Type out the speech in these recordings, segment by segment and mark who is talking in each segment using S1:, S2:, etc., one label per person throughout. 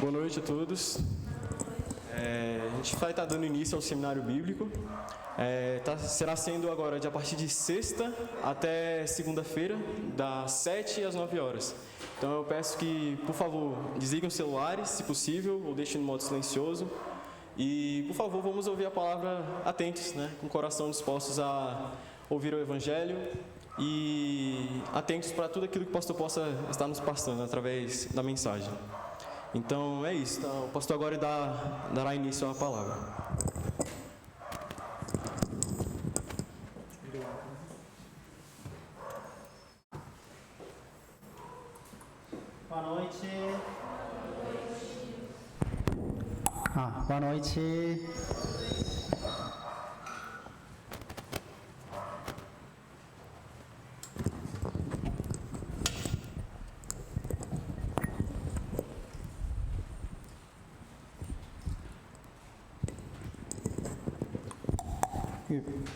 S1: Boa noite a todos. A gente vai estar dando início ao seminário bíblico. Será sendo agora de a partir de sexta até segunda-feira, das 7 às 9 horas. Então eu peço que, por favor, desliguem os celulares, se possível, ou deixem no modo silencioso. E, por favor, vamos ouvir a palavra atentos, com o coração dispostos a ouvir o Evangelho e atentos para tudo aquilo que o pastor possa estar nos passando através da mensagem. Então é isso. Então, o pastor agora dará início à palavra.
S2: Boa noite. Boa noite.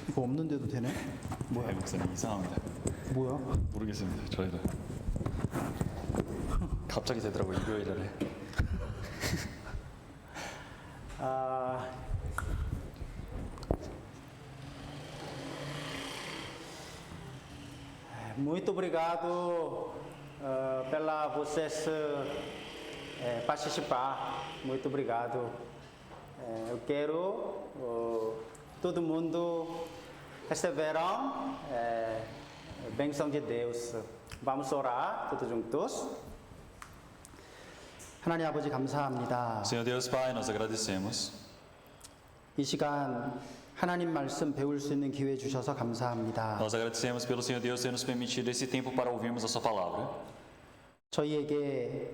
S2: 이거 없는데도 되네? 뭐야?
S3: 목사님 이상합니다.
S2: 뭐야?
S3: 모르겠습니다. 저희도 갑자기 되더라고요. 일요일에.
S2: Muito obrigado pela vocês participar. Muito obrigado. Eu quero todo mundo receberão bênção de Deus. Vamos orar todos juntos. 하나님 아버지 감사합니다.
S3: Senhor Deus Pai, nós agradecemos.
S2: 이 시간 하나님 말씀 배울 수 있는 기회 주셔서 감사합니다.
S3: Nós agradecemos pelo Senhor Deus ter nos permitido esse tempo para ouvirmos a sua palavra.
S2: 저희에게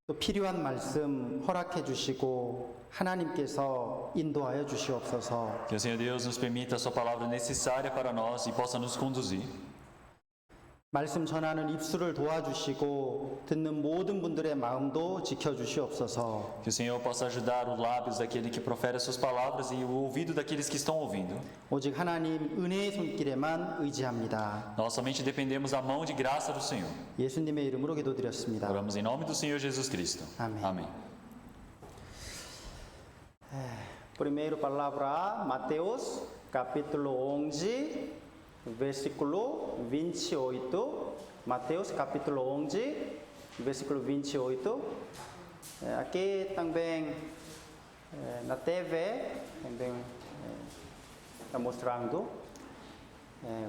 S2: 또 필요한 말씀 허락해 주시고 하나님께서 인도하여 주시옵소서.
S3: Que o Senhor Deus nos permita a sua palavra necessária para nós e possa nos conduzir.
S2: 말씀 전하는 입술을 도와주시고 듣는 모든 분들의 마음도 지켜주시옵소서.
S3: Que o Senhor possa ajudar os lábios daquele que profere as suas palavras e o ouvido daqueles que estão ouvindo.
S2: 오직 하나님 은혜의 손길에만 의지합니다.
S3: Nós somente dependemos da mão de graça do Senhor.
S2: 예수님의 이름으로 기도드렸습니다.
S3: Oramos em nome do Senhor Jesus Cristo.
S2: Amém.
S3: Amém.
S2: Primeiro palavra, Mateus, capítulo 11, versículo 28. Mateus, capítulo 11, versículo 28. Aqui também na TV também está mostrando.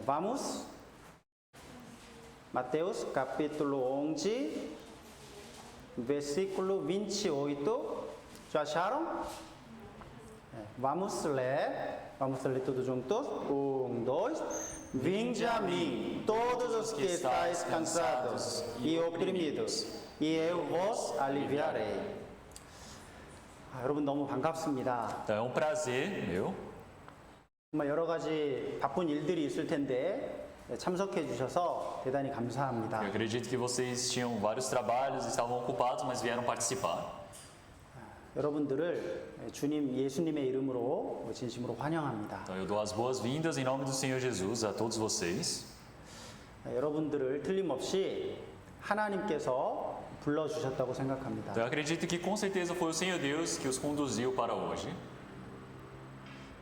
S2: Vamos. Mateus, capítulo 11, versículo 28. Já acharam? Vamos ler todos juntos. 1, 2. Vinde a mim, todos os que estáis cansados e oprimidos, e eu vos aliviarei. 여러분 너무 반갑습니다.
S3: Então é um prazer meu.
S2: 정말 여러 가지 바쁜 일들이 있을 텐데 참석해 주셔서 대단히 감사합니다.
S3: Eu acredito que vocês tinham vários trabalhos, estavam ocupados, mas vieram participar.
S2: 여러분들을 주님 예수님의 이름으로 진심으로 환영합니다.
S3: Então eu dou as boas-vindas em nome do Senhor Jesus a todos vocês.
S2: 여러분들을 틀림없이 하나님께서 불러주셨다고 생각합니다.
S3: Então eu acredito que com certeza foi o Senhor Deus que os conduziu para hoje.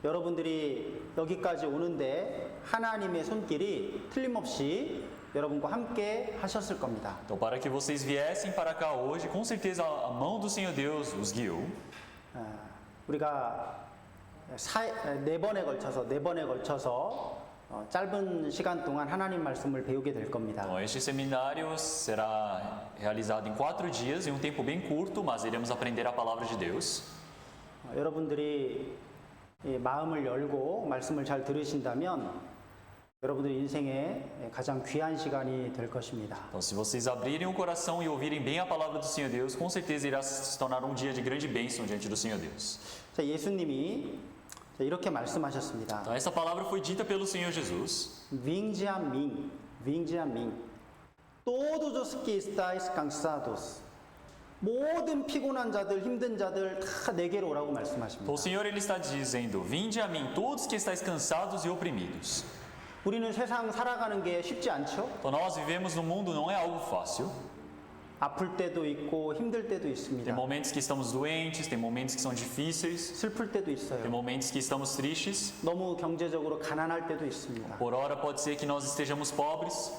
S2: 여러분들이 여기까지 오는데 하나님의 손길이 틀림없이 여러분과 함께 하셨을 겁니다.
S3: Então para que vocês viessem para cá hoje, com certeza a mão do Senhor Deus os guiou.
S2: 우리가 네 번에 걸쳐서 짧은 시간 동안 하나님 말씀을 배우게 될 겁니다.
S3: Então, este seminário será realizado em 4 dias, em um tempo bem curto, mas iremos aprender a palavra de Deus.
S2: 여러분들이 마음을 열고 말씀을 잘 들으신다면 여러분들 인생의 가장 귀한 시간이 될 것입니다.
S3: Então, se vocês abrirem o coração e ouvirem bem a palavra do Senhor Deus, com certeza irá se tornar um dia de grande bênção diante do Senhor Deus.
S2: 자, 예수님이 이렇게 말씀하셨습니다.
S3: Então, essa palavra foi dita pelo Senhor Jesus.
S2: Vinde a mim, todos os que estáis cansados. 모든 피곤한 자들, 힘든 자들 다 내게로 오라고 말씀하십니다.
S3: Então, o Senhor ele está dizendo: Vinde a mim, todos que estáis cansados e oprimidos.
S2: 우리는 세상 살아가는 게 쉽지 않죠?
S3: Então, nós vivemos no mundo, não é algo fácil.
S2: 아플 때도 있고 힘들 때도
S3: Tem
S2: 있습니다.
S3: momentos que estamos doentes, tem momentos que são difíceis,
S2: 슬플 때도
S3: tem
S2: 있어요.
S3: momentos que estamos tristes.
S2: 너무 경제적으로 가난할 때도 있습니다.
S3: Por hora pode ser que nós estejamos pobres,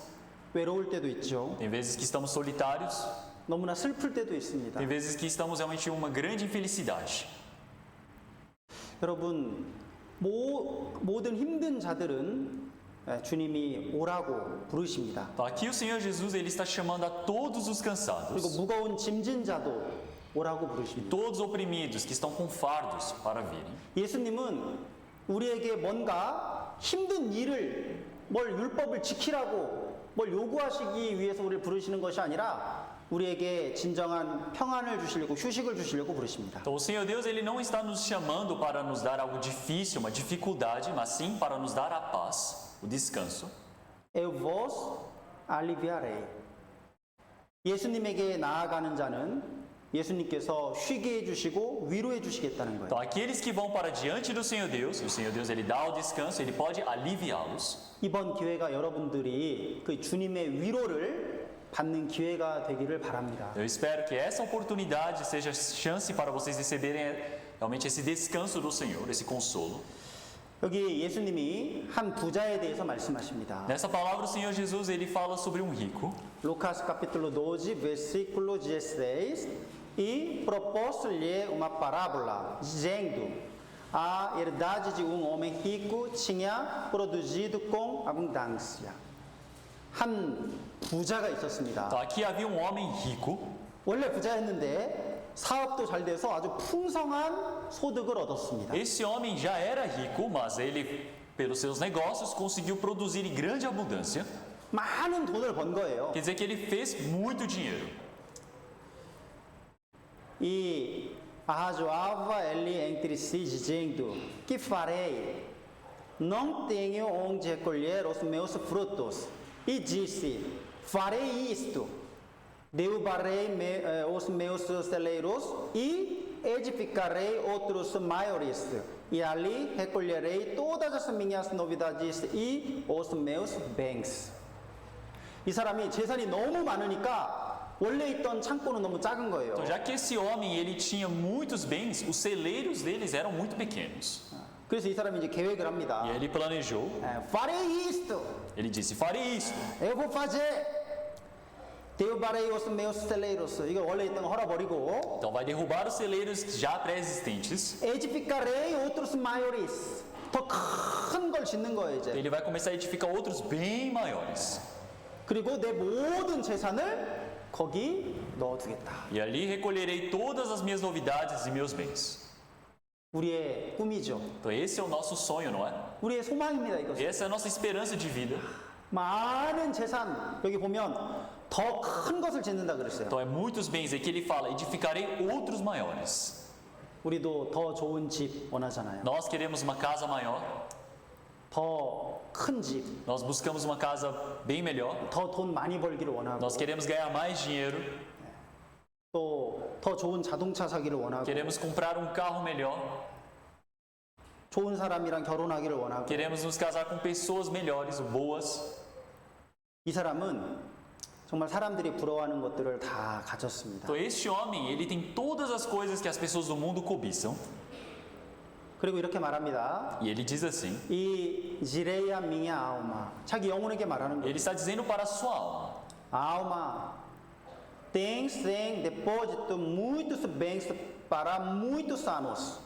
S2: 외로울 때도 있죠.
S3: tem vezes que estamos solitários,
S2: 너무나 슬플 때도 있습니다.
S3: tem vezes que estamos realmente em uma grande infelicidade.
S2: 여러분 모든 힘든 자들은 주님이 오라고 부르십니다.
S3: Então, aqui o Senhor Jesus ele está chamando a todos os
S2: 그리고
S3: cansados,
S2: 무거운 짐진 자도 오라고 부르십니다.
S3: todos oprimidos que estão com fardos para virem.
S2: 예수님은 우리에게 뭔가 힘든 일을 뭘 율법을 지키라고 뭘 요구하시기 위해서 우리를 부르시는 것이 아니라 우리에게 진정한 평안을 주시려고 휴식을 주시려고 부르십니다.
S3: Então, o Senhor Deus ele não está nos chamando para nos dar algo difícil, uma dificuldade, mas sim para nos dar a paz, o descanso.
S2: Eu vos aliviarei. 예수님에게 나아가는 자는 예수님께서 쉬게 해주시고 위로해 주시겠다는 거예요.
S3: Então, aqueles que vão para diante do Senhor Deus, o Senhor Deus ele dá o descanso, ele pode aliviá-los.
S2: 이번 기회가 여러분들이 그 주님의 위로를 받는 기회가 되기를 바랍니다.
S3: Eu espero que essa oportunidade seja chance para vocês receberem realmente esse descanso do Senhor, esse consolo.
S2: 여기 예수님이 한 부자에 대해서 말씀하십니다.
S3: Nessa palavra o Senhor Jesus ele fala sobre um rico.
S2: Lucas capítulo 12, versículo 16, e propôs-lhe uma parábola, dizendo: a herdade de homem rico tinha produzido com abundância. 한 부자가 있었습니다.
S3: Então, aqui havia um homem rico.
S2: 원래 부자였는데 사업도 잘 돼서 아주 풍성한 소득을 얻었습니다.
S3: Esse homem já era rico, mas ele, pelos seus negócios, conseguiu produzir em grande abundância.
S2: 많은 돈을 번 거예요.
S3: Quer dizer que ele fez muito dinheiro.
S2: E arrazoava ele entre si, dizendo: que farei? Não tenho onde recolher os meus frutos. E disse: farei isto: derrubarei os meus celeiros e edificarei outros maiores. E ali recolherei todas as minhas novidades e os meus bens. 이 사람이 재산이 너무 많으니까 원래 있던 창고는 너무 작은 거예요.
S3: Então, já que esse homem ele tinha muitos bens, os celeiros deles eram muito pequenos.
S2: 그래서 이 사람이 이제 계획을 합니다.
S3: E ele planejou.
S2: farei isto.
S3: Ele disse: farei isso.
S2: Eu vou fazer. derrubarei os meus celeiros. 이거 원래 있던 거 헐어버리고.
S3: Então vai derrubar os celeiros já pré-existentes.
S2: edificarei outros maiores. 더 큰 걸 짓는 거예요 이제.
S3: Ele vai começar a edificar outros bem maiores.
S2: 그리고 내 모든 재산을 거기 넣어두겠다.
S3: E ali recolherei todas as minhas novidades e meus bens.
S2: 우리의 꿈이죠.
S3: Então esse é o nosso sonho, não é?
S2: 우리의 소망입니다 이것.
S3: Essa é a nossa esperança de vida.
S2: 많은 재산 여기 보면 더 큰 것을 짓는다 그랬어요.
S3: Então é muitos bens. Aqui ele fala: edificarei outros maiores.
S2: 우리도 더 좋은 집 원하잖아요.
S3: Nós queremos uma casa maior.
S2: 더 큰 집,
S3: Nós buscamos uma casa bem melhor.
S2: 더 돈 많이 벌기를 원하고,
S3: Nós queremos ganhar mais dinheiro.
S2: 또 더 좋은 자동차 사기를 원하고,
S3: Queremos comprar um carro melhor.
S2: 좋은 사람이랑 결혼하기를 원하고.
S3: Queremos nos casar com pessoas melhores, boas.
S2: 이 사람은 정말 사람들이 부러워하는 것들을 다 가졌습니다.
S3: Então este homem, ele tem todas as coisas que as pessoas do mundo cobiçam.
S2: 그리고 이렇게 말합니다.
S3: E ele diz assim.
S2: 이 지레야 minha alma. 자기 영혼에게 말하는 거예요.
S3: Ele está dizendo para a sua alma.
S2: Alma, tens em depósito muitos bens para muitos anos.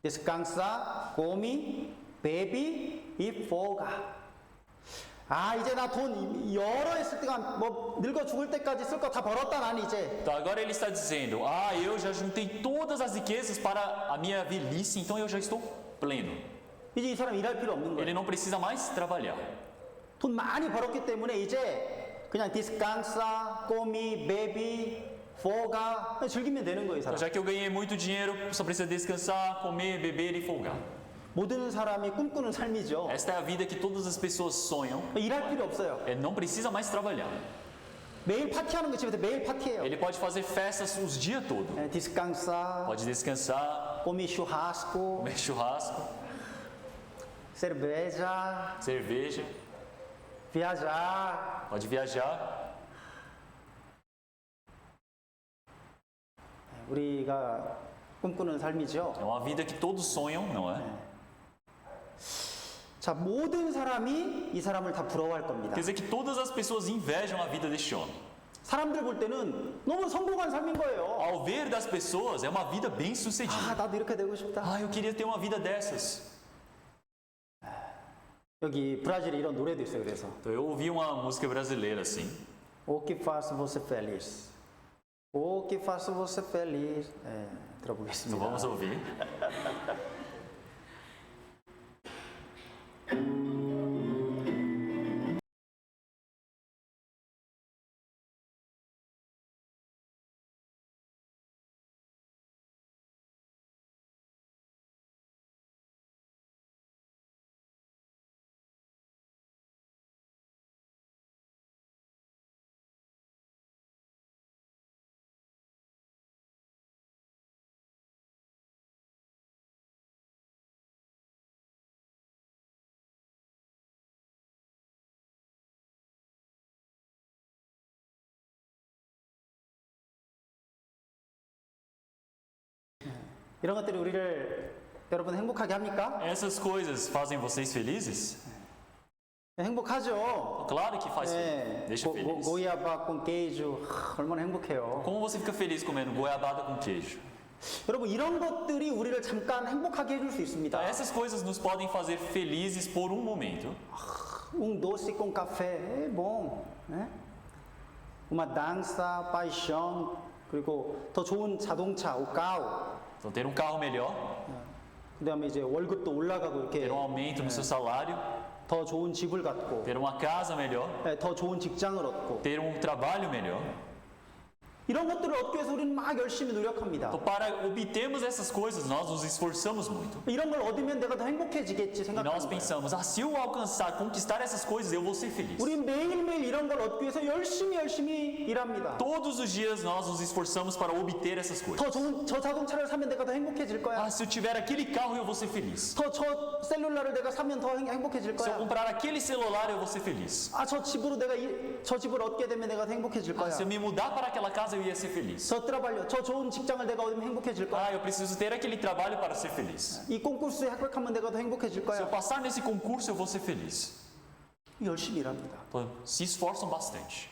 S2: Descansa, come, bebe e folga. 아 이제 나 돈 여러 했을 때가 뭐 늙어 죽을 때까지 쓸 거 다 벌었다 난 이제.
S3: Então agora ele está dizendo: eu já juntei todas as riquezas para a minha velhice, então eu já estou pleno.
S2: 이제 이 사람 일할 필요 없는
S3: Ele
S2: 거예요.
S3: não precisa mais trabalhar.
S2: 돈 많이 벌었기 때문에 이제 그냥 descansa, come, bebe, folga 즐기면 되는 거예요, 이
S3: Então,
S2: 사람.
S3: já que eu ganhei muito dinheiro, só precisa descansar, comer, beber e folgar.
S2: 모든 사람이 꿈꾸는 삶이죠.
S3: Esta é a vida que todas as pessoas sonham.
S2: 일할 필요 없어요.
S3: Ele não precisa mais trabalhar.
S2: 매일 파티하는 거 집에서 매일 파티해요.
S3: Ele pode fazer festas os dias todo.
S2: descansa,
S3: Pode descansar,
S2: come churrasco,
S3: comer churrasco,
S2: cerveja,
S3: cerveja,
S2: viajar.
S3: pode viajar.
S2: 우리가 꿈꾸는 삶이죠.
S3: É uma vida que todos sonham, não é?
S2: 자, 모든 사람이 이 사람을 다 부러워할 겁니다.
S3: Quer dizer que todas as pessoas invejam a vida deste homem.
S2: 사람들 볼 때는 너무 성공한 삶인 거예요.
S3: Ao ver das pessoas, é uma vida bem
S2: 아,
S3: sucedida.
S2: 나도 이렇게 되고 싶다.
S3: Ah, eu queria ter uma vida dessas.
S2: 여기 브라질에 이런 노래도 있어요. 그래서
S3: Então, eu ouvi uma música brasileira assim.
S2: O que faço você feliz? O que faço você feliz?
S3: Então
S2: 들어보겠습니다.
S3: vamos ouvir.
S2: 이런 것들이 우리를 여러분 행복하게 합니까?
S3: Essas coisas fazem vocês felizes?
S2: 행복하죠.
S3: Claro que faz feliz. Deixa feliz.
S2: 고이아바 com queijo 얼마나 행복해요.
S3: Como você fica feliz comendo goiabada com queijo?
S2: 여러분 이런 것들이 우리를 잠깐 행복하게 해줄 수 있습니다.
S3: Essas coisas nos podem fazer felizes por um momento.
S2: doce com café é bom, né? Uma dança, paixão 그리고 더 좋은 자동차, o carro.
S3: Então, ter um carro melhor,
S2: 그다음에 이제 월급도 올라가고 이렇게
S3: ter um aumento no seu salário,
S2: 더 좋은 집을 갖고
S3: ter uma casa melhor,
S2: 더 좋은 직장을 얻고
S3: ter um trabalho melhor.
S2: 이런 것들을 얻기 위해서 우리는 막 열심히 노력합니다.
S3: Então, para obtermos essas coisas, nós nos esforçamos muito.
S2: 이런 걸 얻으면 내가 더 행복해지겠지
S3: E nós
S2: 생각하는 거예요.
S3: pensamos, ah, se eu alcançar, conquistar essas coisas, eu vou ser feliz.
S2: 우리 매일매일 이런 걸 얻기 위해서 열심히 일합니다.
S3: Todos os dias nós nos esforçamos para obter essas coisas.
S2: 더 좋은 저 자동차를 사면 내가 더 행복해질 거야.
S3: Ah, se eu tiver aquele carro, eu vou ser feliz.
S2: 더 저 셀룰라를 내가 사면 더 행복해질
S3: Se eu
S2: 거야.
S3: comprar aquele celular, eu vou ser feliz.
S2: 아, 저 집으로 내가 저 집을 얻게 되면 내가 더 행복해질
S3: Ah,
S2: 거야.
S3: se eu me mudar para aquela casa, eu ia ser feliz.
S2: 저 트라발려, 저 좋은 직장을 내가 얻으면 행복해질 거야.
S3: Ah, eu preciso ter aquele trabalho para ser feliz.
S2: 이 콩쿠르스에 합격하면 내가 더 행복해질
S3: Se eu
S2: 거야.
S3: passar nesse concurso, eu vou ser feliz.
S2: 열심히 일합니다.
S3: Então, se esforçam bastante.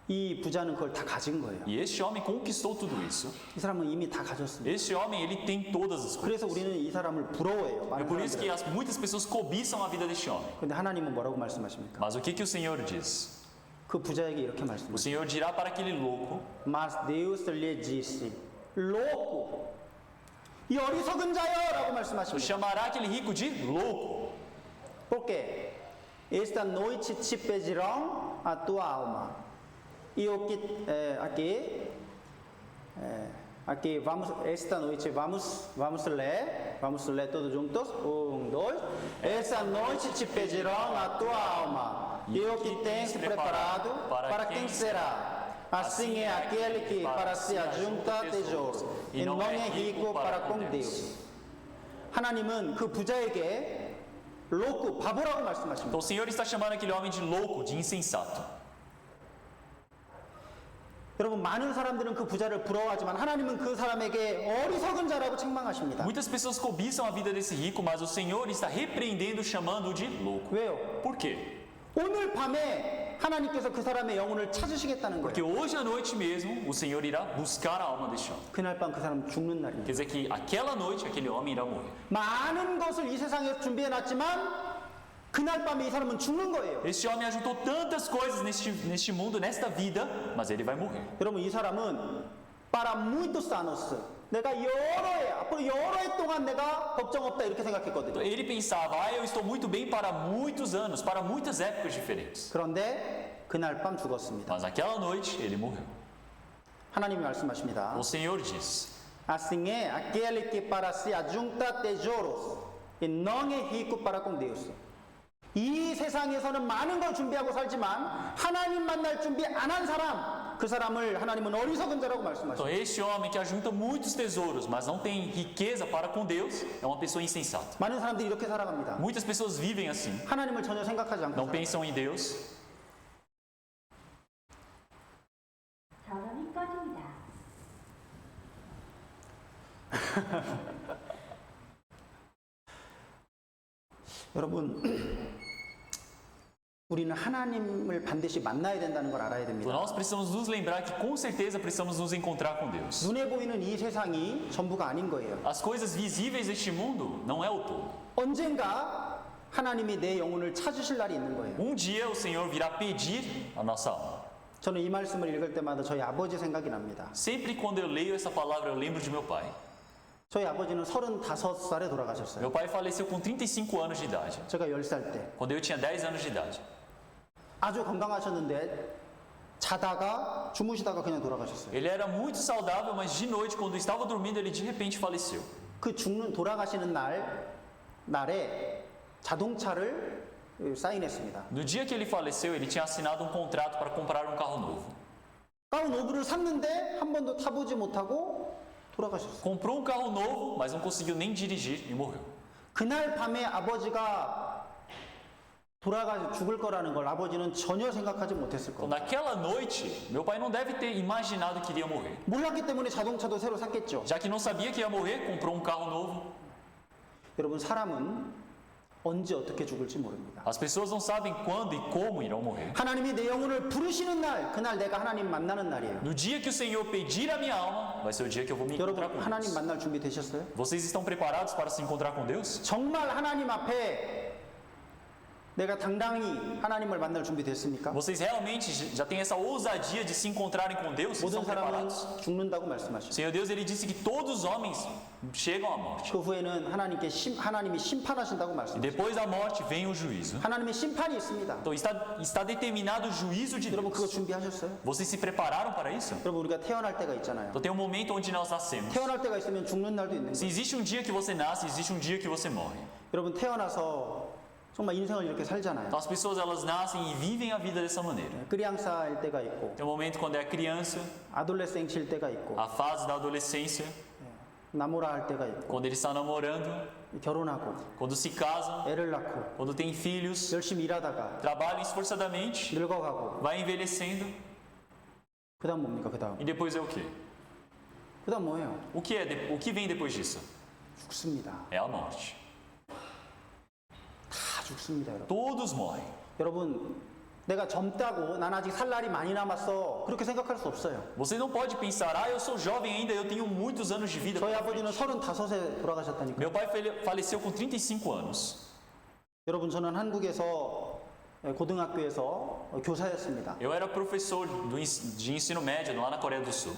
S2: 이 부자는 그걸 다 가진 거예요.
S3: E este homem conquistou tudo isso.
S2: 이 사람은 이미 다 가졌습니다.
S3: Este homem, ele tem todas as coisas.
S2: 그래서 우리는 이 사람을 부러워해요.
S3: É
S2: 많은
S3: por isso que
S2: 사람들은.
S3: muitas pessoas cobiçam a vida deste homem.
S2: 근데 하나님은 뭐라고 말씀하십니까?
S3: Mas o que o Senhor diz?
S2: 그 부자에게 이렇게
S3: O
S2: 말씀하십니다.
S3: Senhor dirá para aquele louco:
S2: Mas Deus lhe disse, louco, 이 어리석은 자여라고 말씀하십니다.
S3: chamará aquele rico de louco.
S2: Por quê? Esta noite te pedirão a tua alma. E o que aqui vamos esta noite vamos ler todos juntos. 1, 2. Esta noite te pedirão a tua alma. E o que tens preparado para quem será? Assim é aquele que para si ajunta tesouros e não é rico para com Deus. 하나님은 그 부자에게 louco, 바보라고 말씀하십니다.
S3: Então o Senhor está chamando aquele homem de louco, de insensato.
S2: 여러분 많은 사람들은 그 부자를 부러워하지만 하나님은 그 사람에게 어리석은 자라고 책망하십니다.
S3: Muitas pessoas cobiçam a vida desse rico, mas o Senhor está repreendendo, chamando-o de louco.
S2: 왜요?
S3: Por quê?
S2: 오늘 밤에 하나님께서 그 사람의 영혼을 찾으시겠다는
S3: Porque
S2: 거예요.
S3: hoje à noite mesmo, o Senhor irá buscar a alma deste homem.
S2: 그날 밤 그 사람 죽는 날입니다.
S3: Quer dizer que aquela noite, aquele homem irá morrer.
S2: 많은 것을 이 세상에 준비해놨지만 그날 밤에 이 사람은 죽는 거예요.
S3: Este homem ajuntou tantas coisas neste mundo, nesta vida, mas ele vai morrer.
S2: 여러분 이 사람은 para muitos anos 내가 앞으로 여러 해 동안 내가 걱정 없다 이렇게 생각했거든요.
S3: Ele pensava, ah, eu estou muito bem para muitos anos, para muitas épocas diferentes.
S2: 그런데 그날 밤 죽었습니다.
S3: Mas naquela noite, ele morreu.
S2: 하나님이 말씀하십니다.
S3: O Senhor diz:
S2: Assim é aquele que para si ajunta tesouros e não é rico para com Deus. 이 세상에서는 많은 걸 준비하고 살지만 하나님 만날 준비 안 한 사람, 그 사람을 하나님은 어리석은 자라고
S3: Então,
S2: 말씀하십니다.
S3: este homem que ajunta muitos tesouros, mas não tem riqueza para com Deus, é uma pessoa insensata.
S2: 많은 사람들이 이렇게 살아갑니다.
S3: Muitas pessoas vivem assim,
S2: 하나님을 전혀 생각하지 않고
S3: não
S2: 살아요.
S3: pensam em Deus.
S4: 전원이 꺼집니다.
S2: 여러분, 우리는 하나님을 반드시 만나야 된다는 걸 알아야
S3: Então
S2: 됩니다.
S3: nós precisamos nos lembrar que com certeza precisamos nos encontrar com Deus.
S2: 눈에 보이는 이 세상이 전부가 아닌 거예요.
S3: As coisas visíveis deste mundo não é o todo.
S2: 언젠가 하나님이 내 영혼을 찾으실 날이 있는 거예요.
S3: Um dia o Senhor virá pedir a nossa alma.
S2: 저는 이 말씀을 읽을 때마다 저희 아버지 생각이 납니다.
S3: Sempre quando eu leio essa palavra eu lembro de meu pai.
S2: 저희 아버지는 35살에 돌아가셨어요.
S3: Meu pai faleceu com 35 anos de idade,
S2: 제가 10살 때.
S3: quando eu tinha 10 anos de idade.
S2: 아주 건강하셨는데 자다가 주무시다가 그냥 돌아가셨어요.
S3: Ele era muito saudável, mas de noite, quando estava dormindo, ele de repente faleceu.
S2: 그 돌아가시는 날에 자동차를 사인했습니다.
S3: No dia que ele faleceu, ele tinha assinado um contrato para comprar um carro novo.
S2: 가운 오브를 샀는데 한 번도 타보지 못하고 돌아가셨어요.
S3: Comprou um carro novo, mas não conseguiu nem dirigir e morreu.
S2: 그날 밤에 아버지가 죽을 거라는 걸 아버지는 전혀 생각하지 못했을
S3: Então,
S2: 겁니다.
S3: naquela noite, meu pai não deve ter imaginado que iria morrer.
S2: 몰랐기 때문에 자동차도 새로 샀겠죠.
S3: Já que não sabia que ia morrer, comprou um carro novo.
S2: 여러분, 사람은 언제 어떻게 죽을지 모릅니다.
S3: As pessoas não sabem quando e como irão morrer.
S2: 하나님이 내 영혼을 부르시는 날, 그날 내가 하나님 만나는 날이에요.
S3: No dia que o Senhor pedir a minha alma, vai ser o dia que eu vou me encontrar
S2: 여러분,
S3: com
S2: 하나님
S3: Deus.
S2: 만날 준비 되셨어요?
S3: Vocês estão preparados para se encontrar com Deus?
S2: 정말 하나님 앞에 내가 당당히 하나님을 만날 준비 됐습니까?
S3: Vocês realmente já têm essa ousadia de se encontrarem com Deus? Vocês
S2: 모든
S3: estão
S2: 사람은
S3: preparados?
S2: 죽는다고 말씀하시죠.
S3: Senhor Deus, Ele disse que todos os homens chegam à morte.
S2: 그 후에는 하나님이 심판하신다고
S3: E
S2: 말씀하시죠.
S3: depois da morte vem o juízo.
S2: 하나님의 심판이 있습니다.
S3: Então está determinado o juízo de
S2: 여러분, 그거
S3: Deus.
S2: 준비하셨어요?
S3: Vocês se prepararam para isso?
S2: 여러분, 우리가 태어날 때가 있잖아요.
S3: Então tem um momento onde nós nascemos.
S2: 태어날 때가 있으면 죽는 날도 있는
S3: Se
S2: 거예요.
S3: existe um dia que você nasce, existe um dia que você morre.
S2: 여러분, 태어나서 정말 인생을 이렇게 살잖아요.
S3: Então as pessoas elas nascem e vivem a vida dessa maneira.
S2: 끓양사일 때가 있고,
S3: Tem um momento quando é criança,
S2: 아돌레센치일 때가 있고,
S3: a fase da adolescência,
S2: 나무라 할 때가 있고,
S3: quando ele está namorando,
S2: 결혼하고,
S3: quando se casam,
S2: 애를 낳고,
S3: quando tem filhos,
S2: 열심히 일하다가
S3: trabalham esforçadamente,
S2: 늙어가고,
S3: vai envelhecendo
S2: 그 다음 뭡니까? 그 다음.
S3: e depois é o quê?
S2: 그 다음 뭐예요?
S3: O que vem depois disso?
S2: 죽습니다.
S3: É a morte.
S2: 다 죽습니다, 여러분.
S3: Todos morrem.
S2: 여러분, 내가 젊다고 난 아직 살 날이 많이 남았어. 그렇게 생각할 수 없어요.
S3: Você não pode pensar, eu sou jovem ainda, eu tenho muitos anos de vida.
S2: 저희
S3: pela
S2: 아버지는
S3: frente.
S2: 35세 돌아가셨다니까요.
S3: Meu pai faleceu com 35 anos.
S2: 여러분, 저는 한국에서 고등학교에서 교사였습니다.
S3: Eu era professor de ensino médio lá na Coreia do Sul.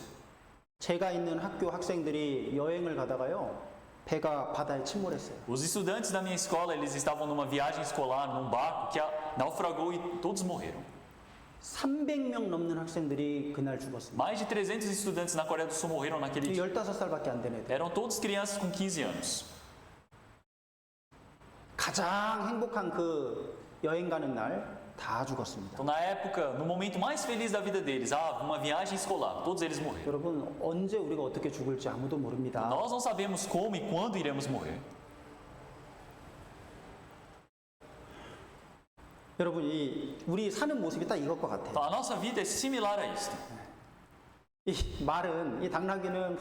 S2: 제가 있는 학교 학생들이 여행을 가다가요, 배가 바다에 침몰했어요.
S3: Os estudantes da minha escola, eles estavam numa viagem escolar, num barco que naufragou e todos morreram.
S2: 300명 넘는 학생들이 그날 죽었습니다.
S3: Mais de 300 estudantes na Coreia do Sul morreram naquele dia.
S2: 15살밖에 안 된 애들.
S3: Eram todos crianças com 15 anos.
S2: 가장 행복한 그 여행 가는 날 다 죽었습니다.
S3: Então, na época, no momento mais feliz da vida deles, uma viagem escolar, todos eles morreram.
S2: 여러분, 언제 우리가 어떻게 죽을지 아무도 모릅니다.
S3: Nós não sabemos como e quando iremos morrer.
S2: 여러분, 우리 사는 모습이 딱 이것과 같아요.
S3: Então, a nossa vida é similar a isso.
S2: 이 말은, 이 당나귀는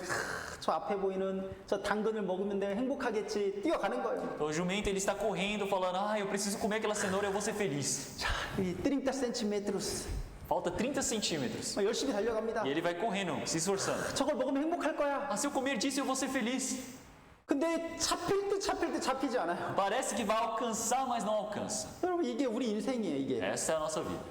S2: 저 앞에 보이는 저 당근을 먹으면 내가 행복하겠지 뛰어가는 거예요.
S3: Então, o jumento ele está correndo, falando: eu preciso comer aquela cenoura, eu vou ser feliz.
S2: 자, 이 30cm
S3: Falta 30 centímetros.
S2: 열심히 달려갑니다.
S3: E ele vai correndo, se esforçando.
S2: 저걸 먹으면 행복할 거야.
S3: Se eu comer disso, eu vou ser feliz.
S2: 근데 잡힐 듯 잡히지 않아요.
S3: Parece que vai alcançar, mas não alcança.
S2: 여러분, 이게 우리 인생이에요, 이게.
S3: Essa é a nossa vida.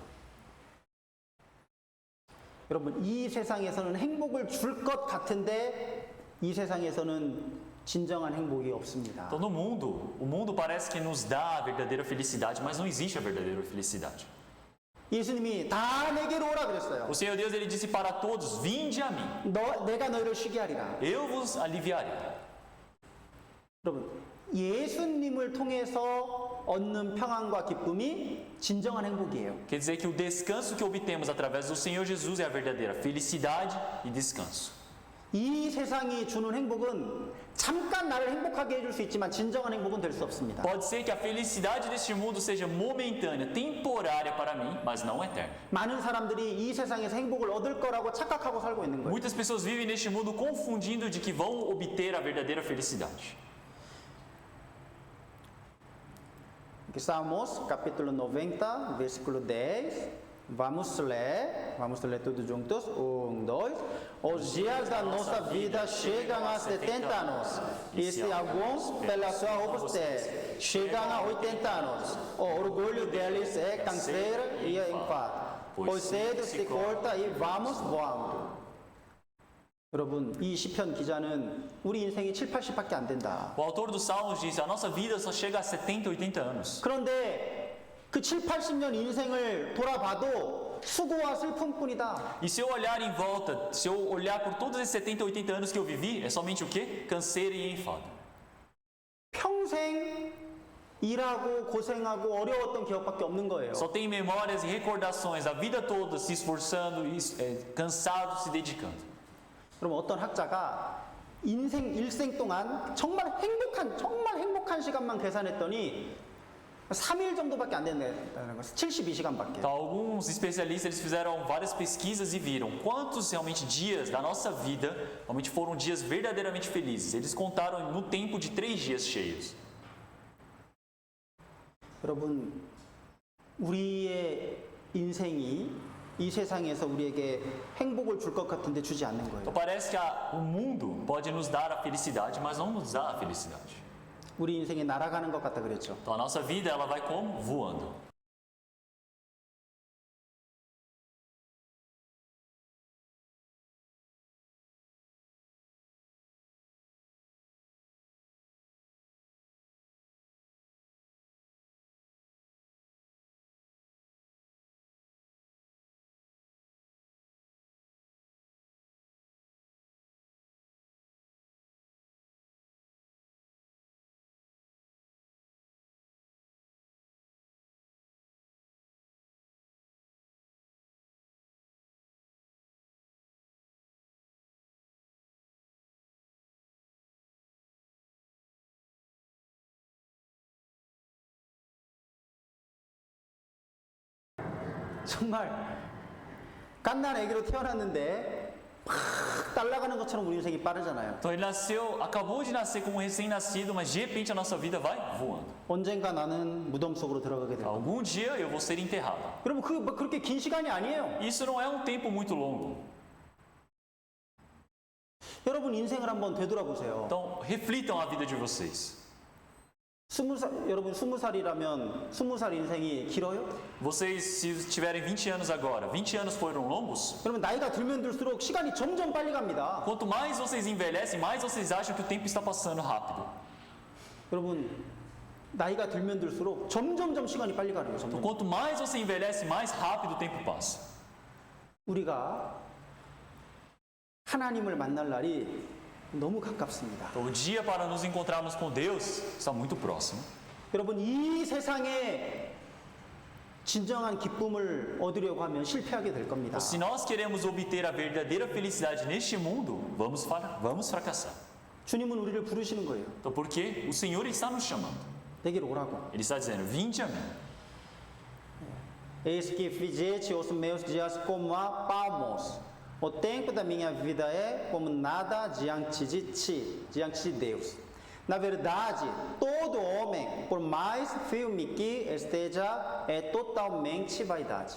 S2: 여러분, 이 세상에서는 행복을 줄 것 같은데 이 세상에서는 진정한 행복이 없습니다.
S3: Então, no mundo, o mundo parece que nos dá a verdadeira felicidade, mas não existe a verdadeira felicidade.
S2: 예수님이 다 내게로 오라 그랬어요.
S3: O Senhor Deus ele disse para todos: vinde a mim,
S2: 내가 너희를 쉬게 하리라.
S3: eu vos aliviarei.
S2: 여러분, 예수님을 통해서 얻는 평안과 기쁨이 진정한 행복이에요.
S3: Quer dizer que o descanso que obtemos através do Senhor Jesus é a verdadeira felicidade e descanso.
S2: 이 세상이 주는 행복은 잠깐 나를 행복하게 해줄 수 있지만 진정한 행복은 될 수 없습니다.
S3: Pode ser que a felicidade deste mundo seja momentânea, temporária para mim, mas não eterna.
S2: 많은 사람들이 이 세상에서 행복을 얻을 거라고 착각하고 살고 있는 거예요.
S3: Muitas pessoas vivem neste mundo confundindo de que vão obter a verdadeira felicidade.
S2: Aqui, Salmos, capítulo 90, versículo 10. Vamos ler tudo juntos. 1, 2. Os dias da nossa vida chegam a 70 anos, e se alguns, pela sua robustez, chegam a 80 anos, o orgulho deles é canseira e enfado, pois cedo se corta e vamos voando. 여러분, 이 시편 기자는 우리 인생이 7, 80밖에 안 된다.
S3: O autor dos Salmos diz: a nossa vida só chega a 70, 80 anos.
S2: 그런데 그 7, 80년 인생을 돌아봐도 수고와 슬픔뿐이다.
S3: E se eu olhar em volta, se eu olhar por todos esses 70, 80 anos que eu vivi, é somente o quê? Canseira e enfado.
S2: 평생 일하고 고생하고 어려웠던 기억밖에 없는 거예요.
S3: Só tem memórias e recordações a vida toda se esforçando, cansado, se dedicando.
S2: 그럼 어떤 학자가 일생 동안 정말 행복한 시간만 계산했더니 3일 정도밖에 안 된다는 거예요. 72시간밖에.
S3: Então, alguns especialistas eles fizeram várias pesquisas e viram quantos realmente dias da nossa vida realmente foram dias verdadeiramente felizes. Eles contaram no tempo de 3 dias cheios.
S2: 여러분, 우리의 인생이 이 세상에서 우리에게 행복을 줄 것 같은데 주지 않는 거예요.
S3: Então parece que o mundo pode nos dar a felicidade, mas não nos dá a felicidade.
S2: 우리 인생이 날아가는 것 같다 그랬죠.
S3: Então a nossa vida ela vai como? Voando.
S2: 정말 갓난 아기로 태어났는데 막 날아가는 것처럼 우리 인생이 빠르잖아요.
S3: Então ele nasceu, acabou de nascer como um recém-nascido, mas de repente a nossa vida vai voando.
S2: 언젠가 나는 무덤 속으로 들어가게 될 거예요.
S3: Algum dia eu vou ser enterrado.
S2: 여러분 그렇게 긴 시간이 아니에요.
S3: Isso não é um tempo muito longo.
S2: 여러분 인생을 한번 되돌아보세요.
S3: Então reflitam a vida de vocês.
S2: 여러분 20살이라면 20살 인생이 길어요?
S3: Vocês, se tiverem 20 anos agora, 20 anos foram longos?
S2: 여러분 나이가 들면 들수록 시간이 점점 빨리 갑니다.
S3: Quanto mais vocês envelhecem, mais vocês acham que o tempo está passando rápido.
S2: 여러분 나이가 들면 들수록 점점 시간이 빨리 가요.
S3: Então, quanto mais você envelhece, mais rápido o tempo passa.
S2: 우리가 하나님을 만날 날이 너무 가깝습니다.
S3: Então, o dia para nos encontrarmos com Deus está muito próximo.
S2: 여러분 이 세상에 진정한 기쁨을 얻으려고 하면 실패하게 될 겁니다.
S3: Se nós queremos obter a verdadeira felicidade neste mundo, vamos fracassar.
S2: 주님은 우리를 부르시는 거예요.
S3: Então, porque o Senhor está nos chamando.
S2: 내게로 오라고.
S3: Ele está dizendo: vinde a mim.
S2: Eis que fizeste os meus dias como a palmos. O tempo da minha vida é como nada diante de ti, diante de Deus. Na verdade, todo homem, por mais firme que esteja, é totalmente vaidade.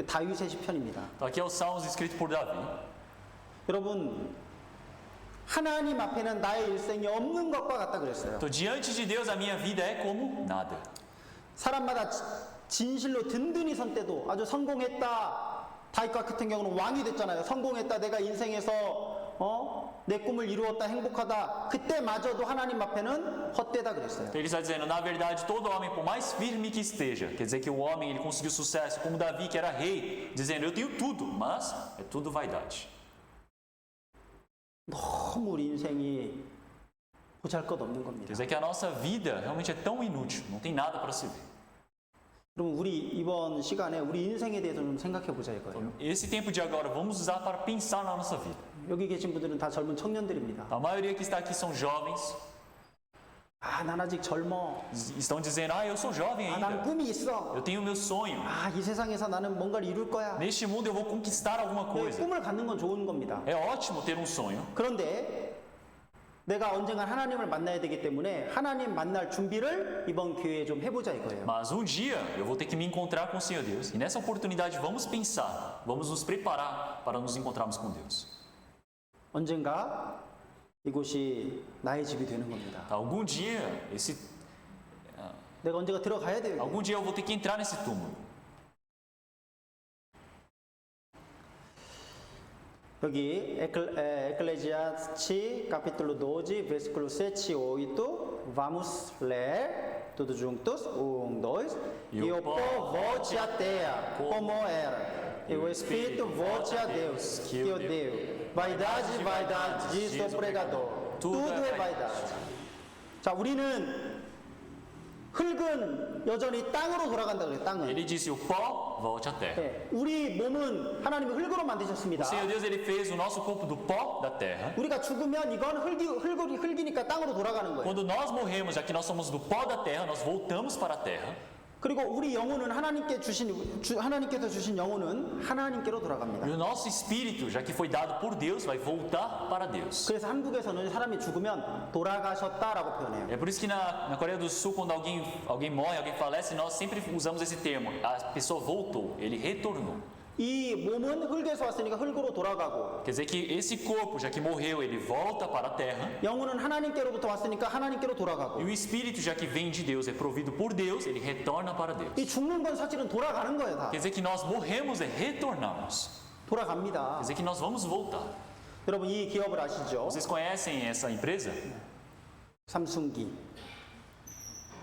S2: 다윗의 시편입니다.
S3: Então, aqui é o Salmos escrito por Davi.
S2: 여러분, 하나님 앞에는 나의 일생이 없는 것과 같다 그랬어요.
S3: Então, diante de Deus, a minha vida é como nada.
S2: 사람마다 진실로 든든히 선 때도 아주 성공했다. 다윗 같은 경우는 왕이 됐잖아요. 성공했다. 내가 인생에서 내 꿈을 이루었다. 행복하다. 그때마저도 하나님 앞에는 헛되다 그랬어요.
S3: Então, ele está dizendo: na verdade, todo homem, por mais firme que esteja, quer dizer que o homem ele conseguiu sucesso, como Davi, que era rei, dizendo: eu tenho tudo, mas é tudo vaidade.
S2: 너무 우리 인생이 보잘것없는 겁니다.
S3: Quer dizer que a nossa vida realmente é tão inútil, não tem nada para se ver.
S2: 그럼 우리 이번 시간에 우리 인생에 대해서 좀 생각해 보자 이거예요.
S3: Esse tempo de agora vamos usar para pensar na nossa vida.
S2: 여기 계신 분들은 다 젊은 청년들입니다.
S3: A maioria que está aqui são jovens.
S2: 아, 난 아직 젊어.
S3: Estão dizendo: eu sou jovem
S2: 아, 난
S3: ainda.
S2: 꿈이 있어.
S3: Eu tenho o meu sonho.
S2: 아, 이 세상에서 나는 뭔가를 이룰 거야.
S3: Neste mundo eu vou conquistar alguma coisa.
S2: 꿈을 갖는 건 좋은 겁니다.
S3: É ótimo ter um sonho.
S2: 그런데 내가 언젠간 하나님을 만나야 되기 때문에 하나님 만날 준비를 이번 기회에 좀 해보자 이거예요.
S3: Mas um dia eu vou ter que me encontrar com o Senhor Deus. E nessa oportunidade vamos pensar, vamos nos preparar para nos encontrarmos com Deus.
S2: 언젠가 이곳이 나의 집이 되는 겁니다.
S3: Algum dia
S2: 내가 언젠가 들어가야 돼요.
S3: algum dia eu vou ter que entrar nesse túmulo.
S2: 여기 Eclesiastes capítulo 12 versículo 7 e 8 vamos ler todos juntos 1, 2 e o pó volte à terra como era e o espírito volte a Deus que o deu vaidade, vaidade diz o pregador tudo é vaidade. 자, 우리는 흙은 여전히 땅으로 돌아간다 그래요. 땅은.
S3: Ele disse: o pó volte à terra.
S2: 네, 우리 몸은 하나님이 흙으로 만드셨습니다.
S3: O Senhor Deus ele fez o nosso corpo do pó da terra.
S2: 우리가 죽으면 이건 흙이니까 땅으로 돌아가는 거예요.
S3: Quando nós morremos, já que nós somos do pó da terra, nós voltamos para a terra.
S2: 그리고 우리 영혼은 하나님께서 주신 영혼은 하나님께로 돌아갑니다.
S3: E o nosso espírito, já que foi dado por Deus, vai voltar para Deus.
S2: 그래서 한국에서는 사람이 죽으면 돌아가셨다라고 표현해요.
S3: É por isso que na Coreia do Sul, quando alguém morre, alguém falece, nós sempre usamos esse termo. A pessoa voltou, ele retornou.
S2: 이 몸은 흙에서 왔으니까 흙으로 돌아가고
S3: Quer dizer que esse corpo, já que morreu, ele volta para a terra.
S2: 영혼은 하나님께로부터 왔으니까 하나님께로
S3: E
S2: 돌아가고
S3: o espírito, já que vem de Deus, é provido por Deus, ele retorna para Deus.
S2: 이 죽는 건 사실은 돌아가는 거예요. 다
S3: Quer dizer que nós morremos e retornamos.
S2: 돌아갑니다.
S3: Quer dizer que nós vamos voltar.
S2: 여러분 이 기업을 아시죠?
S3: Vocês conhecem essa empresa?
S2: 삼성기.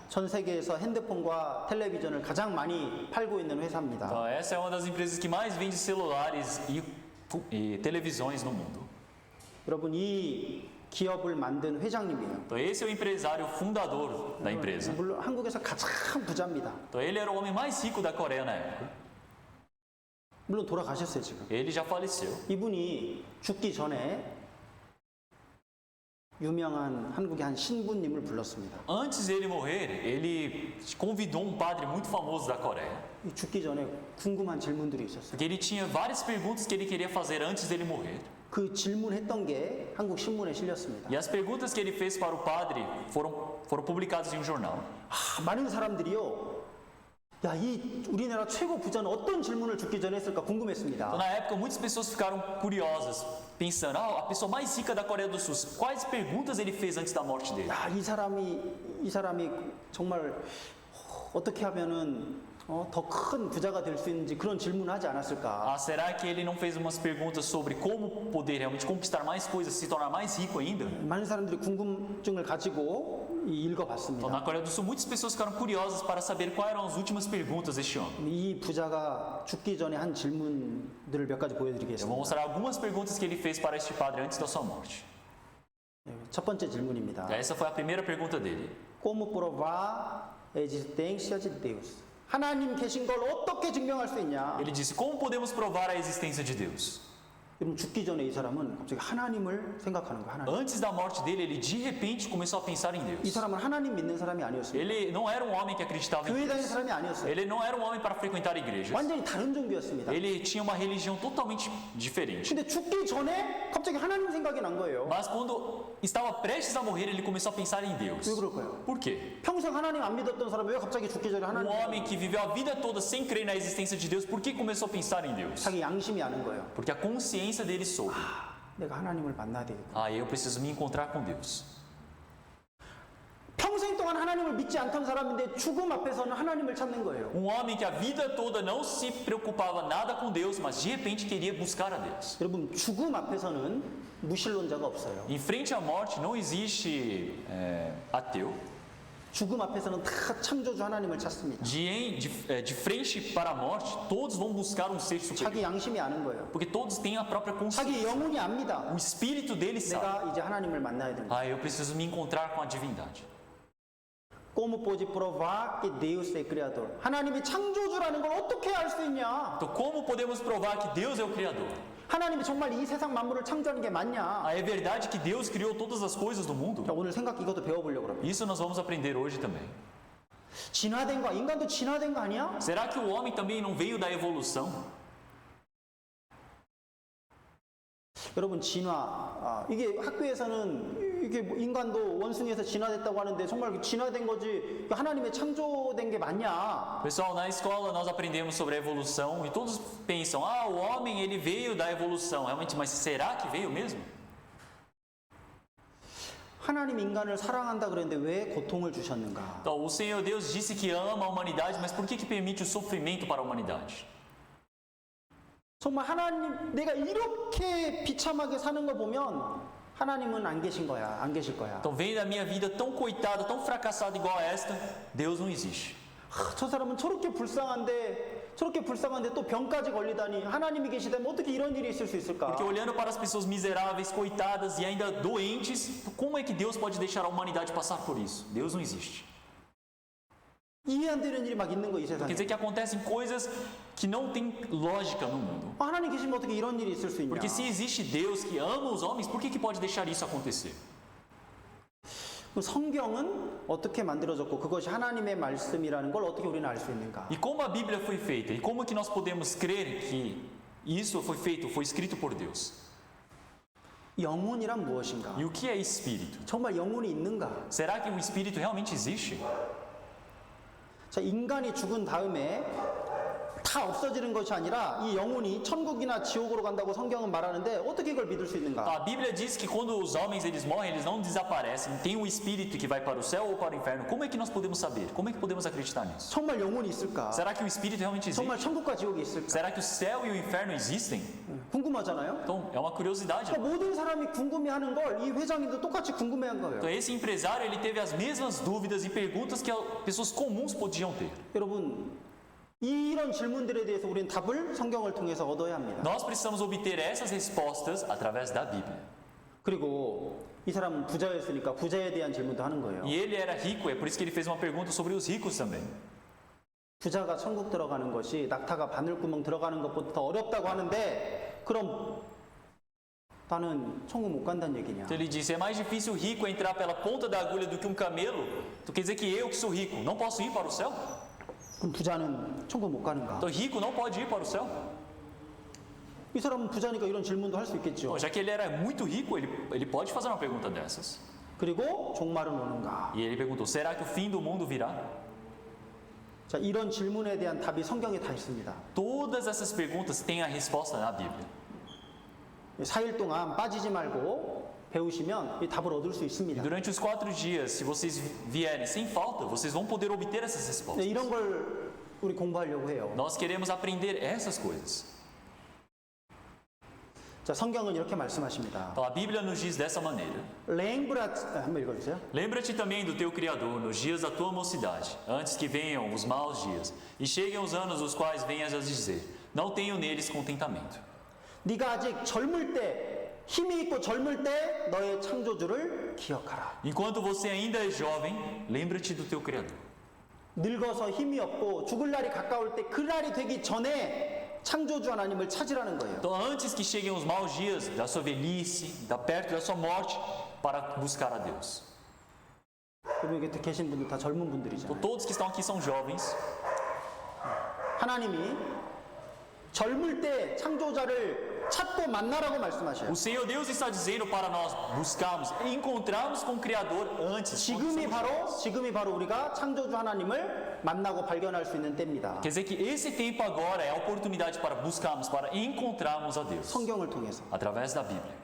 S2: 전 세계에서 핸드폰과 텔레비전을 가장 많이 팔고 있는 회사입니다.
S3: Então, essa é uma das empresas que mais vende celulares e televisões no mundo.
S2: 여러분 이 기업을 만든 회장님이에요.
S3: Então, esse é o empresário fundador da empresa.
S2: 물론 한국에서 가장 부자입니다.
S3: Então, ele era o homem mais rico da Coreia na época.
S2: 물론 돌아가셨어요 지금.
S3: Ele já faleceu.
S2: 이분이 죽기 전에 유명한 한국의 한 신부님을 불렀습니다.
S3: Antes dele morrer, ele convidou um padre muito famoso da Coreia.
S2: 이 죽기 전에 궁금한 질문들이 있었어요.
S3: Porque ele tinha várias perguntas que ele queria fazer antes dele morrer.
S2: 그 질문했던 게 한국 신문에 실렸습니다.
S3: E as perguntas que ele fez para o padre foram publicadas em um jornal.
S2: 많은 사람들이요. 야, 이 우리나라 최고 부자는 어떤 질문을 죽기 전에 했을까
S3: Então,
S2: 궁금했습니다.
S3: na época, muitas pessoas ficaram curiosas, pensando: a pessoa mais rica da Coreia do Sul, quais perguntas ele fez antes da morte dele?
S2: 야, 이 사람이 정말 어떻게 하면은 더 큰 부자가 될 수 있는지 그런 질문하지 않았을까?
S3: Ah, será que ele não fez umas perguntas sobre como poder realmente conquistar mais coisas, se tornar mais rico ainda?
S2: 많은 사람들이 궁금증을 가지고
S3: Então,
S2: 읽어봤습니다.
S3: na Coreia do Sul, muitas pessoas ficaram curiosas para saber quais eram as últimas perguntas deste homem.
S2: 이 부자가 죽기 전에 한 질문들을 몇 가지
S3: Eu vou
S2: 보여드리겠습니다.
S3: mostrar algumas perguntas que ele fez para este padre antes da sua morte.
S2: 첫 번째 질문입니다.
S3: Essa foi a primeira pergunta dele.
S2: Como provar a existência de Deus? 하나님 계신 걸 어떻게 증명할 수 있냐?
S3: Ele disse: como podemos provar a existência de Deus?
S2: 여러분 죽기 전에 이 사람은 갑자기 하나님을 생각하는 거예요. 하나님.
S3: Antes da morte dele, ele de repente começou a pensar em
S2: 이
S3: Deus.
S2: 사람은 하나님 믿는 사람이 아니었어요.
S3: Ele não era um homem que acreditava em
S2: 교회 다니는
S3: Deus.
S2: 사람이 아니었어요.
S3: Ele não era um homem para frequentar igrejas.
S2: 완전히 다른 종교였습니다.
S3: Ele tinha uma religião totalmente diferente.
S2: 근데 죽기 전에 갑자기 하나님 생각이 난 거예요.
S3: Mas quando estava prestes a morrer, ele começou a pensar em Deus.
S2: 왜 그럴까요?
S3: Por quê?
S2: 평생 하나님 안 믿었던 사람이 왜 갑자기 죽기 전에 하나님
S3: Um homem que viveu a vida toda sem crer na existência de Deus, por que começou a pensar em Deus?
S2: 자기 양심이 아는 거예요.
S3: Porque a consciência dele soube:
S2: 내가 하나님을 만나야 되겠구나.
S3: ah, eu preciso me encontrar com Deus.
S2: 평생 동안 하나님을 믿지 않던 사람인데 죽음 앞에서는 하나님을 찾는 거예요.
S3: Um homem que a vida toda não se preocupava nada com Deus, mas de repente queria buscar a Deus.
S2: 여러분 죽음 앞에서는 무신론자가 없어요.
S3: Em frente à morte não existe ateu.
S2: 죽음 앞에서는 다 창조주 하나님을 찾습니다.
S3: De frente para a morte, todos vão buscar um ser superior.
S2: 자기 양심이 아는 거예요.
S3: Porque todos têm a própria consciência.
S2: 자기 영혼이 압니다.
S3: O espírito deles sabe:
S2: 내가 이제 하나님을 만나야 된다.
S3: ah, eu preciso me encontrar com a divindade.
S2: Como pode provar que Deus é criador? 하나님이 창조주라는 걸 어떻게 알 수 있냐?
S3: Então, como podemos provar que Deus é o Criador?
S2: 하나님이 정말 이 세상 만물을 창조하는 게 맞냐?
S3: Ah, é verdade que Deus criou todas as coisas do mundo?
S2: 자, 오늘 생각 이것도 배워보려고 합니다.
S3: Isso nós vamos aprender hoje também.
S2: 진화된 거, 인간도 진화된 거 아니야?
S3: Será que o homem também não veio da evolução?
S2: 여러분 진화, 이게 학교에서는 이게 뭐 인간도 원숭이에서 진화됐다고 하는데 정말 진화된 거지 하나님의 창조된 게 맞냐?
S3: Pessoal, na escola nós aprendemos sobre a evolução e todos pensam, o homem ele veio da evolução, realmente, mas será que veio mesmo?
S2: 하나님 인간을 사랑한다 그랬는데 왜 고통을 주셨는가?
S3: Então, o Senhor Deus disse que ama a humanidade, mas por que permite o sofrimento para a humanidade?
S2: 정말 하나님 내가 이렇게 비참하게 사는 걸 보면 하나님은 안 계신 거야, 안 계실 거야.
S3: Então, vendo a minha vida tão coitada, tão fracassada igual a esta, Deus não existe.
S2: 저 사람은 저렇게 불쌍한데 또 병까지 걸리다니 하나님이 계시다면 어떻게 이런 일이 있을 수 있을까?
S3: Porque olhando para as pessoas miseráveis, coitadas e ainda doentes, como é que Deus pode deixar a humanidade passar por isso? Deus não existe.
S2: 이해 안 되는 일이 막 있는 거 이
S3: Quer
S2: 세상에.
S3: dizer que acontecem coisas que não têm lógica no mundo.
S2: 하나님 계시면 어떻게 이런 일이 있을 수 있냐?
S3: Porque se existe Deus que ama os homens, por que pode deixar isso acontecer?
S2: 성경은 어떻게 만들어졌고 그것이 하나님의 말씀이라는 걸 어떻게 우리는 알 수 있는가?
S3: E como a Bíblia foi feita? E como que nós podemos crer que isso foi feito, foi escrito por Deus?
S2: 영혼이란 무엇인가?
S3: E o que é espírito?
S2: 정말 영혼이 있는가?
S3: Será que o espírito realmente existe?
S2: 자, 인간이 죽은 다음에 다 없어지는 것이 아니라 이 영혼이 천국이나 지옥으로 간다고 성경은 말하는데 어떻게 이걸 믿을 수 있는가?
S3: A Bíblia diz que quando os homens eles morrem, eles não desaparecem, tem um espírito que vai para o céu ou para o inferno. Como é que nós podemos saber? Como é que podemos acreditar nisso?
S2: 정말 영혼이 있을까?
S3: Será que o espírito realmente
S2: 정말
S3: existe?
S2: 천국과 지옥이 있을까?
S3: Será que o céu e o inferno existem?
S2: 궁금하잖아요?
S3: Então, é uma curiosidade.
S2: 그러니까 모든 사람이 궁금해하는 걸 이 회장님도 똑같이 궁금해한 거예요.
S3: Então, esse empresário ele teve as mesmas dúvidas e perguntas que pessoas comuns podiam ter.
S2: 여러분, 이런 질문들에 대해서 우리는 답을 성경을 통해서 얻어야 합니다.
S3: Nós precisamos obter essas respostas através da Bíblia.
S2: 그리고 이 사람은 부자였으니까 부자에 대한 질문도 하는 거예요.
S3: E ele era rico, é por isso que ele fez uma pergunta sobre os ricos também.
S2: 부자가 천국 들어가는 것이 낙타가 바늘구멍 들어가는 것보다 더 어렵다고 하는데 그럼 나는 천국 못 간다는 얘기냐?
S3: Então ele disse: é mais difícil o rico entrar pela ponta da agulha do que um camelo. Então quer dizer que eu que sou rico não posso ir para o céu?
S2: 그럼 부자는 천국 못 가는가?
S3: Então rico não pode ir para o céu?
S2: 이 사람은 부자니까 이런 질문도 할 수 있겠죠.
S3: Bom, já que ele era muito rico, ele pode fazer uma pergunta dessas.
S2: 그리고 종말은 오는가?
S3: E ele perguntou: será que o fim do mundo virá?
S2: 자, 이런 질문에 대한 답이 성경에 다 있습니다.
S3: Todas essas perguntas têm a resposta na Bíblia.
S2: 4일 동안 빠지지 말고 배우시면 이 답을 얻을 수
S3: E
S2: 있습니다.
S3: durante os 4 dias, se vocês vierem sem falta, vocês vão poder obter essas respostas.
S2: 이런 걸 우리 공부하려고 해요.
S3: Nós queremos aprender essas coisas.
S2: 자, 성경은 이렇게 말씀하십니다.
S3: Então a Bíblia nos diz dessa maneira:
S2: 레인브라트 한번 읽어주세요.
S3: lembra-te também do teu Criador nos dias da tua mocidade, antes que venham os maus dias, e cheguem os anos os quais venhas a dizer: não tenho neles contentamento.
S2: 네가 아직 젊을 때 힘이 있고 젊을 때 너의 창조주를 기억하라.
S3: Enquanto você ainda é jovem, lembra-te do teu Criador.
S2: 늙어서 힘이 없고 죽을 날이 가까울 때 그 날이 되기 전에 창조주 하나님을 찾으라는 거예요.
S3: Então, antes que cheguem os maus dias da sua velhice, perto da sua morte, para buscar a Deus.
S2: 여러분 여기 계신 분들 다 젊은
S3: Então,
S2: 분들이잖아요.
S3: todos que estão aqui são jovens.
S2: 하나님이 젊을 때 창조자를 찾고 만나라고 말씀하셔요.
S3: O Senhor Deus está dizendo para nós buscarmos e encontrarmos com o Criador antes.
S2: 지금이 바로 우리가 창조주 하나님을 만나고 발견할 수 있는 때입니다.
S3: Quer dizer que esse tempo agora é a oportunidade para buscarmos, para encontrarmos a Deus.
S2: 성경을 통해서.
S3: Através da Bíblia.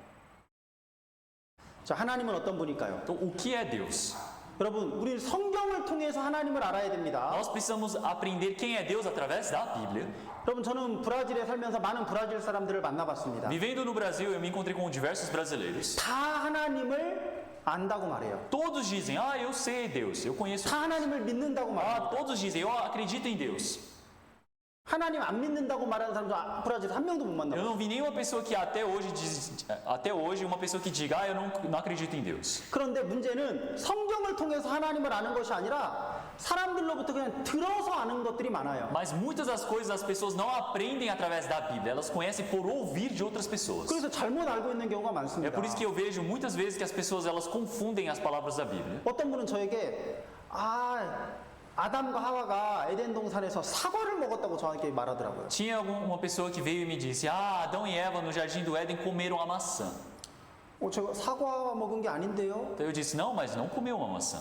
S2: 자, 하나님은 어떤 분일까요?
S3: Então, o que é Deus?
S2: 여러분, 우리 성경을 통해서 하나님을 알아야 됩니다.
S3: Nós precisamos aprender quem é Deus através da Bíblia.
S2: 여러분, 저는 브라질에 살면서 많은 브라질 사람들을 만나봤습니다.
S3: Vivendo no Brasil, eu me encontrei com diversos brasileiros.
S2: 다 하나님을 안다고 말해요.
S3: Todos dizem: eu sei Deus, eu conheço.
S2: 다 하나님을 믿는다고 말해요.
S3: Todos dizem: eu acredito em Deus.
S2: 하나님 안 믿는다고 말하는 사람도 브라질에 한 명도 못
S3: Eu
S2: 만나요.
S3: não vi nenhuma pessoa que até hoje uma pessoa que diga: eu não acredito em Deus.
S2: 그런데 문제는 성경을 통해서 하나님을 아는 것이 아니라 사람들로부터 그냥 들어서 아는 것들이 많아요.
S3: Mas muitas das coisas as pessoas não aprendem através da Bíblia, elas conhecem por ouvir de outras pessoas.
S2: 그래서 잘못 알고 있는 경우가
S3: É
S2: 많습니다.
S3: por isso que eu vejo muitas vezes que as pessoas elas confundem as palavras da Bíblia.
S2: 어떤 분은 저에게 아담과 하와가 에덴 동산에서 사과를 먹었다고 저한테 말하더라고요.
S3: Tinha uma pessoa que veio e me disse: Adão e Eva no jardim do Éden comeram a maçã.
S2: 제가 사과 먹은 게 anin데요.
S3: Então eu disse, não, mas não comeu uma maçã.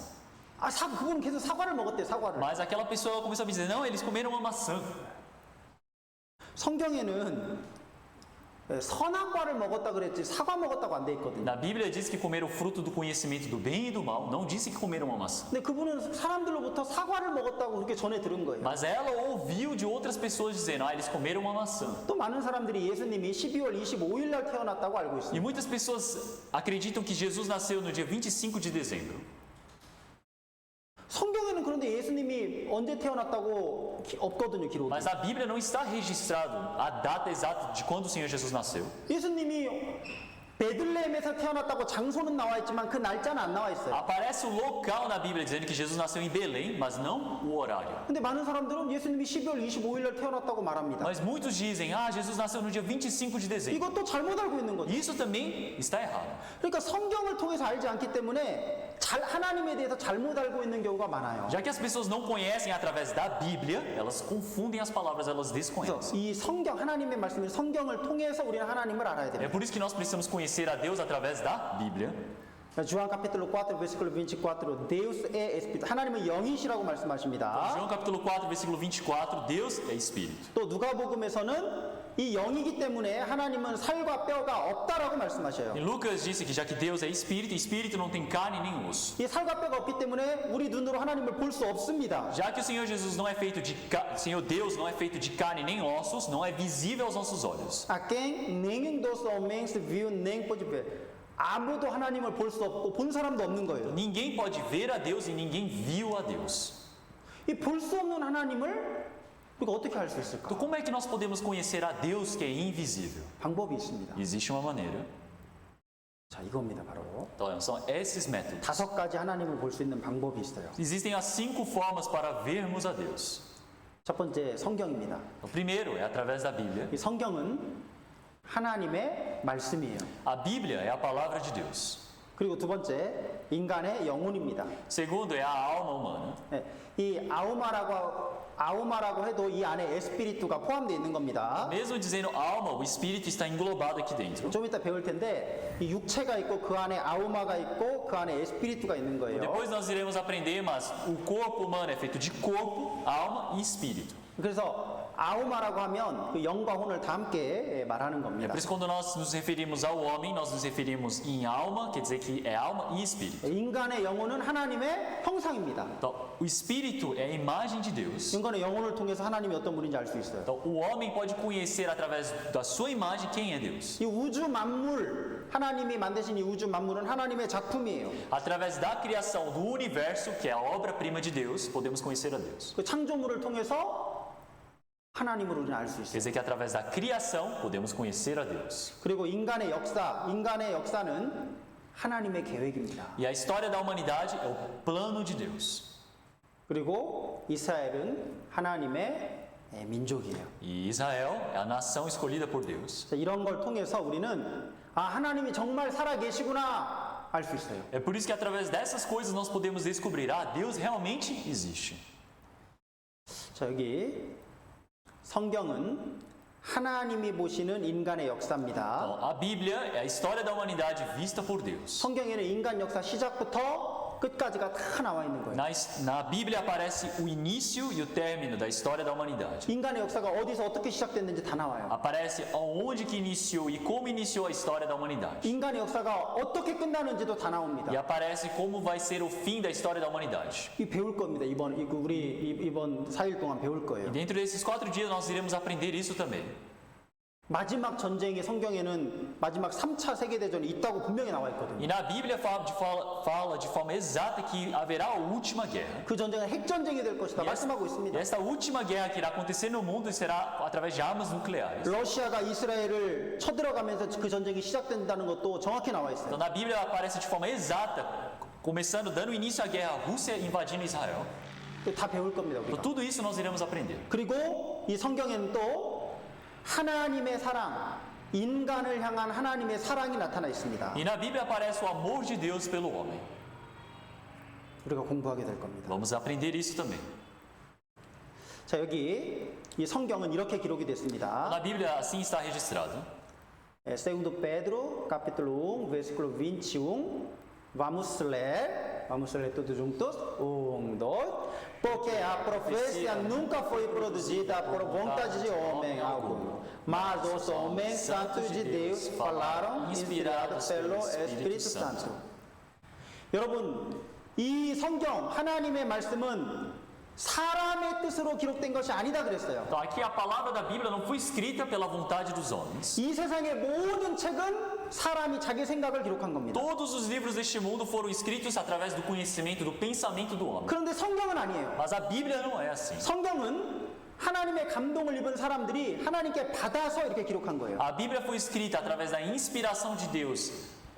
S2: 그분은 계속 사과를 먹었대요, 사과를.
S3: Mas aquela pessoa começou a me dizer, não, eles comeram uma maçã.
S2: 성경에는 선한 과를 먹었다 그랬지 사과 먹었다고 안 돼 있거든요.
S3: Na Bíblia diz que comeram o fruto do conhecimento do bem e do mal, não disse que comeram uma maçã.
S2: 근데 그분은 사람들로부터 사과를 먹었다고 그렇게 전해 들은 거예요.
S3: Mas ela ouviu de outras pessoas dizendo, eles comeram uma maçã.
S2: 또 많은 사람들이 예수님이 12월 25일 날 태어났다고 알고
S3: E
S2: 있습니다.
S3: muitas pessoas acreditam que Jesus nasceu no dia 25 de dezembro.
S2: 성경에는 그런데 예수님이 언제 태어났다고 없거든요, 기록이.
S3: Mas na Bíblia não está registrado a data exata de quando o Senhor Jesus nasceu.
S2: 예수님이 베들레헴에서 태어났다고 장소는 나와 있지만 그 날짜는 안 나와 있어요.
S3: Aparece o local na Bíblia dizendo que Jesus nasceu em Belém, mas não o horário.
S2: 근데 많은 사람들은 예수님이 12월 25일 날 태어났다고 말합니다.
S3: Mas muitos dizem, Jesus nasceu no dia 25 de dezembro.
S2: 이것도 잘못 알고 있는 거죠.
S3: Isso também está errado.
S2: 그러니까 성경을 통해서 알지 않기 때문에 하나님에 대해서 잘못 알고 있는 경우가 많아요.
S3: Já que as pessoas não conhecem através da Bíblia, elas confundem as palavras, elas
S2: 그래서
S3: desconhecem.
S2: 이 성경, 하나님의 말씀인 성경을 통해서 우리는 하나님을 알아야
S3: É
S2: 됩니다.
S3: por isso que nós precisamos conhecer a Deus através da Bíblia.
S2: João capítulo 4, versículo 24, Deus é Espírito. 하나님은 영이시라고 말씀하십니다.
S3: João capítulo 4, versículo 24, Deus é Espírito.
S2: 또 누가복음에서는 이 영이기 때문에 하나님은 살과 뼈가 없다라고 말씀하셔요.
S3: E Lucas disse que já que Deus é Espírito, Espírito não tem carne nem osso.
S2: 이 살과 뼈가 없기 때문에 우리 눈으로 하나님을 볼 수 없습니다.
S3: Já que o Senhor Jesus não é feito de Senhor Deus não é feito de carne nem ossos, não é visível aos nossos olhos.
S2: A quem nenhum dos homens viu nem pôde ver. 아무도 하나님을 볼 수 없고 본 사람도 없는 거예요.
S3: Ninguém pode ver a Deus e ninguém viu a Deus.
S2: 이 볼 수 없는 하나님을 우리가 어떻게 알 수 있을까?
S3: Então como é que nós podemos conhecer a Deus que é invisível?
S2: 방법이 있습니다.
S3: Existe uma maneira.
S2: 자, 이겁니다, 바로.
S3: Então são esses métodos.
S2: 5가지 하나님을 볼 수 있는 방법이 있어요.
S3: Existem as 5 formas para vermos a Deus.
S2: 첫 번째 성경입니다.
S3: O primeiro é através da Bíblia.
S2: 이 성경은 하나님의 말씀이에요.
S3: A Bíblia é a palavra de Deus.
S2: 그리고 두 번째 인간의 영혼입니다.
S3: Segundo é a alma humana.
S2: 네, 이 아우마라고 해도 이 안에 에스피리투가 포함되어 있는 겁니다.
S3: Mesmo dizendo alma, o espírito está englobado aqui dentro.
S2: 좀 이따 배울 텐데 이 육체가 있고 그 안에 아우마가 있고 그 안에 에스피리투가 있는 거예요.
S3: Depois nós iremos aprender, mas o corpo humano é feito de corpo, alma e espírito.
S2: 그래서 아우마라고 하면 그 영과 혼을 다 함께 말하는
S3: É
S2: 겁니다.
S3: por isso que quando nós nos referimos ao homem, nós nos referimos em alma, quer dizer que é alma e espírito.
S2: 인간의 영혼은 하나님의 형상입니다.
S3: Então, o espírito é a imagem de Deus.
S2: 인간의 영혼을 통해서 하나님이 어떤 분인지 알 수 있어요.
S3: Então, o homem pode conhecer através da sua imagem quem é Deus.
S2: 이 우주 만물, 하나님이 만드신 이 우주 만물은 하나님의 작품이에요.
S3: Através da criação do universo, que é a obra-prima de Deus, podemos conhecer a Deus.
S2: 그 창조물을 통해서 하나님을 우리는 알 수
S3: Quer
S2: 있어요.
S3: dizer que através da criação podemos conhecer a Deus.
S2: 그리고 인간의 역사는 하나님의 계획입니다.
S3: E a história da humanidade é o plano de Deus.
S2: 그리고 이스라엘은 하나님의 민족이에요.
S3: E Israel é a nação escolhida por Deus.
S2: 자, 이런 걸 통해서 우리는 하나님이 정말 살아 계시구나 알 수 있어요.
S3: É por isso que através dessas coisas nós podemos descobrir, Deus realmente existe.
S2: 자, 여기 성경은 하나님이 보시는 인간의 역사입니다.
S3: Então, a Bíblia é a história da humanidade vista por Deus.
S2: 성경에는 인간 역사 시작부터 끝까지가 다 나와 있는 거예요.
S3: Na Bíblia aparece o início e o término da história da humanidade.
S2: 인간의 역사가 어디서 어떻게 시작됐는지 다 나와요.
S3: Aparece aonde que iniciou e como iniciou a história da humanidade.
S2: 인간의 역사가 어떻게 끝나는지도 다 나옵니다.
S3: E aparece como vai ser o fim da história da humanidade.
S2: 이 배울 겁니다. 이번 4일 동안 배울
S3: E
S2: 거예요.
S3: dentro desses 4 dias nós iremos aprender isso também.
S2: 마지막 전쟁이 성경에는 마지막 3차 세계대전이 있다고 분명히 나와 있거든요.
S3: E na Bíblia fala de forma exata que haverá a última guerra.
S2: 그 전쟁은 핵전쟁이 될 것이다 말씀하고
S3: E
S2: 있습니다.
S3: esta última guerra que irá acontecer no mundo será através de armas nucleares.
S2: 러시아가 이스라엘을 쳐들어가면서 그 전쟁이 시작된다는 것도 정확히 나와 있어요.
S3: Então na Bíblia aparece de forma exata, começando, dando início à guerra, a Rússia invadindo Israel.
S2: 다 배울 겁니다.
S3: Então
S2: 우리가.
S3: tudo isso nós iremos aprender.
S2: 그리고 이 성경에는 또 하나님의 사랑, 인간을 향한 하나님의 사랑이 나타나 있습니다.
S3: E na Bíblia aparece o amor de Deus pelo homem.
S2: 우리가 공부하게 될 겁니다.
S3: Vamos aprender isso também.
S2: 자, 여기 이 성경은 이렇게 기록이 됐습니다.
S3: Na Bíblia assim está registrado.
S2: Segundo Pedro, capítulo 1, versículo 21. Vamos ler todos juntos. 1, 2. Porque a profecia nunca foi produzida por vontade de homem algum, mas os homens santos de Deus falaram inspirados pelo Espírito Santo. 여러분, 이 성경 하나님의 말씀은 사람의 뜻으로 기록된 것이 아니다 그랬어요.
S3: Então aqui a palavra da Bíblia não foi escrita pela vontade dos homens.
S2: 이 세상의 모든 책은 사람이 자기 생각을 기록한 겁니다.
S3: Todos os livros deste mundo foram escritos através do conhecimento, do pensamento do homem.
S2: 그런데 성경은 아니에요.
S3: Mas a Bíblia não é assim.
S2: 성경은 하나님의 감동을 입은 사람들이 하나님께 받아서 이렇게 기록한 거예요.
S3: A Bíblia foi escrita através da inspiração de Deus,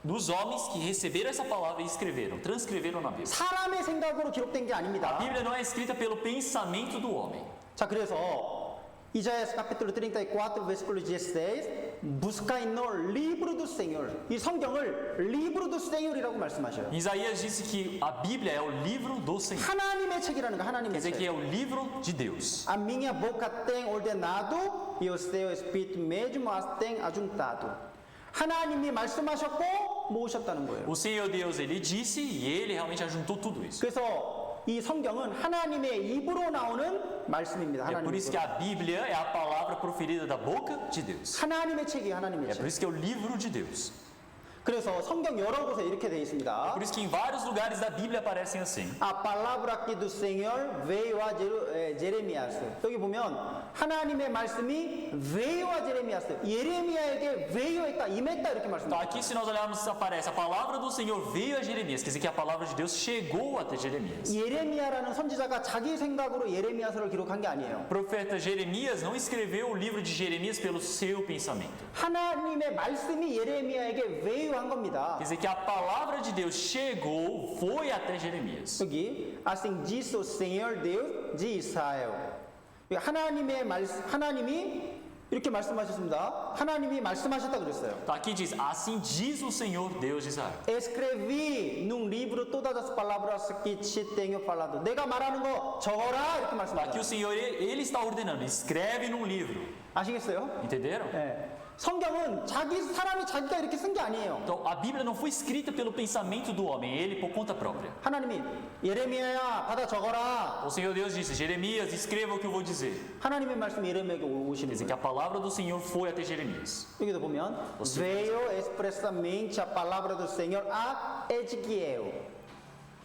S3: dos homens que receberam essa palavra e escreveram, transcreveram na Bíblia.
S2: 사람의 생각으로 기록된 게
S3: A
S2: 아닙니다.
S3: Bíblia não é escrita pelo pensamento do homem.
S2: 자, 그래서 Isaías capítulo 34, versículo 16, buscai no livro do Senhor. 이 성경을 livro do Senhor이라고 말씀하셔요.
S3: Isaías disse que a Bíblia é o livro do Senhor.
S2: 하나님의 책이라는 거,
S3: Quer
S2: 하나님의
S3: dizer que
S2: 책.
S3: é o livro de Deus.
S2: A minha boca tem ordenado e o seu espírito mesmo as tem ajuntado. 하나님이 말씀하셨고 모으셨다는 거예요.
S3: O Senhor Deus, ele disse e ele realmente ajuntou tudo isso.
S2: 그래서 이 성경은 하나님의 입으로 나오는 말씀입니다.
S3: É por isso que a Bíblia é a palavra proferida da boca de Deus.
S2: 하나님의 책이 하나님의
S3: É por
S2: 책.
S3: isso que é o livro de Deus.
S2: 그래서 성경 여러 곳에 이렇게 되어 있습니다.
S3: Por isso que em vários lugares da Bíblia aparecem assim.
S2: A palavra aqui do Senhor veio a Jeremias. 여기 보면 하나님의 말씀이 veio a Jeremias. 예레미야에게 veio했다, 임했다 이렇게
S3: Então
S2: 말씀합니다.
S3: aqui se nós olharmos aparece a palavra do Senhor veio a Jeremias, quer dizer que a palavra de Deus chegou até Jeremias.
S2: 예레미야라는 선지자가 자기 생각으로 예레미야서를 기록한 게 아니에요.
S3: O profeta Jeremias não escreveu o livro de Jeremias pelo seu pensamento.
S2: 하나님의 말씀이 예레미야에게 veio 한 겁니다.
S3: Quer dizer que a palavra de Deus chegou, foi até Jeremias.
S2: 여기 assim diz o Senhor Deus de Israel. 하나님의 하나님이 이렇게 말씀하셨습니다. 하나님이 말씀하셨다 그랬어요.
S3: Então aqui diz, assim diz o Senhor Deus de Israel.
S2: Escrevi num livro todas as palavras que te tenho falado. 내가 말하는 거 적어라 이렇게
S3: Aqui
S2: 말씀합니다.
S3: o Senhor, ele está ordenando, escreve num livro.
S2: 아시겠어요?
S3: Entenderam?
S2: 네. 성경은 사람이 자기가 이렇게 쓴 게 아니에요.
S3: Então a Bíblia não foi escrita pelo pensamento do homem, ele por conta própria.
S2: 하나님이 예레미야야 받아 적어라.
S3: O Senhor Deus disse, Jeremias, escreva o que eu vou dizer.
S2: 하나님의 말씀이 예레미야에게 오시는
S3: Quer dizer que
S2: 거예요.
S3: a palavra do Senhor foi até Jeremias.
S2: 여기도 보면 veio expressamente a palavra do Senhor a Ezequiel.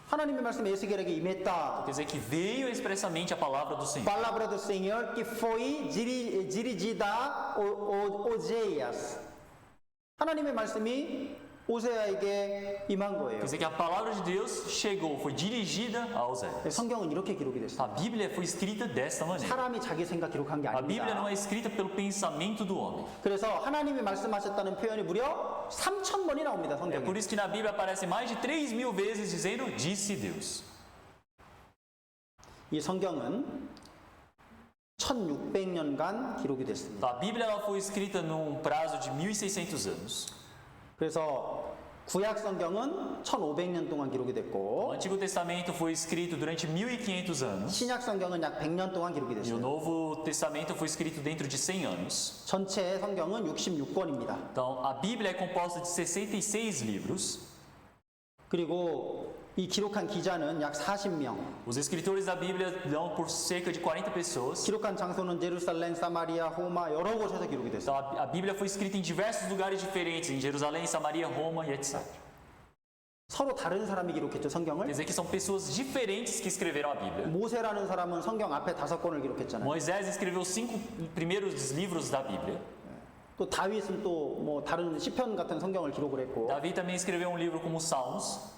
S2: 하나님의 말씀이 에스겔에게 임했다.
S3: Quer dizer que veio expressamente a palavra do Senhor.
S2: palavra do Senhor que foi dirigida a Oséias. 하나님의 말씀이 오세아에게 임한 거예요.
S3: Quer dizer que a palavra de Deus chegou, foi dirigida a Oséias.
S2: 성경은 이렇게 기록이 됐어요.
S3: A Bíblia foi escrita desta maneira.
S2: 사람이 자기 생각 기록한 게
S3: A Bíblia não
S2: 아닙니다.
S3: é escrita pelo pensamento do homem.
S2: 그래서 하나님이 말씀하셨다는 표현이 무려 3,000번이 나옵니다.
S3: É
S2: 성경에.
S3: por isso que na Bíblia aparece mais de 3.000 vezes dizendo, disse Deus.
S2: 이 성경은 1600년간 기록이 됐습니다.
S3: Então, a Bíblia ela foi escrita num prazo de 1.600 anos.
S2: 그래서 구약 성경은 1500년 동안 기록이
S3: O
S2: 됐고
S3: Antigo Testamento foi escrito durante 1.500 anos.
S2: 신약 성경은 약 100년 동안 기록이
S3: E o
S2: 됐어요.
S3: Novo Testamento foi escrito dentro de 100 anos.
S2: 전체 성경은 66권입니다.
S3: Então, a Bíblia é composta de 66 livros.
S2: 그리고 이 기록한 기자는 약 40명.
S3: Os escritores da Bíblia dão por cerca de 40 pessoas.
S2: 기록한 장소는 제루살렘, 사마리아, 호마 여러 곳에서 기록이 됐어요.
S3: Então, a Bíblia foi escrita em diversos lugares diferentes, em Jerusalém, Samaria, Roma e etc.
S2: 서로 다른 사람이 기록했죠,
S3: Quer
S2: 성경을.
S3: dizer que são pessoas diferentes que escreveram a Bíblia.
S2: 모세라는 사람은 성경 앞에 5권을 기록했잖아요.
S3: Moisés escreveu 5 primeiros livros da Bíblia.
S2: 또 다윗은 또 뭐 다른 시편 같은 성경을 기록을 했고
S3: Davi também escreveu um livro como Salmos.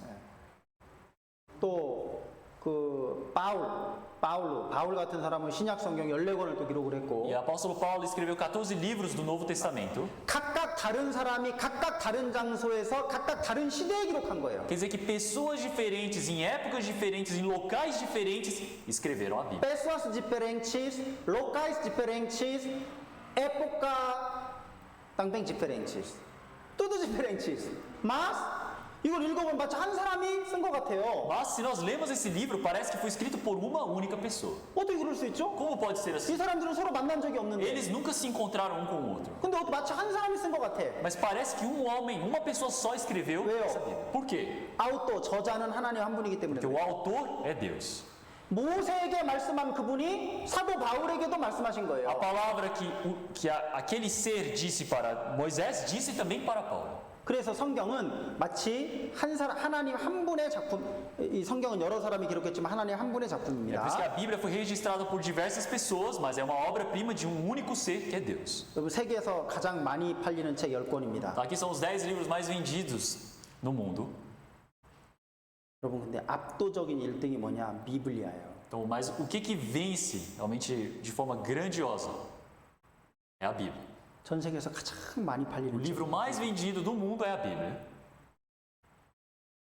S2: 또 그 바울 같은 사람은 신약 성경 14권을 또 기록을 했고
S3: E o apóstolo Paulo escreveu 14 livros do Novo Testamento.
S2: 각각 다른 사람이 각각 다른 장소에서 각각 다른 시대에 기록한 거예요.
S3: Quer dizer que pessoas diferentes, em épocas diferentes, em locais diferentes, escreveram a Bíblia.
S2: Pessoas diferentes, locais diferentes, época também diferentes. Tudo diferentes. Mas 이걸 읽어보면 마치 한 사람이 쓴 것 같아요.
S3: Mas se nós lemos esse livro, parece que foi escrito por uma única pessoa.
S2: 어떻게 그럴 수 있죠?
S3: Como pode ser
S2: 이
S3: assim?
S2: 사람들은 서로 만난 적이 없는데.
S3: Eles nunca se encontraram um com o outro.
S2: 근데 마치 한 사람이 쓴 것 같아.
S3: Mas parece que um homem, uma pessoa só escreveu
S2: 왜요?
S3: essa Bíblia. Por quê?
S2: 아웃도 저자는 하나님 한 분이기 때문에.
S3: Porque o autor é Deus.
S2: 모세에게 말씀한 그분이 사도 바울에게도 말씀하신
S3: A
S2: 거예요.
S3: palavra que aquele ser disse para Moisés, disse também para Paulo.
S2: 그래서 성경은 마치 한 사람 하나님 한 분의 작품. 이 성경은 여러 사람이 기록했지만 하나님 한 분의
S3: É por isso que a
S2: 작품입니다.
S3: Bíblia foi registrada por diversas pessoas, mas é uma obra-prima de um único ser que é Deus.
S2: 여러분 세계에서 가장 많이 팔리는 책 10권입니다.
S3: Aqui são os 10 livros mais vendidos no mundo.
S2: 여러분 근데 압도적인 1등이 뭐냐? 비블리아예요.
S3: Então, mas o que vence realmente de forma grandiosa é a Bíblia.
S2: 전 세계에서 가장 많이
S3: O
S2: 팔리는 책.
S3: livro mais vendido do mundo é a Bíblia.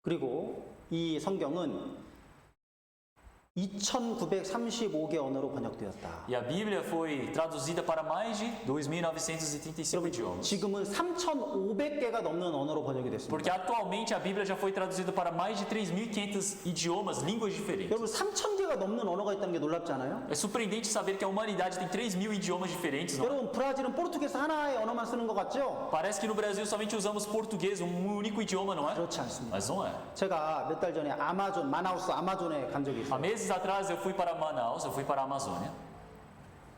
S2: 그리고 이 성경은 2935개 언어로 번역되었다.
S3: E a Bíblia foi traduzida para mais de 2.935 idiomas.
S2: 지금은 3,500개가 넘는 언어로 번역이 됐습니다.
S3: Porque atualmente a Bíblia já foi traduzida para mais de 3.500 idiomas, línguas diferentes.
S2: 여러분 3,000개가 넘는 언어가 있다는 게 놀랍지 않아요?
S3: É surpreendente saber que a humanidade tem 3.000 idiomas diferentes. Não?
S2: 여러분 브라질은 포르투게스 하나의 언어만 쓰는 것 같죠?
S3: Parece que no Brasil somente usamos português, um único idioma, não é?
S2: 그렇지 않습니다.
S3: Mas não é.
S2: 제가 몇 달 전에 마나우스 아마존에 간 적이
S3: Há
S2: 있어요.
S3: meses atrás eu fui para Manaus, eu fui para a Amazônia.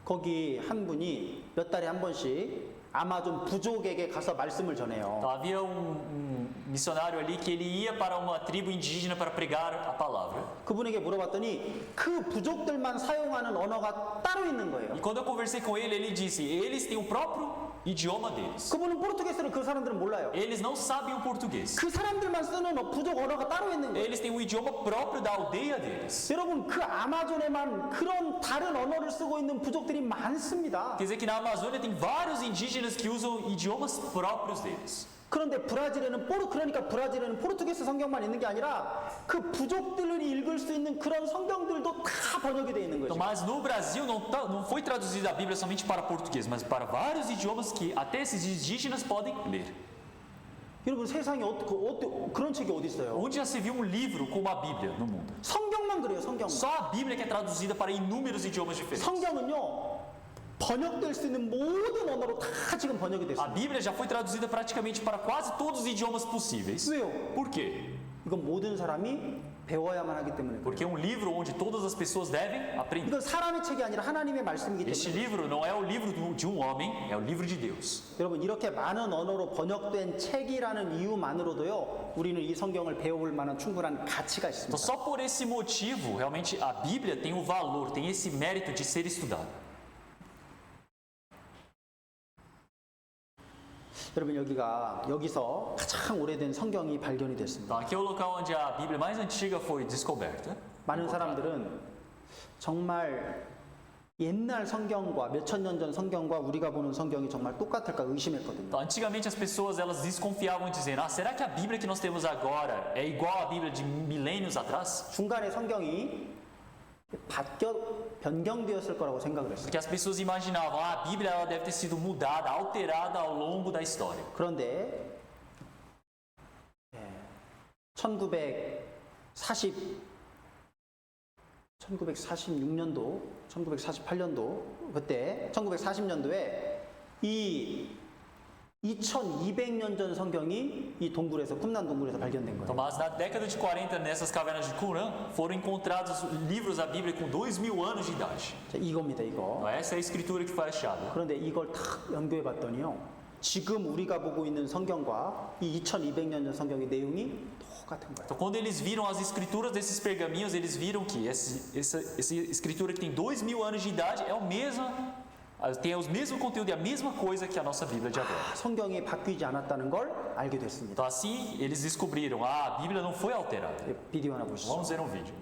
S2: 거기 한 분이 몇 달에 한 번씩 아마존 부족에게 가서 말씀을 전해요.
S3: Então, havia um missionário ali que ele ia para uma tribo indígena para pregar a palavra.
S2: 그분에게 물어봤더니 그 부족들만 사용하는 언어가 따로 있는 거예요.
S3: E quando eu conversei com ele, ele disse: eles têm o próprio idioma deles.
S2: 그분은 포르투게스를 그 사람들은 몰라요.
S3: Eles não sabem o português.
S2: 그 사람들만 쓰는 부족 언어가 따로 있는 거예요.
S3: Eles têm o idioma próprio da aldeia deles.
S2: 여러분 그 아마존에만 그런 다른 언어를 쓰고 있는 부족들이 많습니다.
S3: Quer dizer que na Amazônia tem vários indígenas que usam idiomas próprios deles.
S2: 그런데 그러니까 브라질에는 포르투게스 성경만 있는 게 아니라 그 부족들이 읽을 수 있는 그런 성경들도 다 번역이 돼 있는
S3: Então,
S2: 거죠.
S3: mas no Brasil não foi traduzida a Bíblia somente para português, mas para vários idiomas que até esses indígenas podem ler.
S2: 여러분 세상에 그런 책이 어디 있어요?
S3: Onde já se viu um livro com uma Bíblia no mundo?
S2: 성경만 그래요. 성경만.
S3: Só a Bíblia que é traduzida para inúmeros idiomas diferentes.
S2: 성경은요 번역될 수 있는 모든 언어로 다 지금 번역이
S3: A
S2: 됐습니다.
S3: Bíblia já foi traduzida praticamente para quase todos os idiomas possíveis.
S2: 왜요?
S3: Por quê?
S2: 이건 모든 사람이 배워야만 하기 때문에 그래요.
S3: Porque é um livro onde todas as pessoas devem aprender.
S2: 이건 사람의 책이 아니라 하나님의 말씀이기
S3: Este
S2: 때문에
S3: livro não é o livro de um homem, é o livro de Deus.
S2: 여러분 이렇게 많은 언어로 번역된 책이라는 이유만으로도요 우리는 이 성경을 배워볼 만한 충분한 가치가
S3: Então,
S2: 있습니다.
S3: só por esse motivo, realmente a Bíblia tem o valor, tem esse mérito de ser estudada.
S2: 여러분 여기서 가장 오래된 성경이 발견이 됐습니다.
S3: Então, aqui é o local onde a Bíblia mais antiga foi descoberta.
S2: 많은 사람들은 정말 옛날 성경과 몇천 년 전 성경과 우리가 보는 성경이 정말 똑같을까 의심했거든요.
S3: Então, antigamente as pessoas elas desconfiavam dizendo: será que a Bíblia que nós temos agora é igual à Bíblia de milênios atrás?
S2: 중간에 성경이 변경되었을 거라고 생각을 했어요.
S3: Porque as pessoas imaginavam: a Bíblia ela deve ter sido mudada, alterada ao longo da história.
S2: 그런데 1946년도, 1948년도 그때 1940년도에 이 2200년 전 성경이 이 동굴에서 꿈난 동굴에서 발견된
S3: Então,
S2: 거예요.
S3: mas na década de 40, nessas cavernas de Qumran, foram encontrados livros da Bíblia com 2000 anos de idade.
S2: 자, 이겁니다, 이거.
S3: Então, essa é a escritura que foi achada.
S2: 그런데 이걸 탁 연구해 봤더니요. 지금 우리가 보고 있는 성경과 이 2200년 전 성경의 내용이 똑같은 거예요.
S3: Então, quando eles viram as escrituras desses pergaminhos, eles viram que essa escritura que tem 2000 anos de idade é o mesmo, tem os mesmos conteúdos e a mesma coisa que a nossa Bíblia de agora.
S2: 성경이 바뀌지 않았다는 걸 알게 됐습니다.
S3: Então, assim, eles descobriram: a Bíblia não foi alterada.
S2: 비디오 하나 보시죠.
S3: Vamos ver um vídeo.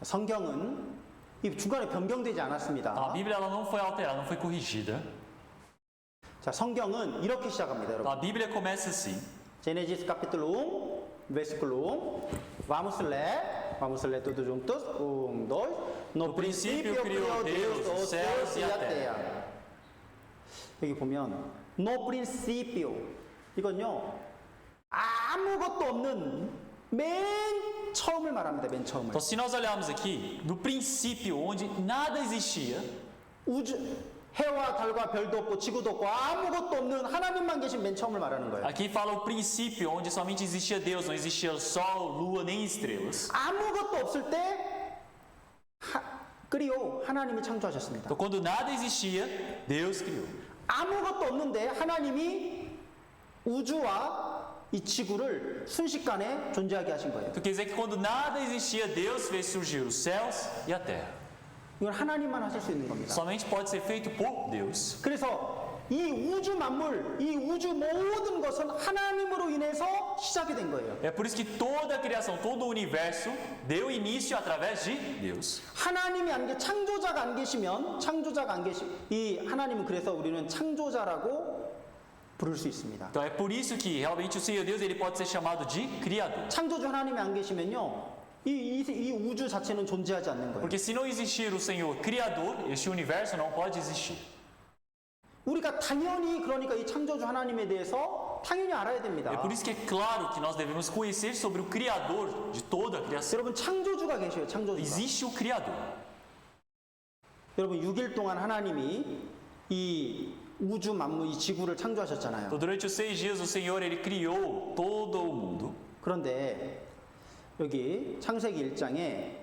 S2: 성경은 이 중간에 변경되지
S3: A
S2: 않았습니다.
S3: Bíblia ela não foi alterada, não foi corrigida.
S2: 자, 성경은 이렇게 시작합니다,
S3: A
S2: 여러분.
S3: Bíblia começa assim.
S2: Gênesis capítulo 1, versículo 1. Vamos ler todos juntos. 1, 2. No princípio criou Deus os céus e a terra. 여기 보면 no princípio 이건요 아무것도 없는 맨 처음을 말합니다. 맨 처음을.
S3: Então, se nós olharmos aqui, no princípio, onde nada existia,
S2: 우주 해와 달과 별도 없고 지구도 없고 아무것도 없는 하나님만 계신 맨 처음을 말하는 거예요.
S3: aqui fala o princípio, onde somente existia Deus, não existia sol, lua, nem estrelas.
S2: 아무것도 없을 때 그리요 하나님이 창조하셨습니다.
S3: Então, quando nada existia, Deus criou.
S2: 아무것도 없는데 하나님이 우주와 이 지구를 순식간에 존재하게 하신 거예요.
S3: Então, quer dizer que quando nada existia, Deus fez surgir os céus e a terra.
S2: 이건 하나님만 하실 수 있는 겁니다.
S3: Somente pode ser feito por Deus.
S2: 그래서 이 우주 만물, 이 우주 모든 것은 하나님으로 인해서 시작이 된 거예요.
S3: É por isso que toda a criação, todo o universo deu início através de Deus.
S2: 하나님이 안 창조자가 안 계시면 이 하나님은 그래서 우리는 창조자라고 부를 수 있습니다.
S3: Então é por isso que realmente o Senhor Deus ele pode ser chamado de Criador.
S2: 창조주 하나님이 안 계시면요, 이 우주 자체는 존재하지 않는 거예요.
S3: Porque se não existir o Senhor Criador, este universo não pode existir.
S2: 우리가 당연히 그러니까 이 창조주 하나님에 대해서 당연히 알아야 됩니다.
S3: É por isso que é claro que nós devemos conhecer sobre o Criador de toda a criação.
S2: 여러분 창조주가 계셔요. 창조주가.
S3: Existe o Criador.
S2: 여러분 6일 동안 하나님이 이 우주 만물 이 지구를 창조하셨잖아요.
S3: Então, durante os 6 dias o Senhor ele criou todo o mundo.
S2: 그런데 여기 창세기 1장에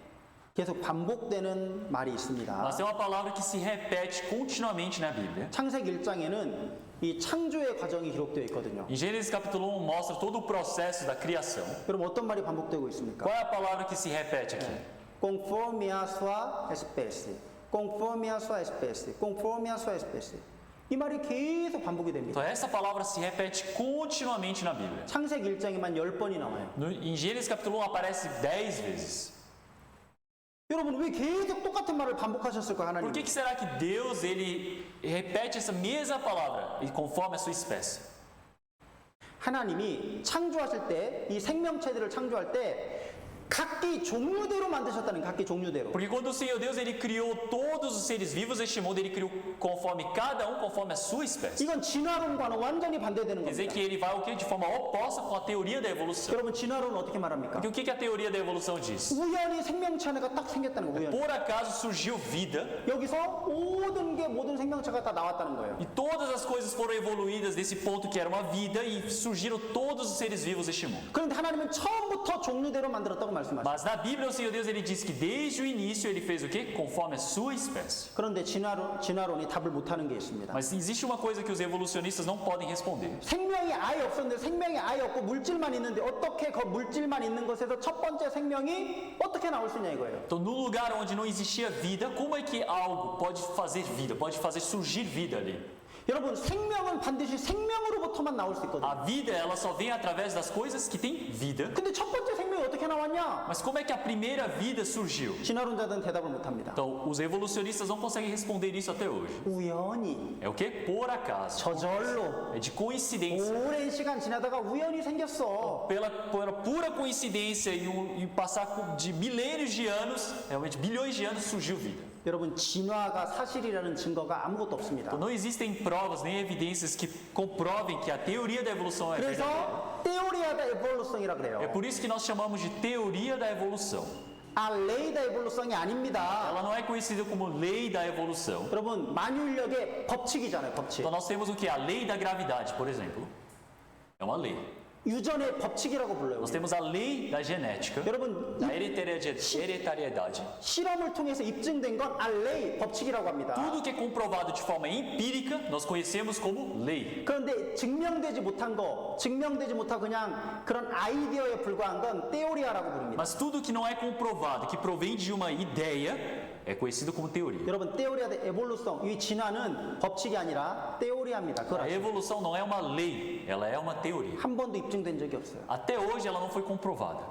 S2: 계속 반복되는 말이 있습니다.
S3: Mas tem uma palavra que se repete continuamente na Bíblia.
S2: 창세기 1장에는 이 창조의 과정이 기록되어 있거든요.
S3: Em Gênesis capítulo 1 mostra todo o processo da criação.
S2: 여러분 어떤 말이 반복되고 있습니까?
S3: Qual é a palavra que se repete aqui?
S2: Conforme a sua espécie. Conforme a sua espécie. Conforme a sua espécie. 이 말이 계속 반복이 됩니다.
S3: Então essa palavra se repete continuamente na Bíblia.
S2: 창세기 1장에만 10번이 나와요.
S3: Em Gênesis capítulo 1 aparece 10 vezes.
S2: 여러분 왜 계속 똑같은 말을 반복하셨을까요, 하나님?
S3: Por que será que Deus ele repete essa mesma palavra e conforme a sua espécie?
S2: 하나님이 창조하실 때 이 생명체들을 창조할 때 각기 종류대로 만드셨다는 각기 종류대로.
S3: Porque quando o Senhor Deus ele criou todos os seres vivos deste mundo, ele criou conforme cada um conforme a sua espécie.
S2: 이건 진화론과는 완전히 반대되는
S3: Quer dizer
S2: 겁니다.
S3: que ele vai o que de forma oposta com a teoria da evolução.
S2: 여러분 진화론은 어떻게 말합니까?
S3: Porque o que a teoria da evolução diz?
S2: 우연히 생명체 하나가 딱 생겼다는 거예요. 우연히.
S3: Por acaso surgiu vida
S2: 여기서 모든 생명체가 다 나왔다는 거예요.
S3: e todas as coisas foram evoluídas desse ponto que era uma vida e surgiram todos os seres vivos deste mundo.
S2: 그런데 하나님은 처음부터 종류대로 만들었다고 말씀하셨어요.
S3: Mas na Bíblia o Senhor Deus ele diz que desde o início ele fez o que? Conforme a sua espécie.
S2: 그런데 진화론이 답을 못하는 게 있습니다.
S3: Mas existe uma coisa que os evolucionistas não podem responder.
S2: 생명이 아예 없었는데 생명이 아예 없고 물질만 있는데 어떻게 그 물질만 있는 것에서 첫 번째 생명이 어떻게 나올 수 있냐 이거예요.
S3: Então, no lugar onde não existia vida, como é que algo pode fazer vida, pode fazer surgir vida ali?
S2: 여러분 생명은 반드시 생명으로부터만 나올 수 있거든요.
S3: A vida, ela só vem através das coisas que têm vida.
S2: 근데 첫 번째 생명이 어떻게 나왔냐?
S3: Mas como é que a primeira vida surgiu?
S2: 진화론자들은 대답을 못합니다.
S3: Então, os evolucionistas não conseguem responder isso até hoje.
S2: 우연히
S3: É o que? Por acaso.
S2: 저절로
S3: É de coincidência.
S2: 오랜 시간 지나다가 우연히 생겼어.
S3: Pela pura coincidência e passar de milênios de anos, realmente bilhões de anos, surgiu vida.
S2: 여러분 진화가 사실이라는 증거가 아무것도 없습니다.
S3: Então, não existem provas nem evidências que comprovem que a teoria da evolução é verdadeira.
S2: 그래서 테오리아 다 에볼루성이라
S3: É
S2: 그래요.
S3: por isso que nós chamamos de teoria da evolução.
S2: 아 레이 다 에볼루성이 아닙니다.
S3: Ela não é conhecida como lei da evolução.
S2: 여러분 만유인력의 법칙이잖아요, 법칙.
S3: Então nós temos o que? A lei da gravidade, por exemplo. É uma lei.
S2: 유전의 법칙이라고 불러요.
S3: Nós temos a lei da genética,
S2: 여러분
S3: da hereditariedade.
S2: 실험을 통해서 입증된 건 알레이 법칙이라고 합니다.
S3: Tudo que é comprovado de forma empírica, nós conhecemos como lei.
S2: 그런데 증명되지 못하고 그냥 그런 아이디어에 불과한 건 테오리아라고 부릅니다.
S3: Mas tudo que não é comprovado, que provém de uma ideia, é conhecido como teoria.
S2: 여러분 테오리아 대 에볼루성 이 진화는 법칙이 아니라 테오리아입니다. 그걸
S3: A
S2: 아시죠?
S3: evolução não é uma lei, ela é uma teoria.
S2: 한 번도 입증된 적이 없어요.
S3: Até hoje ela não foi comprovada.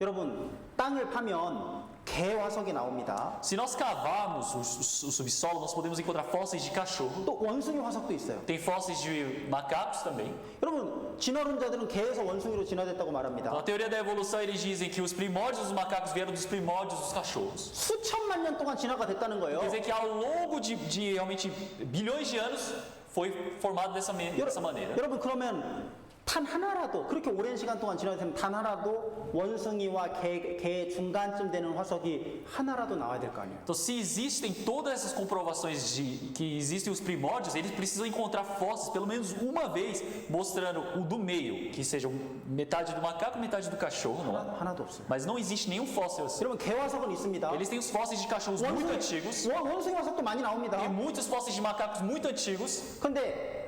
S2: 여러분 땅을 파면 개화석이 나옵니다.
S3: Se nós cavarmos o subsolo, nós podemos encontrar fósseis de cachorro.
S2: 또 원숭이 화석도 있어요.
S3: Tem fósseis de macacos também.
S2: 여러분, 진화론자들은 개에서 원숭이로 진화됐다고 말합니다.
S3: Na teoria da evolução, eles dizem que os primórdios dos macacos vieram dos primórdios dos cachorros.
S2: 수천만 년 동안 진화가 됐다는 거예요.
S3: Quer dizer que ao longo de realmente bilhões de anos foi formado dessa maneira.
S2: 여러분, 그러면 단 하나라도 그렇게 오랜 시간 동안 지나면 단 하나라도 원숭이와 개 중간쯤 되는 화석이 하나라도 나와야 될 거 아니에요.
S3: Então, se existem todas essas comprovações de que existem os primórdios, eles precisam encontrar fósseis pelo menos uma vez, mostrando o do meio, que seja metade do macaco, metade do cachorro, não é?
S2: 하나도 없어요.
S3: Mas não existe nenhum fóssil assim.
S2: 여러분, 개 화석은 있습니다.
S3: Eles têm os fósseis de cachorros muito antigos
S2: 원숭이 화석도 많이 나옵니다.
S3: e muitos fósseis de macacos muito antigos.
S2: 근데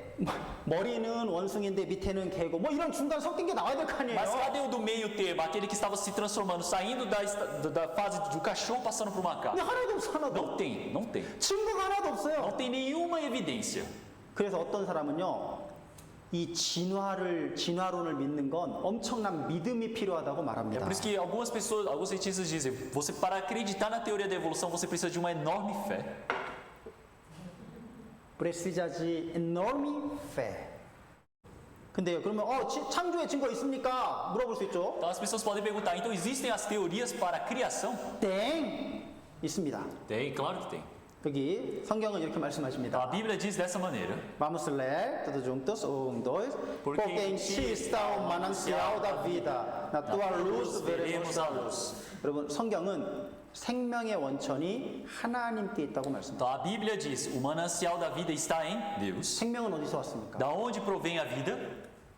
S2: 머리는 원숭이인데 밑에는 개고 뭐 이런 중간 섞인 게 나와야 될 거 아니에요.
S3: Mas cadê o do meio termo? Aquele que estava se transformando, saindo da fase do cachorro passando para o macaco.
S2: 근데 하나도 없어, 하나도.
S3: Não tem, não tem.
S2: 증거가 하나도 없어요.
S3: Não tem nenhuma evidência.
S2: 그래서 어떤 사람은요, 이 진화론을 믿는 건 엄청난 믿음이 필요하다고
S3: É
S2: 말합니다.
S3: por isso que algumas pessoas, alguns cientistas dizem, você para acreditar na teoria da evolução, você precisa de uma enorme fé.
S2: Precisa de enorme fé. 근데요, 그러면 창조의 증거 있습니까? 물어볼 수 있죠.
S3: Então as pessoas podem perguntar, então existem as teorias para a criação?
S2: 땡! 있습니다.
S3: Tem, claro que tem.
S2: 여기 성경은 이렇게
S3: A
S2: 말씀하십니다.
S3: Bíblia diz dessa maneira.
S2: Vamos ler todos juntos, 1, 2.
S3: Porque
S2: Porque em ti está o manancial da vida, na tua luz veremos a luz. 여러분, 성경은 생명의 원천이 하나님께 있다고 말씀합니다.
S3: Então a Bíblia diz, o manancial da vida está em Deus.
S2: 생명은 어디서 왔습니까?
S3: Da onde provém a vida?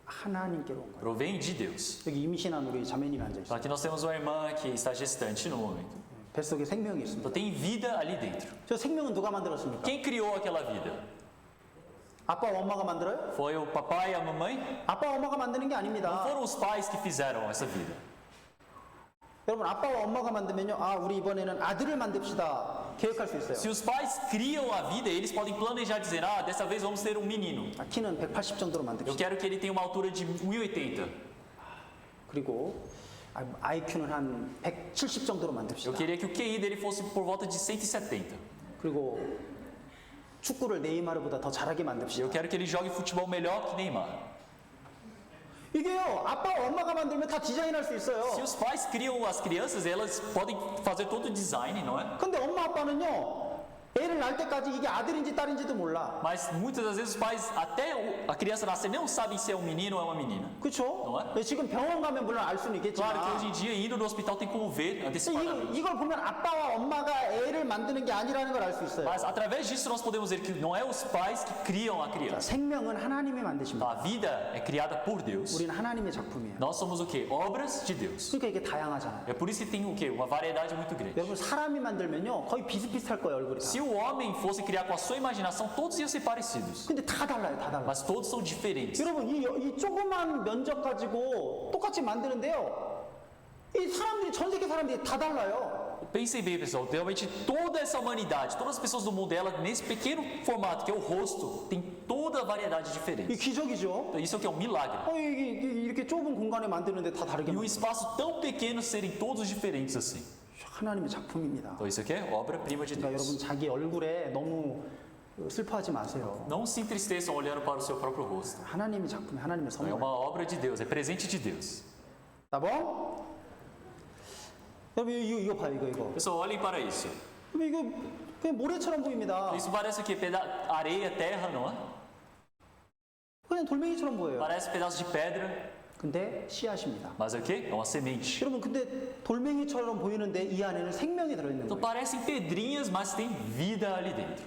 S2: 하나님께로 온 거예요.
S3: Provém de Deus.
S2: 여기 임신한 우리 자매님이 앉아
S3: Então
S2: 있어요.
S3: aqui nós temos uma irmã que está gestante no momento.
S2: 뱃속에 생명이 있습니다.
S3: Então tem vida ali dentro.
S2: 저 생명은 누가 만들었습니까?
S3: Quem criou aquela vida?
S2: 아빠와 엄마가 만들어요?
S3: Foi o papai e a mamãe?
S2: 아빠와 엄마가 만드는 게
S3: Não
S2: 아닙니다.
S3: foram os pais que fizeram essa vida.
S2: 여러분, 아빠와 엄마가 만들면요, 우리 이번에는 아들을 만듭시다 계획할 수 있어요.
S3: Se os pais criam a vida, eles podem planejar dizer, dessa vez vamos ter um menino.
S2: 키는 180 정도로
S3: Eu
S2: 만듭시다.
S3: quero que ele tenha uma altura de 1,80.
S2: 그리고 IQ는 한 170 정도로
S3: Eu
S2: 만듭시다.
S3: queria que o QI dele fosse por volta de 170.
S2: 그리고 축구를 네이마르보다 더 잘하게 만듭시다.
S3: Eu quero que ele jogue futebol melhor que Neymar.
S2: 이게요, 아빠와 엄마가 만들면 다 디자인할 수
S3: Se
S2: 있어요.
S3: os pais criam as crianças, elas podem fazer todo o design, não é?
S2: 근데 엄마 아빠는요, 애를 낳을 때까지 이게 아들인지 딸인지도 몰라.
S3: Mas muitas das vezes os pais, até a criança nascer, não sabem se é um menino ou é uma menina.
S2: 그렇죠?
S3: Não
S2: 지금 병원 가면 물론 알 수는
S3: Claro que hoje
S2: 있겠지만
S3: em dia, indo no hospital, tem como ver antecipadamente.
S2: 이걸 보면 아빠와 엄마가 애를 만드는 게 아니라는 걸 알 수 있어요.
S3: Mas através disso nós podemos ver que não é os pais que criam a criança.
S2: 생명은 하나님이 만드십니다.
S3: A vida é criada por Deus.
S2: 우리는 하나님의 작품이에요.
S3: Nós somos o quê? Obras de Deus.
S2: 그러니까 이게 다양하잖아요.
S3: É por isso que tem o quê? Uma variedade muito grande.
S2: 여러분, 사람이 만들면요, 거의 비슷비슷할 거예요, 얼굴이 다.
S3: Se o homem fosse criar com a sua imaginação, todos iam ser parecidos.
S2: 근데 다 달라요, 다 달라요.
S3: Mas todos são diferentes.
S2: 여러분, 이 조그만 면적 가지고 똑같이 만드는데요, 이 사람들이, 전 세계 사람들이 다 달라요.
S3: Pensem bem, pessoal. Realmente toda essa humanidade, todas as pessoas do mundo, ela nesse pequeno formato que é o rosto, tem toda a variedade
S2: 이
S3: diferente.
S2: 기적이죠.
S3: Então, isso é o que é um milagre.
S2: 이게 이렇게 좁은 공간에 만드는데 다 다르게
S3: E um
S2: 만들어요.
S3: espaço tão pequeno serem todos diferentes assim.
S2: 하나님의 작품입니다.
S3: Então isso aqui é obra-prima de
S2: 그러니까
S3: Deus.
S2: 여러분, 자기 얼굴에 너무 슬퍼하지 마세요.
S3: Não se entristeçam olhando para o seu próprio rosto.
S2: 하나님의 작품이 하나님의
S3: É
S2: 선물.
S3: uma obra de Deus, é presente de Deus.
S2: tá bom? 여러분, 이거 봐요, 이거.
S3: Pessoal, olhem para isso.
S2: 여러분, 이거 그냥 모래처럼 보입니다.
S3: Isso parece o quê? Areia, terra, não é?
S2: 그냥 돌멩이처럼 보여요.
S3: Parece pedaço de pedra,
S2: 근데 씨앗입니다.
S3: mas é o quê? É uma semente.
S2: 여러분, 근데 돌멩이처럼 보이는데 이 안에는 생명이 들어있는
S3: Então
S2: 거예요.
S3: parecem pedrinhas, mas tem vida ali dentro.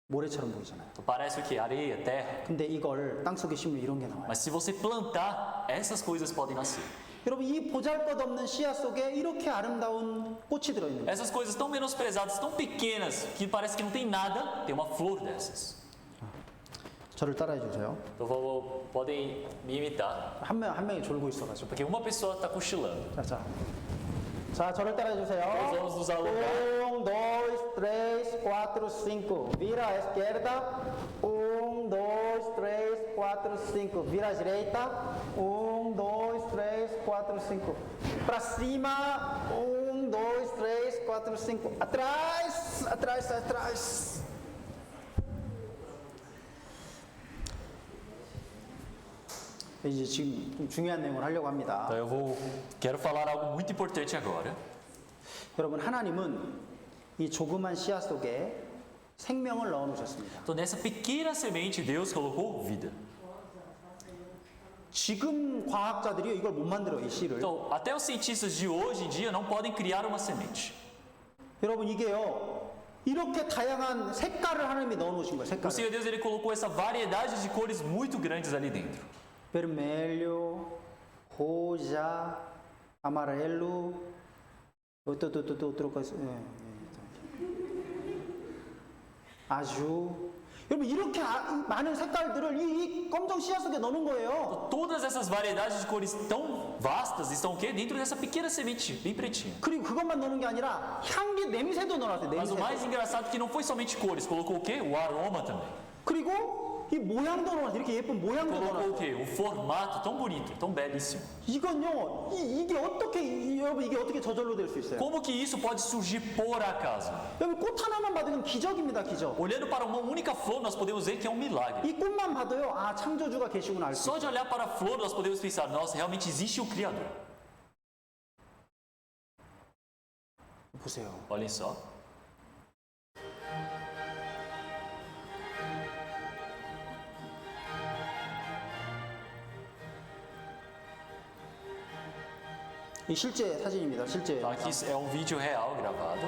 S2: 모래처럼 보이잖아요.
S3: Então parece o quê? Areia, terra.
S2: 근데 이걸 땅속에 심으면 이런 게 나와요.
S3: Mas se você plantar, essas coisas podem nascer.
S2: 여러분, 이 보잘것없는 씨앗 속에 이렇게 아름다운 꽃이 들어있는 거예요.
S3: Essas coisas tão menosprezadas, tão pequenas, que parece que não tem nada, tem uma flor dessas.
S2: 저를 따라해 주세요.
S3: Então podem me imitar.
S2: 한 명이 졸고 있어가지고.
S3: Porque uma pessoa está cochilando.
S2: 자, 저를 따라해 주세요.
S3: Nós vamos nos alongar.
S2: 1, 2, 3, 4, 5. Vira à esquerda. 1, 2, 3, 4, 5. Vira à direita. 1, 2, 3, 4, 5. Para cima. 1, 4, 5. Atrás, atrás, atrás. 이제 지금 좀 중요한 내용을 하려고 합니다.
S3: Então quero falar algo muito importante agora.
S2: 여러분, 하나님은 이 조그만 씨앗 속에 생명을 넣어 놓으셨습니다.
S3: Então nessa pequena semente Deus colocou vida.
S2: 지금 과학자들이 이걸 못 만들어, 이 씨를.
S3: Então até os cientistas de hoje em dia não podem criar uma semente.
S2: 여러분, 이게요, 이렇게 다양한 색깔을 하나님이 넣어 놓으신 거예요.
S3: O
S2: 색깔.
S3: Senhor Deus ele colocou essa variedade de cores muito grandes ali dentro.
S2: 베르멜료, 호자, 아마렐로, 또 들어가 있어요. 아주. 여러분, 이렇게 많은 색깔들을 이 검정 씨앗 속에 넣는 거예요.
S3: Todas essas variedades de cores tão vastas estão o quê? Dentro dessa pequena semente, bem pretinha.
S2: 그리고 그것만 넣는 게 아니라 향기, 냄새도 넣어놨어요.
S3: Mas o
S2: 냄새.
S3: mais engraçado é que não foi somente cores, colocou o quê? O aroma também.
S2: 그리고 이 모양도 넣어놨어요. 이렇게 예쁜 모양도
S3: Colocou o
S2: 넣어놨어요.
S3: quê? O formato tão bonito, tão belíssimo.
S2: 이건요, 이게 어떻게, 여러분, 이게 어떻게 저절로 될 수 있어요?
S3: Como que isso pode surgir por acaso?
S2: 여러분, 꽃 하나만 봐도 기적입니다, 기적.
S3: Olhando para uma única flor, nós podemos ver que é um milagre.
S2: 이 꽃만 봐도요, 아, 창조주가 계시구나 알 수 있어요.
S3: Só de olhar para a flor, nós podemos pensar, nossa, realmente existe o Criador.
S2: 보세요.
S3: Olhem só.
S2: 이 실제 사진입니다, 실제.
S3: Então, aqui é um vídeo real gravado.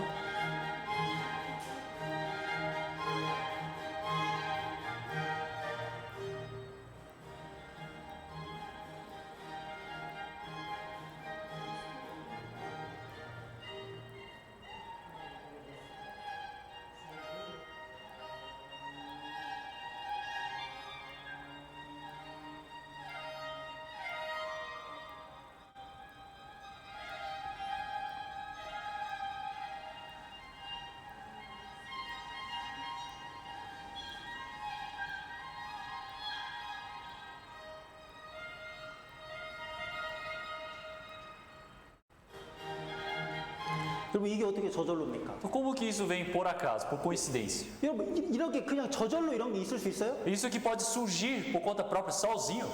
S2: 여러분, 이게 어떻게 저절로입니까?
S3: Então, como que isso vem por acaso, por coincidência?
S2: 여러분, 이렇게 그냥 저절로 이런 게 있을 수 있어요?
S3: Isso aqui pode surgir por conta própria, sozinho.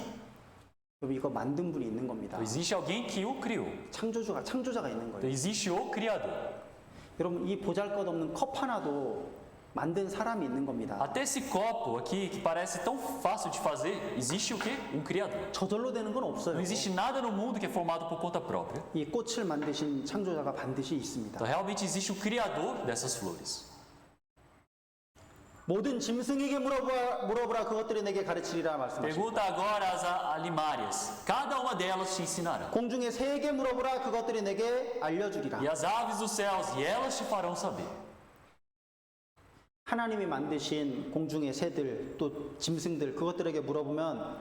S2: 여러분, 이거 만든 분이 있는 겁니다.
S3: Então, existe alguém que o criou.
S2: 창조자가 있는
S3: Então,
S2: 거예요.
S3: existe o Criador.
S2: 여러분, 이 보잘것없는 컵 하나도 만든 사람이 있는 겁니다.
S3: Até esse copo aqui, que parece tão fácil de fazer, existe o quê? Um Criador.
S2: 저절로 되는 건 없어요.
S3: Não existe nada no mundo que é formado por conta própria.
S2: 이 꽃을 만드신 창조자가 반드시 있습니다.
S3: Então, realmente existe o Criador dessas flores.
S2: 모든 짐승에게 물어보라 그것들이 내게 가르치리라 말씀하십니다.
S3: Pergunta agora às alimárias. Cada uma delas te ensinará.
S2: 공중의 새에게 물어보라 그것들이 내게 알려주리라.
S3: E as aves dos céus, e elas te farão saber.
S2: 하나님이 만드신 공중의 새들 또 짐승들 그것들에게 물어보면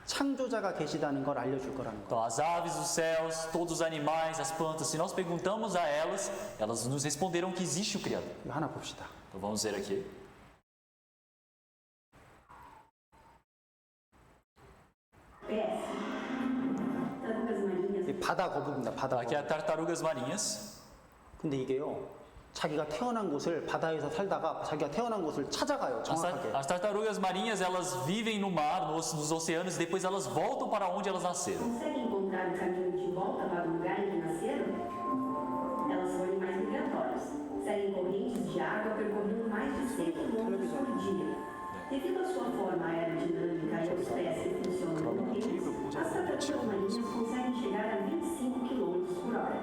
S2: 창조자가 계시다는 걸 알려줄 거라는 거.
S3: Então, as aves dos céus, todos os animais, as plantas, se nós perguntamos a elas, elas nos responderão que existe o Criador.
S2: 이거 하나 봅시다.
S3: Então, vamos ver aqui.
S2: 이 바다 거북입니다. 바다
S3: Aqui é
S2: 거북.
S3: tartarugas marinhas.
S2: 근데 이게요. 자기가 태어난 곳을 바다에서 살다가 자기가 태어난 곳을 찾아가요. 정확하게.
S3: As tartarugas marinhas, elas vivem no mar, nos oceanos, e depois elas voltam para onde elas nasceram.
S4: Consegue encontrar o caminho de volta para o lugar em que nasceram? Elas são animais migratórios. Seguem correntes de água percorrendo mais de 100 quilômetros por dia. Devido à sua forma aerodinâmica e aos pés que funcionam como rins, as tartarugas marinhas conseguem chegar a 25 quilômetros por hora.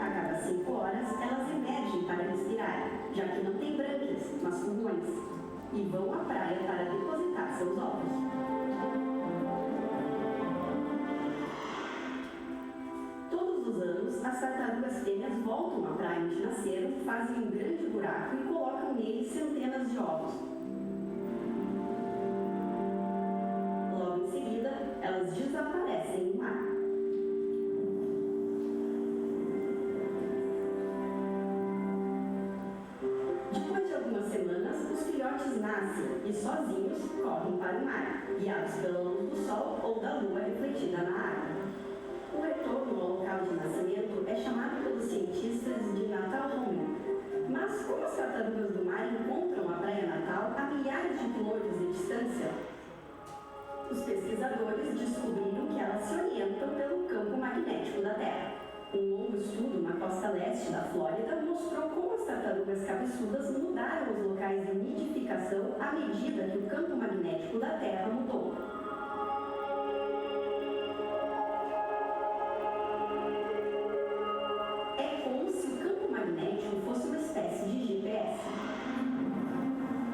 S4: A cada 5 horas, elas emergem para respirar, já que não têm brânquias, mas pulmões, e vão à praia para depositar seus ovos. Todos os anos, as tartarugas fêmeas voltam à praia onde nasceram, fazem um grande buraco e colocam nele centenas de ovos. Logo em seguida, elas desaparecem no mar. Depois de algumas semanas, os filhotes nascem e sozinhos correm para o mar, guiados pela luz do sol ou da lua refletida na água. O retorno ao local de nascimento é chamado pelos cientistas distância. Os pesquisadores descobriram que elas se orientam pelo campo magnético da Terra. Um longo estudo na costa leste da Flórida mostrou como as tartarugas cabeçudas mudaram os locais de nidificação à medida que o campo magnético da Terra mudou. É como se o campo magnético fosse uma espécie de GPS.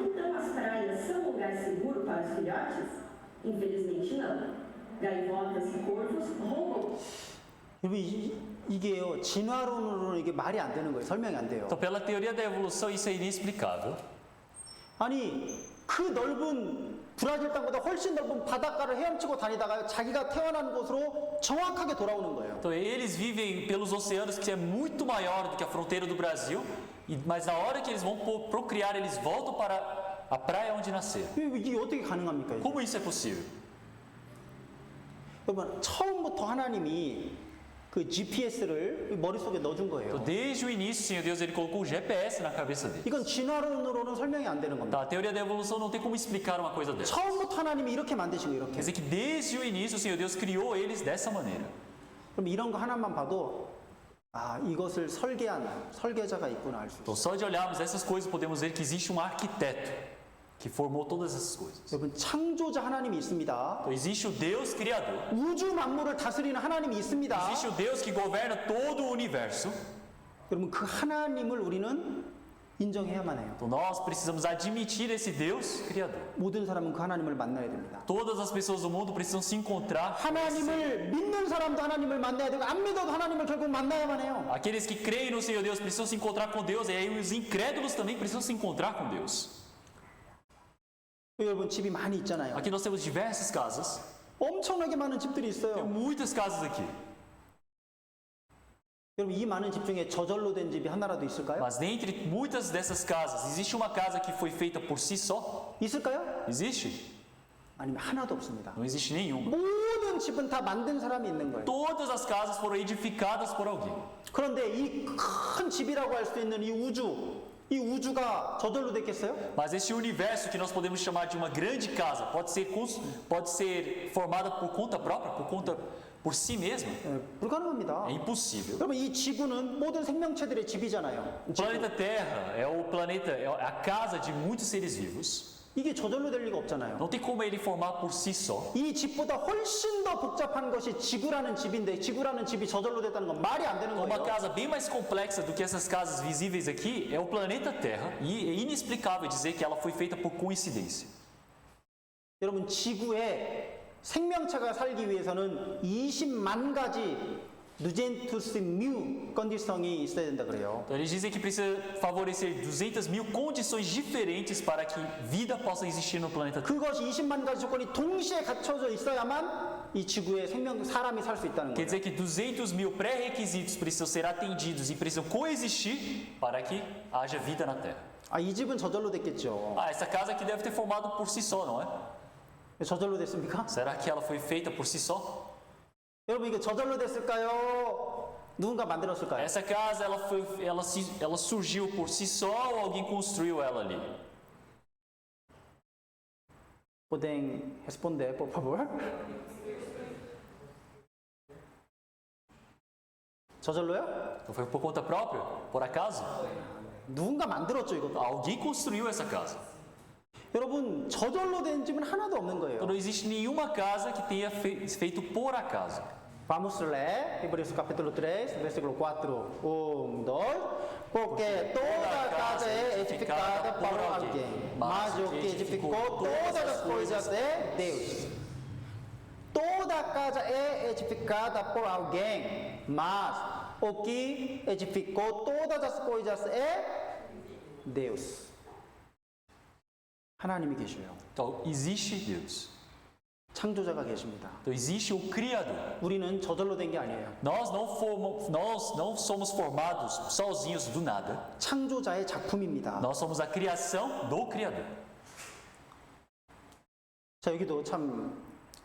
S4: Então as praias são um lugar seguro para os filhotes? Infelizmente não. Gaivotas e corvos roubam.
S2: 여러분 이게요 진화론으로는 이게 말이 안 되는 거예요. 설명이 안 돼요.
S3: Então, pela teoria da evolução, isso é inexplicável.
S2: 아니 그 넓은 브라질 땅보다 훨씬 넓은 바닷가를 헤엄치고 다니다가 자기가 태어난 곳으로 정확하게 돌아오는 거예요.
S3: Então, eles vivem pelos oceanos, que é muito maior do que a fronteira do Brasil, mas na hora que eles vão procriar, eles voltam para a praia onde nasceram.
S2: 이게 어떻게 가능합니까? 이게?
S3: Como isso é possível?
S2: 여러분 처음부터 하나님이 그 GPS를 머릿속에 넣어준 거예요.
S3: Então, desde o início, o Senhor Deus ele colocou o GPS na cabeça dele.
S2: 이건 진화론으로는 설명이 안 되는 겁니다.
S3: Tá, a teoria da evolução não tem como explicar uma coisa dessa.
S2: 처음부터 하나님이 이렇게 만드시고
S3: Quer
S2: 이렇게.
S3: dizer que desde o início, o Senhor Deus criou eles dessa maneira.
S2: 그럼 이런 거 하나만 봐도 아 이것을 설계한 설계자가 있구나 알 수
S3: Então,
S2: 있어요.
S3: só de olharmos essas coisas, podemos ver que existe um arquiteto que formou todas essas coisas.
S2: 여러분 창조자 하나님이 있습니다.
S3: Então, existe o Deus Criador.
S2: 우주 만물을 다스리는 하나님이 있습니다.
S3: Existe o Deus que governa todo o universo.
S2: 여러분 그 하나님을 우리는 인정해야만 해요.
S3: Então, nós precisamos admitir esse Deus Criador.
S2: 모든 사람은 그 하나님을 만나야 됩니다.
S3: Todas as pessoas do mundo precisam se encontrar.
S2: 하나님을 믿는 사람도 하나님을 만나야 되고 안 믿어도 하나님을 결국 만나야만 해요.
S3: Aqueles que creem no Senhor Deus precisam se encontrar com Deus, e aí os incrédulos também precisam se encontrar com Deus.
S2: 여러분 집이 많이 있잖아요.
S3: Aqui nós temos diversas casas,
S2: 엄청나게 많은 집들이
S3: tem
S2: 있어요.
S3: muitas casas aqui.
S2: 여러분 이 많은 집 중에 저절로 된 집이 하나라도 있을까요?
S3: Mas dentre muitas dessas casas, existe uma casa que foi feita por si só?
S2: 있을까요?
S3: Existe?
S2: 아니면 하나도 없습니다.
S3: Não existe nenhuma.
S2: 모든 집은 다 만든 사람이 있는 거예요.
S3: Todas as casas foram edificadas por alguém.
S2: 그런데 이 큰 집이라고 할 수 있는 이 우주가 저절로 됐겠어요?
S3: Mas esse universo que nós podemos chamar de uma grande casa pode ser formada por conta própria, por si mesma?
S2: 불가능합니다.
S3: É impossível.
S2: 여러분 이 지구는 모든 생명체들의 집이잖아요.
S3: O planeta Terra é a casa de muitos seres vivos.
S2: 이게 저절로 될 리가 없잖아요.
S3: Não tem como ele formar por si só.
S2: 이 집보다 훨씬 더 복잡한 것이 지구라는 집인데 지구라는 집이 저절로 됐다는 건 말이 안 되는
S3: Uma
S2: 거예요.
S3: casa bem mais complexa do que essas casas visíveis aqui é o planeta Terra, e é inexplicável dizer que ela foi feita por coincidência.
S2: 여러분 지구에 생명체가 살기 위해서는 20만 가지 누젠투스 뮤 컨디션이 있어야 된다 그래요.
S3: Então eles dizem que precisa favorecer 200.000 condições diferentes para que vida possa existir no planeta Terra.
S2: 그것이 20만 가지 조건이 동시에 갖춰져 있어야만 이 지구에 사람이 살 수 있다는
S3: Quer
S2: 거예요.
S3: dizer que 200.000 pré-requisitos precisam ser atendidos e precisam coexistir para que haja vida na Terra.
S2: 아, 이 집은 저절로 됐겠죠.
S3: Ah, essa casa aqui deve ter formado por si só, não é?
S2: 저절로 됐습니까?
S3: Será que ela foi feita por si só?
S2: 여러분 이게 저절로 됐을까요? 누군가 만들었을까요?
S3: Essa casa ela surgiu por si só ou alguém construiu ela ali?
S2: Podem responder, por favor? 저절로요?
S3: Então foi por conta própria? Por acaso?
S2: 누군가 만들었죠 이것도.
S3: Alguém construiu essa casa.
S2: 여러분 저절로 된 집은 하나도 없는
S3: Então
S2: 거예요.
S3: não existe nenhuma casa que tenha feito por acaso.
S2: Vamos ler Hebreus capítulo 3, versículo 4. 1, 2. Porque toda casa é edificada por alguém, mas o que edificou todas as coisas é Deus. Toda casa é edificada por alguém, mas o que edificou todas as coisas é Deus. 하나님이 계셔요.
S3: Então existe Deus.
S2: 창조자가 계십니다.
S3: Então existe o Criador.
S2: 우리는 저절로 된 게 아니에요.
S3: Nós não somos formados sozinhos do nada.
S2: 창조자의 작품입니다.
S3: Nós somos a criação do Criador.
S2: 자, 여기도 참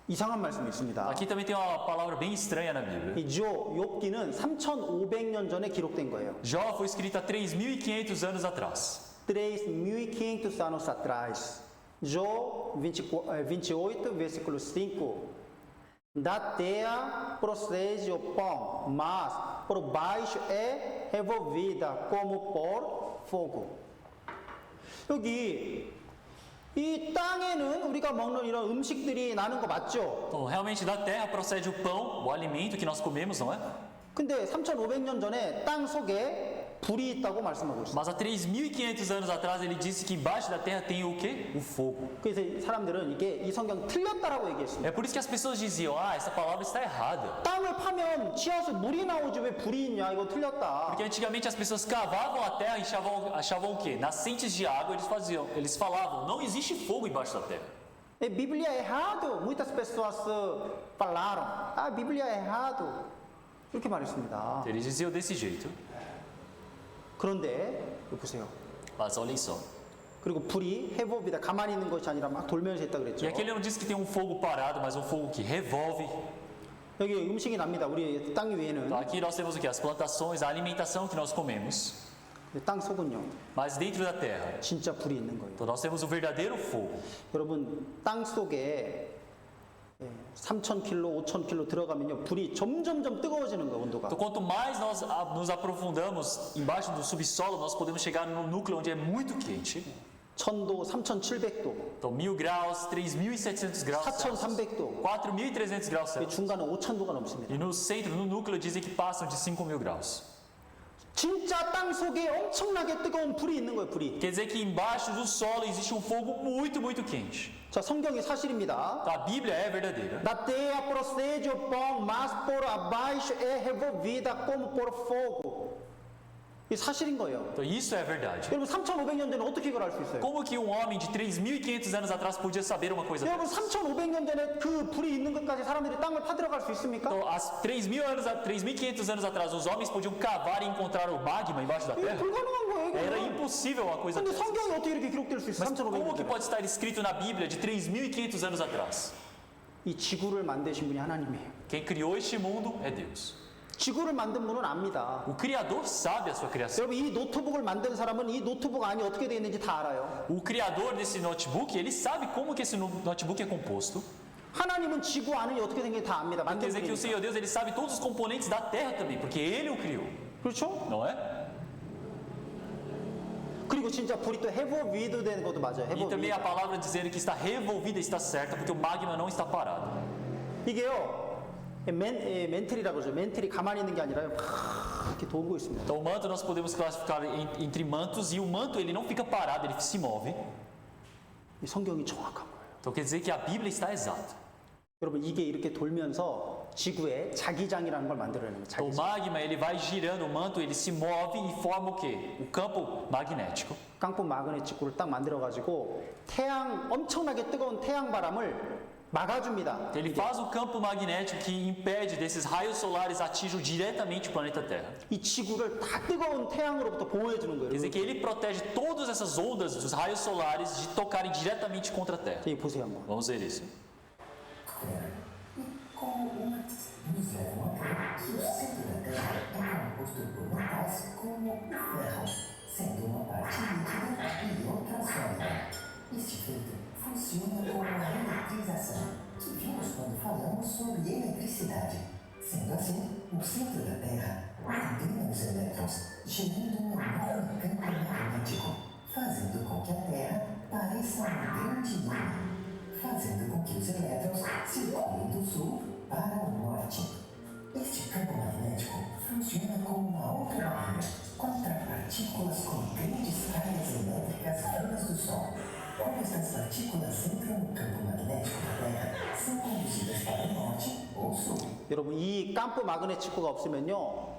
S2: 이상한 말씀이 있습니다.
S3: Aqui também tem uma palavra bem estranha na Bíblia.
S2: 이 욥기는 3,500년 전에 기록된 거예요.
S3: Jó foi escrito há 3.500 anos atrás.
S2: 3.500 anos atrás. Jó 28, versículo 5. Da terra procede o pão, mas por baixo é revolvida como por fogo. 여기 이 땅에는 우리가 먹는 이런 음식들이 나는 거 맞죠?
S3: Então, realmente da terra procede o pão, o alimento que nós comemos, não é?
S2: 근데 3,500년 전에 땅 속에 불이 있다고 말씀하고 있어요.
S3: Mas há 3.500 anos atrás ele disse que embaixo da terra tem o quê? O fogo.
S2: 그래서 사람들은 이게 이 성경 틀렸다라고 얘기했습니다.
S3: É por isso que as pessoas diziam, essa palavra está errada.
S2: 땅을 파면 지하수 물이 나오지 왜 불이 있냐? 이거 틀렸다.
S3: Porque antigamente as pessoas cavavam a terra e achavam o quê? Nascentes de água, eles falavam, não existe fogo embaixo da terra.
S2: É Bíblia é errado. Muitas pessoas falaram, a Bíblia é errado. 이렇게 말했습니다.
S3: Eles diziam desse jeito.
S2: 그런데 이거 보세요.
S3: Mas olhem só.
S2: 그리고 불이 해법이다. 가만히 있는 것이 아니라 막 돌면서 했다 그랬죠.
S3: E aqui ele não disse que tem um fogo parado, mas um fogo que revolve.
S2: 여기 음식이 납니다. 우리 땅 위에는.
S3: Então, aqui nós temos o quê? As plantações, a alimentação que nós comemos.
S2: 땅 속은요.
S3: Mas dentro da terra,
S2: 진짜 불이 있는 거예요.
S3: então nós temos o verdadeiro fogo.
S2: 여러분 땅 속에 3,000km, 5,000km 들어가면요 불이 점점점 뜨거워지는 거예요. 온도가.
S3: Então, quanto mais nós nos aprofundamos embaixo do subsolo, nós podemos chegar no núcleo onde é muito quente.
S2: 1000도, 3,700도,
S3: Então, 1000 graus, 3.700 graus Celsius,
S2: 4,300도.
S3: 4.300 graus Celsius.
S2: 중간에 5,000도가 넘습니다.
S3: E no centro, no núcleo, dizem que passam de 5.000 graus.
S2: 진짜 땅 속에 엄청나게 뜨거운 불이 있는 거예요. 불이.
S3: Quer dizer que embaixo do solo existe um fogo muito, muito quente.
S2: 자, 성경이 사실입니다.
S3: Então, a Bíblia é verdadeira.
S2: Da terra procede o pão, mas por abaixo é revolvida como por fogo. 이 사실인 거예요.
S3: Então, isso é verdade.
S2: 여러분 3,500년 전에 어떻게 이걸 알 수 있어요?
S3: Como que um homem de 3.500 anos atrás podia saber uma coisa
S2: 여러분
S3: dessa?
S2: 3,500년 전에 그 불이 있는 것까지 사람들이 땅을 파들어갈 수 있습니까?
S3: Então, há 3.500 anos atrás, os homens podiam cavar e encontrar o magma embaixo da
S2: 이거
S3: terra?
S2: 불가능한 거예요.
S3: Era
S2: 이거.
S3: impossível uma coisa
S2: 근데
S3: dessa.
S2: 성경이 어떻게 이렇게 기록될 수 있어요?
S3: Mas como
S2: 3,500년
S3: que
S2: 전에.
S3: pode estar escrito na Bíblia de 3.500 anos atrás?
S2: 이 지구를 만드신 분이 하나님이에요.
S3: Quem criou este mundo é Deus.
S2: 지구를 만든 분은 압니다.
S3: O Criador sabe a sua criação.
S2: 여러분 이 노트북을 만든 사람은 이 노트북 안이 어떻게 되어 있는지 다 알아요.
S3: O Criador desse notebook, ele sabe como que esse notebook é composto.
S2: 하나님은 지구 안이 어떻게 생긴지 다 압니다.
S3: Quer
S2: 만든
S3: dizer que o
S2: 분이니까.
S3: Senhor Deus, ele sabe todos os componentes da terra também, porque ele o criou,
S2: 그렇죠?
S3: não é?
S2: 그리고 진짜 불이 또 해보위도 되는 것도 맞아요.
S3: E também
S2: 해보위.
S3: a palavra dizendo que está revolvida está certa, porque o magma não está parado.
S2: 이게요. 멘틀이라고 그러죠. 멘틀이 가만히 있는 게 아니라 막 이렇게 돌고 있습니다.
S3: Então o manto nós podemos classificar entre mantos, e o manto ele não fica parado, ele se move.
S2: 이 성경이 정확한 거예요.
S3: Então quer dizer que a Bíblia está exata.
S2: 여러분 이게 이렇게 돌면서 지구에 자기장이라는 걸 만들어내는 거예요.
S3: Então o
S2: 자기장.
S3: magma ele vai girando, o manto ele se move e forma o quê? O campo magnético.
S2: 깡품 마그넷 지구를 딱 만들어 가지고 태양 엄청나게 뜨거운 태양 바람을 막아줍니다.
S3: Ele faz o campo magnético que impede desses raios solares atinjam diretamente o planeta Terra.
S2: 이 지구를 다 뜨거운 태양으로부터 보호해 주는 거예요.
S3: Quer dizer que ele protege todas essas ondas dos raios solares de tocarem diretamente contra a Terra.
S2: 여기 보세요 한번.
S3: Vamos ver isso.
S5: Nos levam a crer que o centro da Terra é composto por metais como o ferro, sendo uma parte líquida e outra sólida. Este feito funciona como uma eletrização, que vimos quando falamos sobre eletricidade. Sendo assim, o centro da Terra ordena os elétrons, gerando um enorme campo magnético, fazendo com que a Terra pareça um grande imã, fazendo com que os elétrons circulem do sul para o norte. Este campo magnético funciona como uma outra barreira contra partículas com grandes cargas elétricas vindas do Sol. Quando estas partículas entram no campo magnético da Terra, são conduzidas para o norte ou sul.
S2: 여러분 이 깜프 마그넷 지구가 없으면요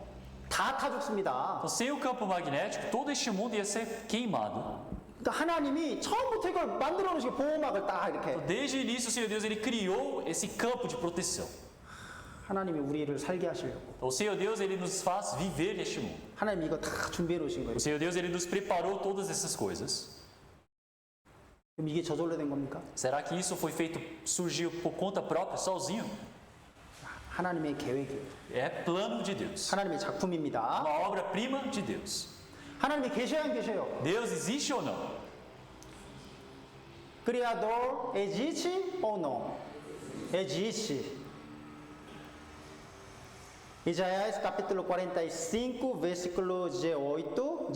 S2: 다 타 죽습니다.
S3: Então, sem o campo magnético, todo este mundo ia ser queimado.
S2: 그러니까 하나님이 처음부터 이걸 만들어 놓으신 보호막을 딱 이렇게.
S3: Desde o início, o Senhor Deus ele criou esse campo de proteção.
S2: 하나님이 우리를 살게 하시려고.
S3: Então, o Senhor Deus ele nos faz viver neste mundo.
S2: 하나님이 이거 다 준비해 놓으신 거예요.
S3: O Senhor Deus ele nos preparou todas essas coisas.
S2: 그럼 이게 저절로 된 겁니까?
S3: Será que isso foi feito, surgiu por conta própria, sozinho?
S2: 하나님의 계획이에요.
S3: É plano de Deus.
S2: 하나님의 작품입니다.
S3: Uma obra-prima de Deus.
S2: 하나님이 계셔야 안 계셔요?
S3: Deus existe ou não?
S2: Criador existe ou não? Existe. Isaías capítulo 45, versículo 18.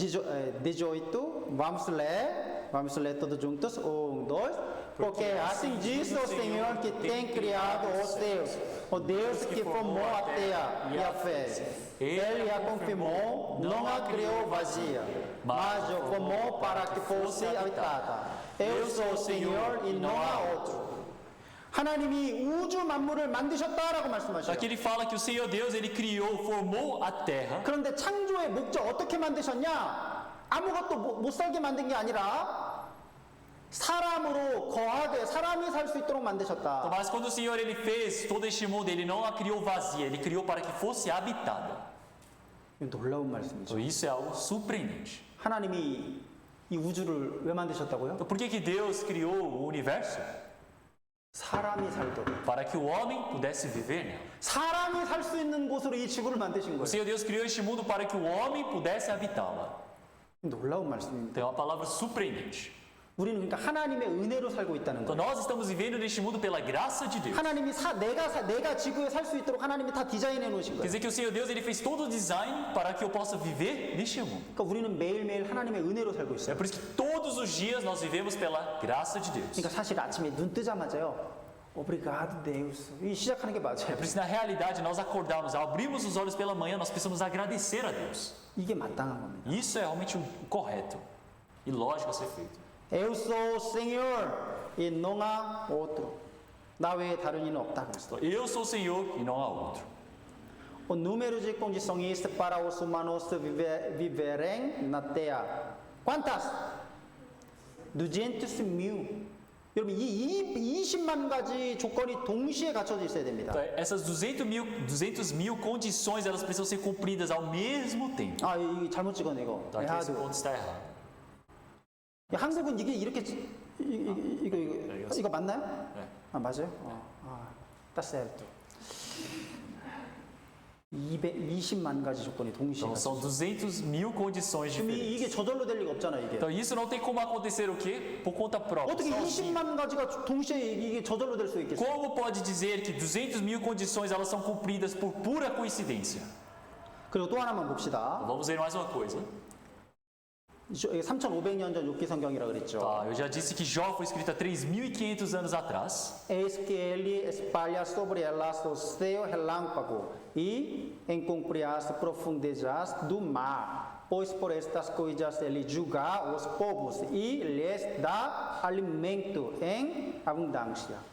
S2: Vamos ler todos juntos. 1, 2. Porque assim diz o Senhor que tem criado os céus, o Deus que formou a terra e a fez. Ele a confirmou, não a criou vazia, mas a formou para que fosse habitada. Eu sou o Senhor e não há outro. 하나님이 우주 만물을 만드셨다라고 말씀하셔요.
S3: Aqui ele fala que o Senhor Deus, ele criou, formou a terra.
S2: 그런데 창조의 목적 어떻게 만드셨냐? 아무것도 못 살게 만든 게 아니라 사람으로 거하되 사람이 살 수 있도록 만드셨다.
S3: Mas quando o Senhor ele fez todo este mundo, ele não a criou vazia, ele criou para que fosse habitada.
S2: 놀라운 말씀이죠.
S3: Então, isso é algo surpreendente.
S2: 하나님이 이 우주를 왜 만드셨다고요?
S3: Então, por que Deus criou o universo?
S2: 사람이 살도록.
S3: Para que o homem pudesse viver nela.
S2: 사람이 살 수 있는 곳으로 이 지구를 만드신
S3: O
S2: 거예요.
S3: Senhor Deus criou este mundo para que o homem pudesse habitá-la.
S2: 놀라운 말씀입니다.
S3: Então é uma palavra surpreendente.
S2: 우리는 그러니까 하나님의 은혜로 살고 있다는
S3: Então
S2: 거예요.
S3: nós estamos vivendo neste mundo pela graça de Deus.
S2: 하나님이 내가 지구에 살 수 있도록 하나님이 다 디자인해 놓으신
S3: Quer
S2: 거예요.
S3: dizer que o Senhor Deus ele fez todo o design para que eu possa viver neste mundo.
S2: 그러니까 우리는 매일매일 하나님의 은혜로 살고
S3: É
S2: 있어요.
S3: por isso que todos os dias nós vivemos pela graça de Deus.
S2: 그러니까 사실 아침에 눈 뜨자마자요. Obrigado, Deus. 이 시작하는 게
S3: É
S2: 맞아요.
S3: por isso que na realidade nós acordamos, abrimos os olhos pela manhã, nós precisamos agradecer a Deus.
S2: 이게 마땅한 겁니다.
S3: Isso é realmente o correto e lógico a ser feito.
S2: Eu sou o Senhor e não há outro. 나 외에 다른 이는 없다 그랬어.
S3: Então, eu sou o Senhor e não há outro.
S2: O número de condições para os humanos viverem na Terra. Quantas? 200.000. 여러분 이 20만 가지 조건이 동시에 갖춰져 있어야 됩니다.
S3: Então, essas 200 mil condições elas precisam ser cumpridas ao mesmo tempo.
S2: 아, 이거 잘못 찍었네 이거.
S3: Então, aqui esse ponto está errado.
S2: 한국은 이게 이렇게 이거 맞나요?
S3: 네.
S2: 아 맞아요? tá certo. 220만 가지 조건이 동시에.
S3: Então são 200 mil condições
S2: 지금
S3: diferentes.
S2: 이게 저절로 될 리가 없잖아 이게.
S3: Então isso não tem como acontecer o quê? Por conta própria.
S2: 어떻게
S3: sozinho.
S2: 20만 가지가 동시에 이게 저절로 될 수 있겠어요?
S3: Como pode dizer que 200 mil condições elas são cumpridas por pura coincidência?
S2: 그리고 또 하나만 봅시다.
S3: Vamos ver mais uma coisa.
S2: 3,500년 전 욥기 성경이라 그랬죠.
S3: Tá, eu já disse que Jó foi escrito há 3.500 anos atrás.
S2: Eis que ele espalha sobre elas o seu relâmpago e encubre as profundezas do mar. Pois por estas coisas ele julga os povos e lhes dá alimento em abundância.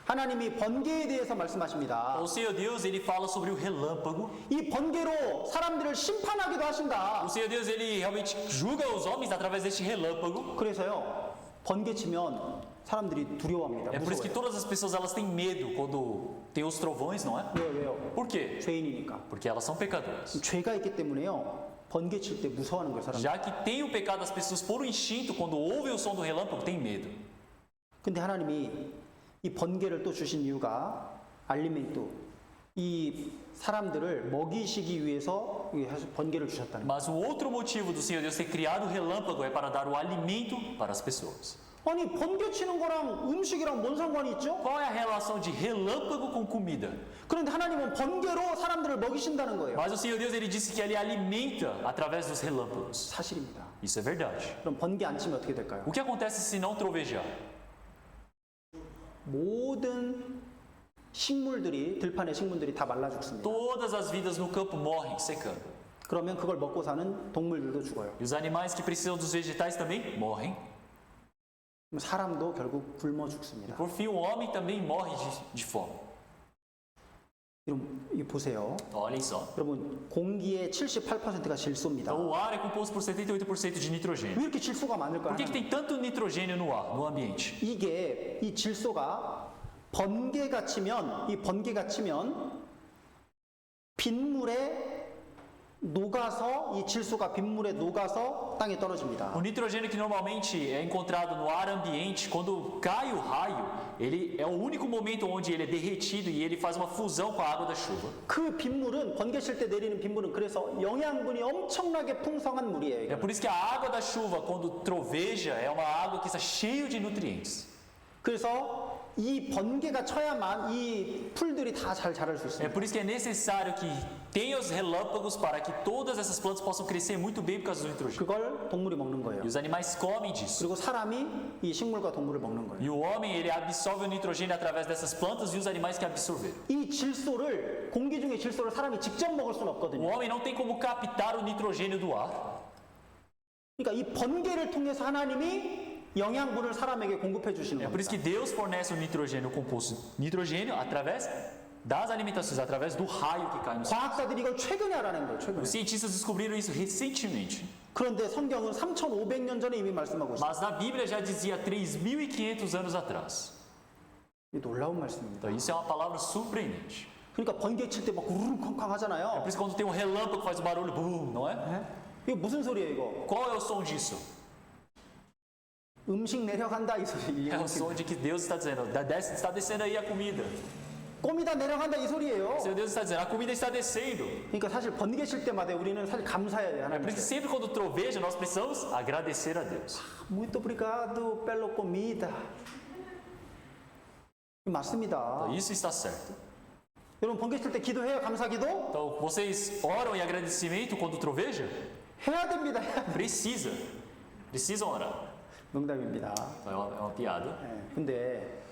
S2: 하나님이 번개에 대해서 말씀하십니다.
S3: O Senhor Deus ele fala sobre o relâmpago.
S2: 이 번개로 사람들을 심판하기도 하신다.
S3: O Senhor Deus ele realmente julga os homens através deste relâmpago.
S2: 그래서요, 번개 치면 사람들이 두려워합니다.
S3: É por isso que
S2: 무서워요.
S3: todas as pessoas elas têm medo quando tem os trovões, não é?
S2: 왜요?
S3: Por quê?
S2: 죄인이니까.
S3: Porque elas são pecadoras.
S2: 죄가 있기 때문에요. 번개 칠 때 무서워하는 거예요, 사람들.
S3: Já que tem o pecado, as pessoas por instinto, quando ouvem o som do relâmpago, têm medo.
S2: 근데 하나님이 이 번개를 또 주신 이유가 알리멘토, 이 사람들을 먹이시기 위해서 이 번개를 주셨다는 거예요.
S3: Mas o outro motivo do Senhor Deus ter criado o relâmpago é para dar o alimento para as pessoas.
S2: 아니 번개 치는 거랑 음식이랑 뭔 상관이 있죠?
S3: Qual é a relação de relâmpago com comida?
S2: 그런데 하나님은 번개로 사람들을 먹이신다는 거예요.
S3: Mas o Senhor Deus ele disse que ele alimenta através dos relâmpagos.
S2: 사실입니다.
S3: Isso é verdade.
S2: 그럼 번개 안 치면 어떻게 될까요?
S3: O que acontece se não trovejar?
S2: 모든 식물들이 들판의 식물들이 다 말라 죽습니다.
S3: Todas as vidas no campo morrem secando.
S2: 그러면 그걸 먹고 사는 동물들도 죽어요.
S3: E os animais que precisam dos vegetais também morrem.
S2: 그럼 사람도 결국 굶어 죽습니다.
S3: Por fim, o homem também morre de fome.
S2: 여러분 이 보세요.
S3: Olhem só.
S2: 여러분 공기의 78%가 질소입니다.
S3: Então, o ar é composto por 78% de
S2: 왜
S3: nitrogênio.
S2: 이렇게 질소가 많을까요?
S3: Por que tem tanto nitrogênio no ar, no ambiente?
S2: 이게 이 질소가 번개가 치면 빗물에 녹아서 이 질소가 빗물에 녹아서 땅에 떨어집니다.
S3: O nitrogênio que normalmente é encontrado no ar ambiente, quando cai o raio, ele é o único momento onde ele é derretido e ele faz uma fusão com a água da chuva.
S2: 그 빗물은 번개 칠 때 내리는 빗물은 그래서 영양분이 엄청나게 풍성한 물이에요.
S3: É por isso que a água da chuva, quando troveja, é uma água que está cheia de nutrientes.
S2: 그래서 이 번개가 쳐야만 이 풀들이 다 잘 자랄 수
S3: É
S2: 있습니다.
S3: por isso que é necessário que tenha os relâmpagos para que todas essas plantas possam crescer muito bem por causa do nitrogênio.
S2: 그걸 동물이 먹는 거예요.
S3: E os animais comem disso.
S2: 그리고 사람이 이 식물과 동물을 먹는 거예요.
S3: E o homem, ele absorve o nitrogênio através dessas plantas e os animais que absorveram.
S2: 이 질소를 공기 중의 질소를 사람이 직접 먹을 수는
S3: O
S2: 없거든요.
S3: homem não tem como captar o nitrogênio do ar.
S2: 그러니까 이 번개를 통해서 하나님이 영양분을 사람에게 공급해 주시는
S3: É por isso
S2: 겁니다.
S3: que Deus fornece o nitrogênio composto nitrogênio através das alimentações, através do raio que cai no céu.
S2: 과학자들이 이걸 최근에 알아낸 거예요. 최근에.
S3: Os cientistas descobriram isso recentemente.
S2: 그런데 성경은 3,500년 전에 이미 말씀하고 있어요.
S3: Mas na Bíblia já dizia 3.500 anos atrás.
S2: 이 놀라운 말씀입니다.
S3: Então isso é uma palavra surpreendente.
S2: 그러니까 번개 칠 때 막 우르릉 쾅쾅
S3: É
S2: 하잖아요.
S3: por isso que quando tem um relâmpago faz um barulho, bum, não é?
S2: 이거 무슨 소리예요, 이거?
S3: Qual é o som disso?
S2: 음식 내려간다 이 소리.
S3: É o som de que Deus está dizendo, está descendo aí a comida.
S2: 껌이다 내려간다 이 소리예요.
S3: Senhor Deus está dizendo, a comida está descendo.
S2: 그러니까 사실 번개 칠 때마다 우리는 사실 감사해야 돼요.
S3: É por isso que
S2: 하나님께.
S3: sempre quando troveja, nós precisamos agradecer a Deus.
S2: Muito obrigado pela comida. 맞습니다.
S3: Então, isso está certo.
S2: 여러분 번개 칠 때 기도해요. 감사 기도?
S3: Então, vocês oram em agradecimento quando troveja?
S2: 해야 됩니다. 해야 돼요.
S3: Precisam orar.
S2: 농담입니다.
S3: Então, é uma piada.
S2: 네, 근데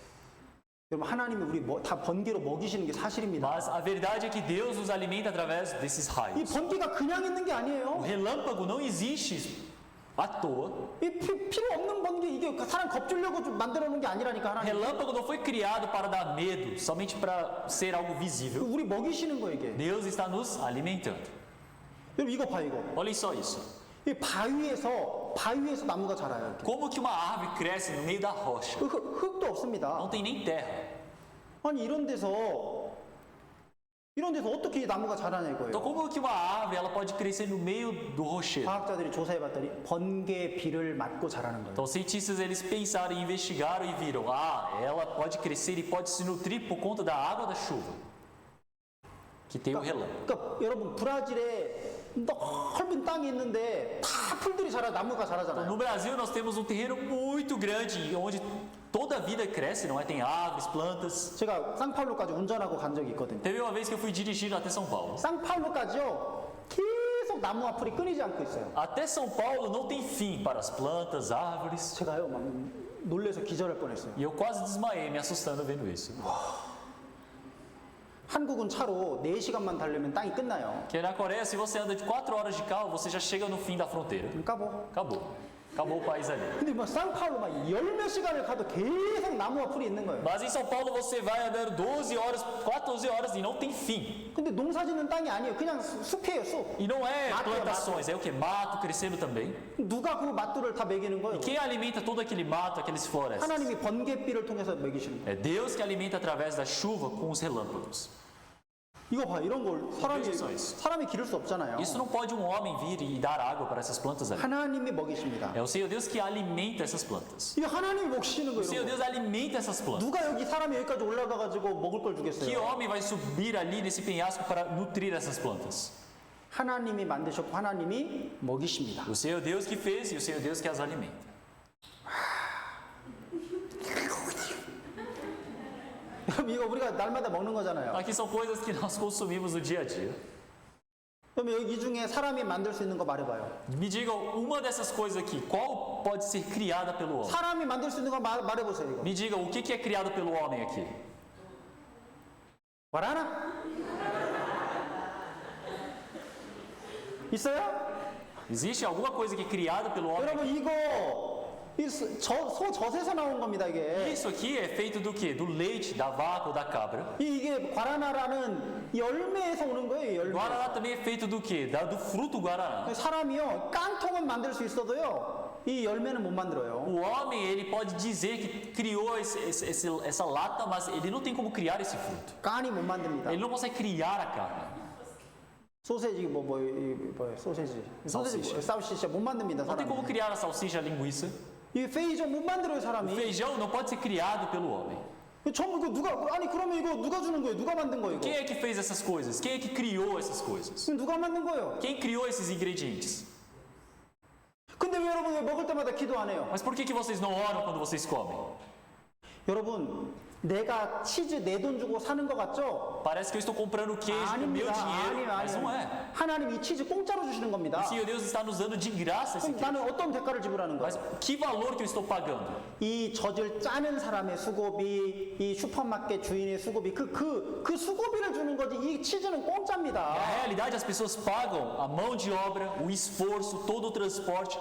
S2: 여러분 하나님이 우리 다 번개로 먹이시는 게 사실입니다.
S3: Mas a verdade é que Deus nos alimenta através desses
S2: 이
S3: raios.
S2: 번개가 그냥 있는 게
S3: O
S2: 아니에요.
S3: relâmpago não existe à toa.
S2: 이 필요 없는 번개 이게 사람 겁주려고 좀 만들어 놓은 게 아니라니까
S3: O
S2: 하나님.
S3: relâmpago não foi criado para dar medo, somente para ser algo visível.
S2: 우리 먹이시는 거예요 이게.
S3: Deus está nos alimentando.
S2: 여러분 이거 봐 이거.
S3: Olhem só isso.
S2: 이 바위에서 나무가 자라요. 이렇게.
S3: Como que uma árvore cresce no meio da rocha?
S2: 흙도 없습니다.
S3: Não tem nem terra.
S2: 아니 이런 데서 어떻게 이 나무가 자라냐
S3: Então
S2: 이거예요.
S3: como que uma árvore ela pode crescer no meio do rochedo?
S2: 과학자들이 조사해봤더니 번개 비를 맞고 자라는 거예요.
S3: Então os cientistas eles pensaram, investigaram e viram, ela pode crescer e pode se nutrir por conta da água da chuva que tem o relâmpago.
S2: 그러니까 여러분 브라질에 넓은 땅이 있는데 다 풀들이 나무가
S3: Então,
S2: 자라잖아요.
S3: no Brasil nós temos um terreno muito grande onde toda a vida cresce, não é? Tem árvores, plantas.
S2: 제가 상파울루까지 운전하고 간 적이 있거든요.
S3: Teve uma vez que eu fui dirigindo até São Paulo.
S2: 상파울루까지요 계속 나무와 풀이 끊이지 않고 있어요.
S3: Até São Paulo não tem fim para as plantas, árvores.
S2: 제가요 막 놀래서 기절할 뻔했어요.
S3: E eu quase desmaiei me assustando vendo isso.
S2: 한국은 차로 4시간만 달리면 땅이 끝나요.
S3: Porque na Coreia, se você anda de 4 horas de carro, você já chega no fim da fronteira.
S2: 그러니까 뭐
S3: Acabou. Acabou o país ali.
S2: 근데 뭐 상파울루 막 10몇 시간을 가도 계속 나무와 풀이 있는 거예요.
S3: Mas em São Paulo você vai andando 12 horas, 14 horas e não tem fim.
S2: 근데 농사 짓는 땅이 아니에요. 그냥 숲이에요, 숲.
S3: E não é
S2: Mato,
S3: plantações, é o que? Mato crescendo também.
S2: 누가 그 맛들을 다 먹이는 거예요?
S3: Quem alimenta todo aquele mato, aqueles florestas?
S2: 하나님이 번개비를 통해서 먹이시는 거예요.
S3: É Deus que alimenta através da chuva com os relâmpagos.
S2: 이거 봐, 이런 걸
S3: Veja isso.
S2: 사람이 기를 수 없잖아요.
S3: Isso não pode um homem vir e dar água para essas plantas ali.
S2: 하나님이 먹이십니다.
S3: É o Senhor Deus que alimenta essas plantas.
S2: 이거 하나님이 먹이시는
S3: O Senhor
S2: 거예요.
S3: Deus alimenta essas plantas.
S2: 누가 여기 사람이 여기까지 올라가 가지고 먹을 걸
S3: Que
S2: 주겠어요?
S3: homem vai subir ali nesse penhasco para nutrir essas plantas?
S2: 하나님이 만드셨고 하나님이 먹이십니다.
S3: O Senhor Deus que fez e o Senhor Deus que as alimenta.
S2: 여러분 이거 우리가 날마다 먹는 거잖아요.
S3: Aqui são coisas que nós consumimos no dia a dia.
S2: 그럼 여기 이 중에 사람이 만들 수 있는 거 말해봐요.
S3: Me diga uma dessas coisas aqui, qual pode ser criada pelo homem?
S2: 사람이 만들 수 있는 거 말해보세요. 이거.
S3: Me diga o que é criado pelo homem aqui?
S2: 말하나? 있어요?
S3: Existe alguma coisa que é criada pelo homem?
S2: 여러분 이거 소 젖에서 나온 겁니다 이게.
S3: Isso aqui é feito do que? Do leite, da vaca ou da cabra.
S2: 이게 과라나라는 열매에서 오는 거예요. 열매.
S3: Guaraná também é feito do que? Do fruto guaraná.
S2: 사람이요 깡통은 만들 수 있어도요 이 열매는 못 만들어요.
S3: O homem, ele pode dizer que criou essa lata, mas ele não tem como criar esse fruto.
S2: 깐이 못 만듭니다.
S3: Ele não consegue criar a carne.
S2: 소세지 소세지
S3: Salsicha.
S2: 사우시샤 못 만듭니다.
S3: Não tem como
S2: 사람이.
S3: criar a salsicha, a linguiça.
S2: 이 페이저 못 만들어요
S3: O
S2: 사람이.
S3: feijão não pode ser criado pelo homem.
S2: 전부 이거 그러면 이거 누가 주는 거예요? 누가 만든 거예요?
S3: Quem
S2: 이거?
S3: é que fez essas coisas? Quem é que criou essas coisas?
S2: 이거 누가 만든 거예요?
S3: Quem criou esses ingredientes?
S2: 근데 왜 여러분 왜 먹을 때마다 기도 안 해요?
S3: Mas por que vocês não oram quando vocês comem?
S2: 여러분, 내가 치즈 내 돈 주고 사는 것 같죠?
S3: Parece que eu estou comprando queijo com meu
S2: 아닙니다.
S3: dinheiro, mas não é.
S2: 하나님이 이 치즈 공짜로 주시는 겁니다.
S3: O Senhor Deus está nos dando de graça esse
S2: 그럼
S3: queijo.
S2: 나는 어떤 대가를 지불하는
S3: Mas
S2: 거예요?
S3: que valor que eu estou pagando?
S2: 이 젖을 짜는 사람의 수고비, 이 슈퍼마켓 주인의 수고비, 그 수고비를 주는 거지. 이 치즈는
S3: Na
S2: 공짜입니다.
S3: realidade, as pessoas pagam a mão de obra, o esforço, todo o transporte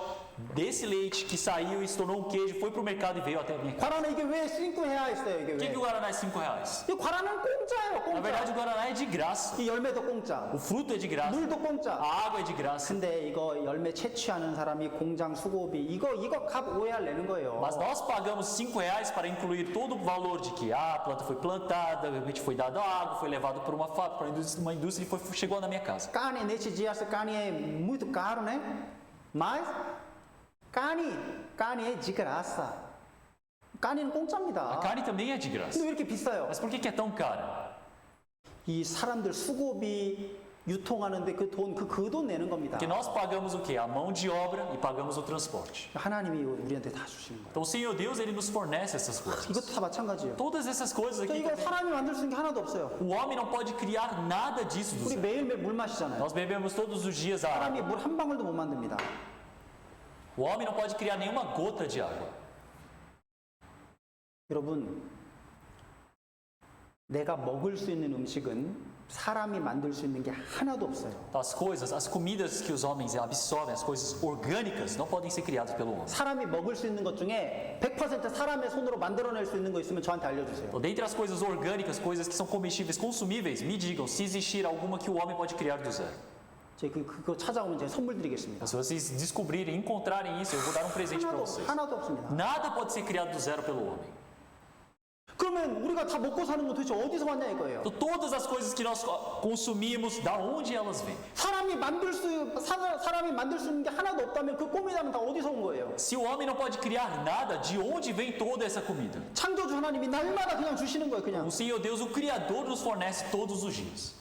S3: desse leite que saiu e se tornou um queijo, foi para o mercado e veio até a minha casa.
S2: 과라는 이게 왜 싱크 해야 했어요? 이게
S3: Por que,
S2: 왜?
S3: que o Guaraná é R$5?
S2: 이 과라는 공짜예요,
S3: Na
S2: 공짜.
S3: verdade, o Guaraná é de graça.
S2: 이 열매도 공짜,
S3: O fruto é de graça.
S2: 물도 공짜.
S3: A água é de graça.
S2: 근데 이거 열매 채취하는 사람이 공장 수고비 이거 값 오해할 내는 거예요.
S3: Mas nós pagamos R$5 para incluir todo o valor de que a planta foi plantada, realmente foi dada água, foi levado por uma fábrica, para uma indústria e chegou na minha casa.
S2: Carne nesse dia essa carne é muito caro, né? Mas carne é de graça. carne는
S3: A
S2: 공짜입니다.
S3: carne também é de
S2: 근데
S3: graça.
S2: 왜 이렇게 비싸요?
S3: Mas por que é tão cara?
S2: 이 사람들 수고비 유통하는데 그 돈 내는 겁니다.
S3: Porque nós pagamos o quê? A mão de obra e pagamos o transporte.
S2: 하나님이 우리한테 다 주시는 거예요.
S3: Então o Senhor Deus, Ele nos fornece essas coisas.
S2: 이것도 다 마찬가지예요.
S3: Todas essas coisas aqui
S2: 이거
S3: também.
S2: 사람이 만들 수 있는 게 하나도 없어요.
S3: O homem não pode criar nada disso do
S2: 우리
S3: zero.
S2: 매일매일 물 마시잖아요.
S3: Nós bebemos todos os dias a água.
S2: 사람이 물 한 방울도 못 만듭니다.
S3: O homem não pode criar nenhuma gota de água.
S2: 여러분, 내가 먹을 수 있는 음식은 사람이 만들 수 있는 게 하나도 없어요.
S3: As coisas, as comidas que os homens absorvem, as coisas orgânicas, não podem ser criadas pelo homem.
S2: 사람이 먹을 수 있는 것 중에 100% 사람의 손으로 만들어낼 수 있는 거 있으면 저한테 알려주세요.
S3: Então, dentre as coisas orgânicas, coisas que são comestíveis, consumíveis, me digam se existir alguma que o homem pode criar do zero.
S2: 제가 그거 찾아오면 제가 선물 드리겠습니다.
S3: Então, se vocês descobrirem, encontrarem isso, eu vou dar um presente para vocês.
S2: 하나도 없습니다.
S3: Nada pode ser criado do zero pelo homem.
S2: 그러면 우리가 다 먹고 사는 건 도대체 어디서 왔냐 이거예요.
S3: Então, todas as coisas que nós consumimos, da onde elas vêm?
S2: 사람이 만들 수 있는 게 하나도 없다면 그 꿈이라면 다 어디서 온 거예요?
S3: Se o homem não pode criar nada, de onde vem toda essa comida?
S2: 창조주 하나님이 날마다 그냥 주시는 거예요, 그냥.
S3: O Senhor Deus, o Criador, nos fornece todos os dias.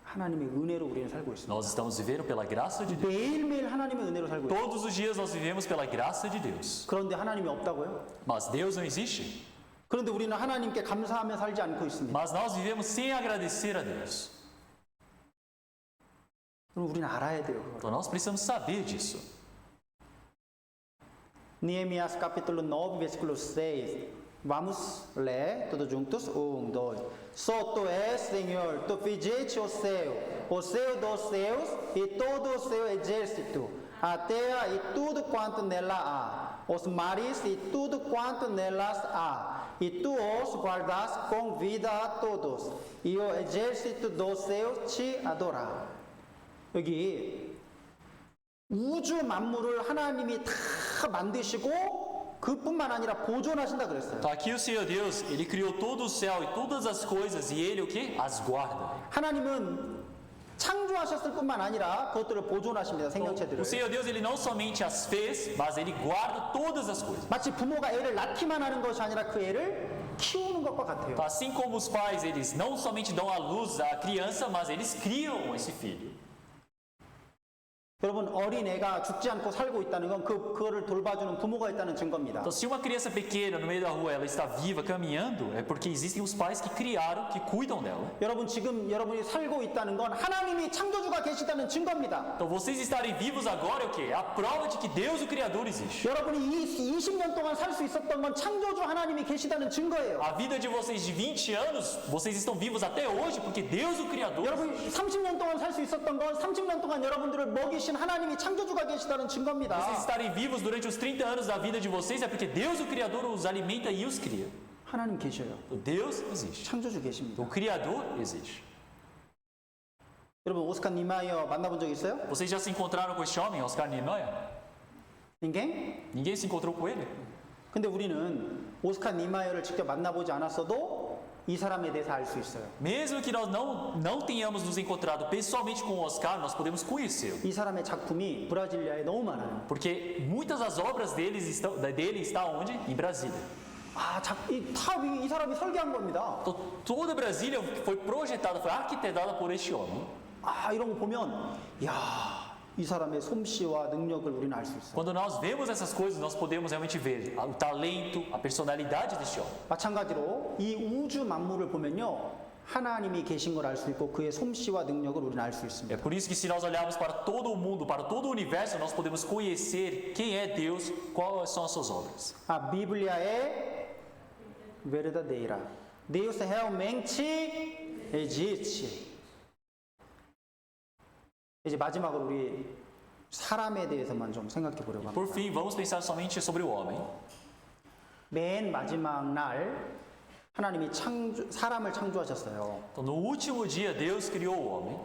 S2: 하나님의 은혜로 우리는 살고 있습니다.
S3: Nós estamos vivendo pela graça de Deus.
S2: 매일매일 하나님의 은혜로 살고 있어요.
S3: Todos os dias nós vivemos pela graça de Deus.
S2: 그런데 하나님이 없다고요?
S3: Mas Deus não existe.
S2: 그런데 우리는 하나님께 감사하며 살지 않고 있습니다.
S3: Mas nós vivemos sem agradecer a Deus.
S2: 그럼 우리는 알아야 돼요. 그걸.
S3: Então nós precisamos saber disso.
S2: Neemias capítulo 9, versículo 6. Vamos ler todos juntos? 1, 2. Só tu és, Senhor, tu fizeste o céu dos céus e todo o seu exército, a terra e tudo quanto nela há, os mares e tudo quanto nelas há, e tu os guardas com vida a todos, e o exército dos céus te adora. 여기 우주 만물을 하나님이 다 만드시고 그뿐만 아니라 보존하신다 그랬어요.
S3: Então aqui o Senhor Deus, Ele criou todo o céu e todas as coisas e Ele o que? As guarda.
S2: 하나님은 창조하셨을 뿐만 아니라 그것들을 보존하십니다. 생명체들을.
S3: O Senhor Deus, Ele não somente as fez, mas Ele guarda todas as coisas.
S2: 마치 부모가 애를 낳기만 하는 것이 아니라 그 애를 키우는 것과 같아요.
S3: Então, assim como os pais, eles não somente dão à luz à criança, mas eles criam esse filho.
S2: 여러분 어린 애가 죽지 않고 살고 있다는 건 그거를 돌봐주는 부모가 있다는 증거입니다.
S3: Então, se uma criança pequena no meio da rua ela está viva, caminhando, é porque existem os pais que criaram, que cuidam dela.
S2: 여러분 지금 여러분이 살고 있다는 건 하나님이 창조주가 계시다는 증거입니다.
S3: Então, vocês estarem vivos agora é o quê? É a prova de que Deus, o Criador, existe.
S2: 여러분이 20년 동안 살 수 있었던 건 창조주 하나님이 계시다는 증거예요.
S3: A vida de vocês de 20 anos, vocês estão vivos até hoje porque Deus, o Criador.
S2: 여러분 30년 동안 살 수 있었던 건 30년 동안 여러분들을 먹이신 하나님이 창조주가 계시다는 증거입니다.
S3: Vocês estarem vivos durante os 30 anos da vida de vocês é porque Deus, o Criador, os alimenta e os cria.
S2: 하나님 계셔요.
S3: Então, Deus existe.
S2: 창조주 계십니다.
S3: O Criador existe.
S2: 여러분 오스카 니마이어 만나본 적 있어요?
S3: Vocês já se encontraram com este homem, Oscar Niemeyer?
S2: ninguém?
S3: Ninguém se encontrou com ele?
S2: 근데 우리는 오스카 니마이어를 직접 만나보지 않았어도 이 사람에 대해서 알 수 있어요.
S3: Mesmo que nós não tenhamos nos encontrado pessoalmente com o Oscar, nós podemos conhecê-lo.
S2: 이 사람의 작품이 브라질리아에 너무 많아요.
S3: Porque muitas das obras dele estão onde? Em Brasília.
S2: 이 사람이 설계한 겁니다.
S3: Então, toda Brasília foi projetada, foi arquitetada por este homem.
S2: 이런 거 보면 야 이 사람의 솜씨와 능력을 우리는 알 수 있어요.
S3: Quando nós vemos essas coisas, nós podemos realmente ver o talento, a personalidade deste homem.
S2: 마찬가지로 이 우주 만물을 보면요. 하나님이 계신 걸 알 수 있고 그의 솜씨와 능력을 우리는 알 수
S3: É
S2: 있습니다.
S3: por isso que se nós olharmos para todo o mundo, para todo o universo, nós podemos conhecer quem é Deus, quais são as suas obras.
S2: A Bíblia é verdadeira. Deus realmente existe. 이제 마지막으로 우리 사람에 대해서만 좀 생각해 보려고
S3: Por
S2: 합니다.
S3: fim, vamos pensar somente sobre o homem.
S2: 맨 마지막 날 하나님이 사람을 창조하셨어요.
S3: Então, no último dia, Deus criou o homem.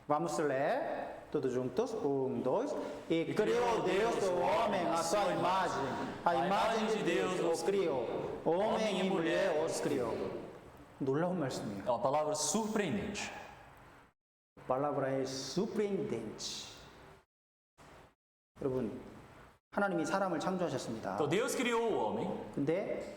S2: Vamos ler todos juntos. Dois. E criou Deus o homem à sua imagem. A imagem de Deus os criou. Homem e mulher os criou. 놀라운 말씀이에요.
S3: É uma palavra surpreendente.
S2: A palavra é surpreendente. 여러분, 하나님이 사람을 창조하셨습니다.
S3: Então, Deus criou o homem,
S2: 근데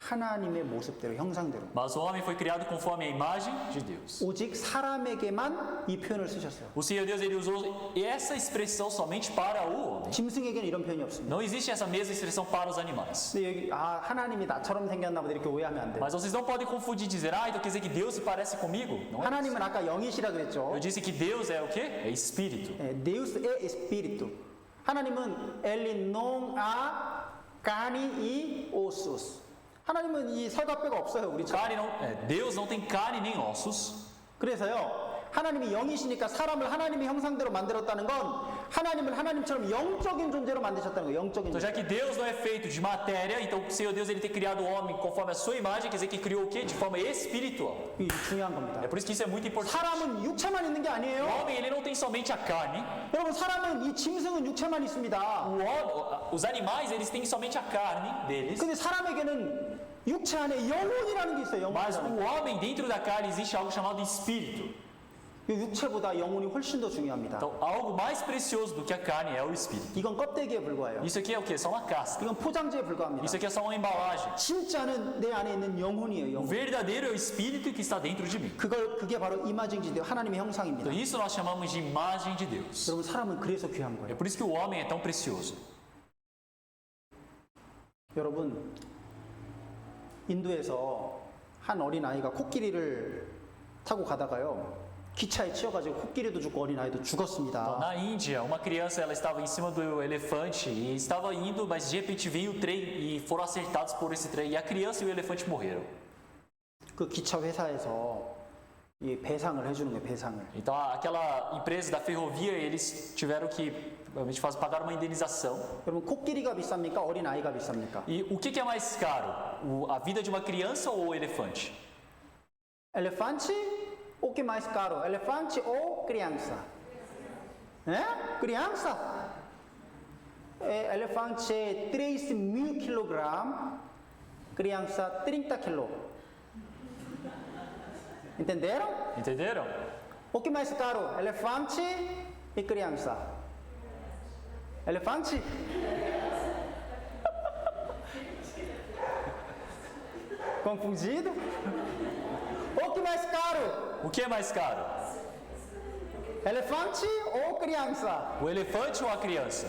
S2: 하나님의 모습대로, 형상대로.
S3: mas o homem foi criado conforme a imagem de Deus.
S2: 오직 사람에게만 이 표현을 쓰셨어요.
S3: O Senhor Deus, ele usou essa expressão somente para o homem.
S2: 짐승에게는 이런 표현이 없습니다.
S3: Não existe essa mesma expressão para os animais.
S2: 근데 여기 하나님이 나처럼 생겼나 보다 이렇게 오해하면 안 돼요.
S3: Mas vocês não podem confundir e dizer, então quer dizer que Deus se parece comigo? Não é isso.
S2: 하나님은 아까 영이시라 그랬죠.
S3: Eu disse que Deus é o quê? É espírito.
S2: Deus é espírito. 하나님은 ele não há carne e ossos. 하나님은 이 살과 뼈가 없어요, 우리처럼.
S3: Deus não tem carne nem ossos.
S2: 그래서요. 하나님이 영이시니까 사람을 하나님의 형상대로 만들었다는 건 하나님을 하나님처럼 영적인 존재로 만드셨다는 거예요. 영적인
S3: Então,
S2: 존재.
S3: já que Deus não é feito de matéria, então o Senhor Deus ele ter criado o homem conforme a sua imagem, quer dizer que criou o quê? De forma espiritual.
S2: 이 중요한 겁니다.
S3: É por isso que isso é muito importante.
S2: 사람은 육체만 있는 게
S3: O
S2: 아니에요.
S3: homem ele não tem somente a carne.
S2: 여러분 사람은 이 짐승은 육체만 있습니다.
S3: Os animais eles têm somente a carne deles.
S2: 근데 사람에게는 육체 안에 영혼이라는 게 있어요.
S3: Mas
S2: 영혼이라는
S3: o homem dentro da carne existe algo chamado espírito.
S2: 게. 육체보다 영혼이 훨씬 더 중요합니다.
S3: Então, algo mais precioso do que a carne é o espírito.
S2: 이건 껍데기에 불과해요.
S3: Isso aqui é o quê? Só uma casca.
S2: 이건 포장지에 불과합니다.
S3: Isso aqui é só uma embalagem.
S2: 진짜는 내 안에 있는 영혼이에요.
S3: O
S2: 영혼.
S3: verdadeiro é o espírito que está dentro de mim.
S2: 그게 바로 이마징지대 하나님의 형상입니다.
S3: Então, isso nós chamamos de imagem de Deus.
S2: 여러분 사람은 그래서 귀한
S3: É
S2: 거예요.
S3: por isso que o homem é tão precioso.
S2: 여러분 인도에서 한 어린 아이가 코끼리를 타고 가다가요 기차에 치여가지고 코끼리도 죽고 어린 아이도
S3: Então,
S2: 죽었습니다.
S3: na Índia, uma criança ela estava em cima do elefante e estava indo, mas de repente veio o trem e foram acertados por esse trem. E a criança e o elefante morreram.
S2: 그 기차 회사에서 이 배상을 해주는 거예요. 배상을.
S3: Então, aquela empresa da ferrovia, eles tiveram que realmente pagar uma indenização.
S2: 여러분 코끼리가 비쌉니까? 어린 아이가 비쌉니까?
S3: E o que é mais caro? A vida de uma criança ou o elefante?
S2: Elefante o que mais caro? Elefante ou criança? Criança? Elefante 3.000 kg, criança 30 kg. Entenderam?
S3: Entenderam?
S2: O que mais caro? Elefante e criança. Elefante? Confundido? O que mais caro?
S3: O que é mais caro?
S2: Elefante ou criança?
S3: O elefante ou a criança?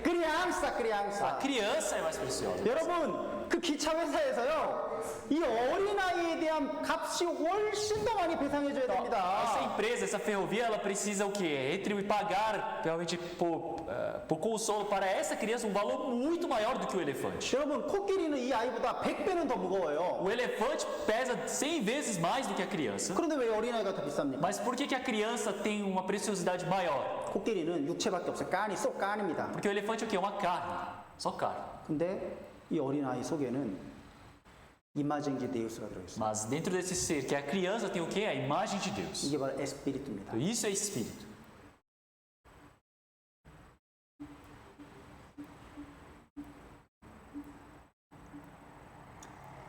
S2: criança,
S3: A
S2: criança.
S3: criança é mais preciosa.
S2: 여러분, 그 기차 회사에서요, 이 어린아이에 대한 값이 훨씬 더 많이 배상해줘야
S3: Essa
S2: 됩니다.
S3: empresa, essa ferrovia, ela precisa o quê? Retribuir, pagar realmente por consolo para essa criança um valor muito maior do que o elefante.
S2: 여러분, 코끼리는 이 아이보다 100배는 더 무거워요.
S3: O elefante pesa 100 vezes mais do que a criança.
S2: 그런데 왜 어린아이가 더 비쌉니까?
S3: Mas por que a criança tem uma preciosidade maior?
S2: 코끼리는 육체밖에 없어요. 깐이 쏙 깐입니다.
S3: Porque o elefante é o quê? Uma carne. Só carne.
S2: 근데 이 어린아이 속에는 이마징지 데우스가 들어있어요.
S3: Mas dentro desse ser, que é a criança, tem o quê? A imagem de Deus.
S2: 이게 바로 에스피리트입니다.
S3: Então, isso é espírito.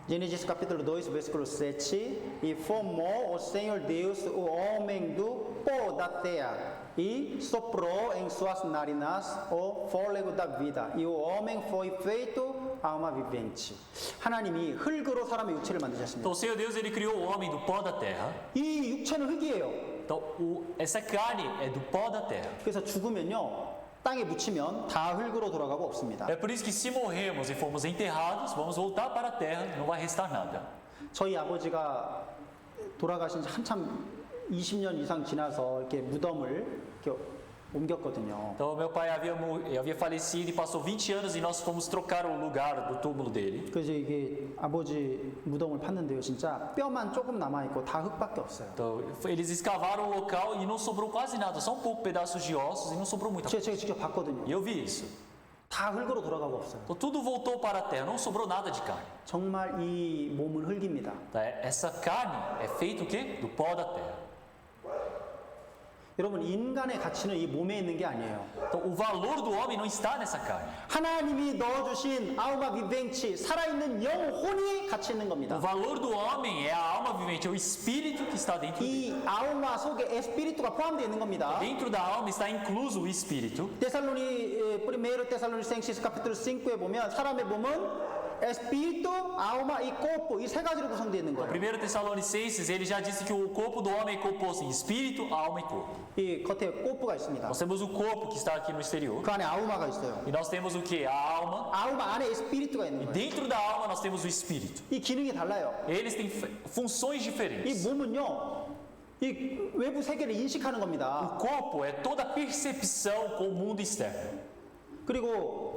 S2: Gênesis capítulo 2, versículo 7. E formou o Senhor Deus o homem do pó da terra e soprou em suas narinas o fôlego da vida. E o homem foi feito alma vivente. 하나님이 흙으로 사람의 육체를 만드셨습니다.
S3: Então o Senhor Deus, ele criou o homem do pó da terra.
S2: 이 육체는 흙이에요.
S3: Então, essa carne é do pó da terra.
S2: 그래서 죽으면요 땅에 묻히면 다 흙으로 돌아가고 없습니다.
S3: É por isso que se morrermos e formos enterrados, vamos voltar para a terra, não vai restar nada.
S2: 저희 아버지가 돌아가신 지 한참 20년 이상 지나서 이렇게 무덤을 이렇게 옮겼거든요.
S3: Então, meu pai havia falecido e passou 20 anos e nós fomos trocar o lugar do túmulo dele.
S2: 그래서 이게 아버지 무덤을 팠는데요, 진짜 뼈만 조금 남아 있고 다 흙밖에 없어요.
S3: Então, eles escavaram o local e não sobrou quase nada, só um pouco pedaços de ossos e não sobrou muita coisa.
S2: 제가 직접 봤거든요.
S3: E eu vi isso.
S2: 다 흙으로 돌아가고 없어요.
S3: Então, tudo voltou para a terra, não sobrou nada de carne.
S2: 정말 이 몸은 흙입니다.
S3: Tá? Essa carne é feita o quê? Do pó da terra.
S2: 여러분 인간의 가치는 이 몸에 있는 게 아니에요.
S3: Então, o valor do homem não está nessa carne.
S2: 하나님이 넣어주신 아우마 비벤치 살아있는 영혼이 가치 있는
S3: O
S2: 겁니다.
S3: valor do homem é a alma vivente, é o espírito que está dentro dele.
S2: 이 아우마 속에 에스피리투가 포함되어 있는 겁니다.
S3: Dentro da alma está incluso o espírito.
S2: Primeiro Tessalonicenses capítulo 5에 보면 사람의 몸은 에스피리투, 아우마 이 코프 이 세 가지로 구성되어 있는 거예요.
S3: 1 Tessalonicenses, ele já disse que o corpo do homem é composto em espírito, alma e corpo.
S2: 이 겉에 코프가 있습니다.
S3: Nós temos o corpo que está aqui no exterior.
S2: 그 안에 아우마가 있어요.
S3: E nós temos o que? A alma.
S2: 아우마 안에 에스피리투가 있는
S3: E
S2: 거예요.
S3: dentro da alma nós temos o espírito.
S2: 이 기능이 달라요.
S3: Eles têm funções
S2: 이
S3: diferentes.
S2: 몸은요, 이 외부 세계를 인식하는 겁니다.
S3: O corpo é toda a percepção com o mundo externo.
S2: 그리고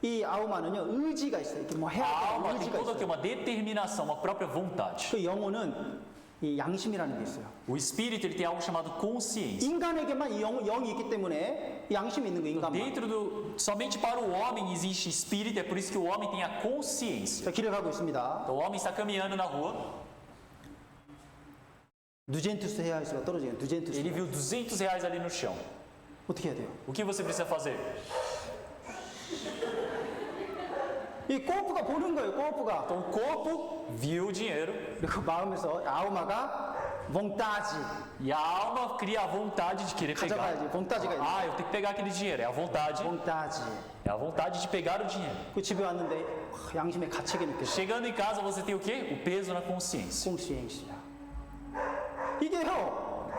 S2: 이 아우마는요, 의지가 있어요. 이렇게 뭐 해야
S3: A
S2: 되는
S3: alma tem
S2: 의지가
S3: toda aqui
S2: 있어요.
S3: uma determinação, uma própria vontade.
S2: 그 영혼은 이 양심이라는 게 있어요.
S3: O espírito ele tem algo chamado consciência.
S2: 인간에게만 이 영이 있기 때문에 양심이 있는 거 인간만.
S3: Dentro do somente para o homem existe espírito, é por isso que o homem tem a consciência.
S2: 자, 길을 가고 있습니다.
S3: Então, o homem está caminhando na rua,
S2: 누젠투스 헤아이스가 떨어지는 누젠투스.
S3: ele viu R$200 ali no chão.
S2: 어떻게 해야 돼요?
S3: O que você precisa fazer?
S2: 이 코프가 보는 거예요. 코프가.
S3: Então o corpo viu o dinheiro
S2: 그리고 마음에서 아우마가 몽따지
S3: e a alma cria a vontade de querer pegar.
S2: 가져가야지. 몽따지가 있는.
S3: Ah, eu tenho que pegar aquele dinheiro. É a vontade de pegar o dinheiro.
S2: 그 집에 왔는데 양심의 가책이 느껴져.
S3: Chegando em casa você tem o quê? O peso na consciência.
S2: 공시행시야. 이게요.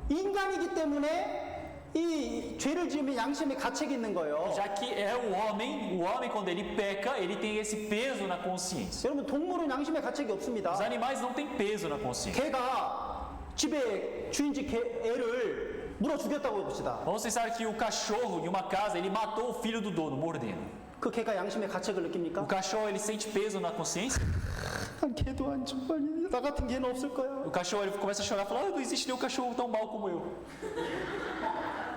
S2: 인간이기 때문에 이 죄를 지으면 양심의 가책이 있는 거예요.
S3: Já que é o homem quando ele peca, ele tem esse peso na consciência.
S2: 여러분 동물은 양심의 가책이 없습니다.
S3: Os animais não têm peso na consciência.
S2: 개가 집에 주인집 애를 물어 죽였다고 봅시다.
S3: Vamos pensar que o cachorro em uma casa, ele matou o filho do dono, mordendo.
S2: 그 개가 양심의 가책을 느낍니까?
S3: O cachorro, ele sente peso na consciência?
S2: 난 개도 안 정말 나 같은 개는 없을 거야.
S3: O cachorro, ele começa a chorar e fala, não existe nenhum cachorro tão mal como eu.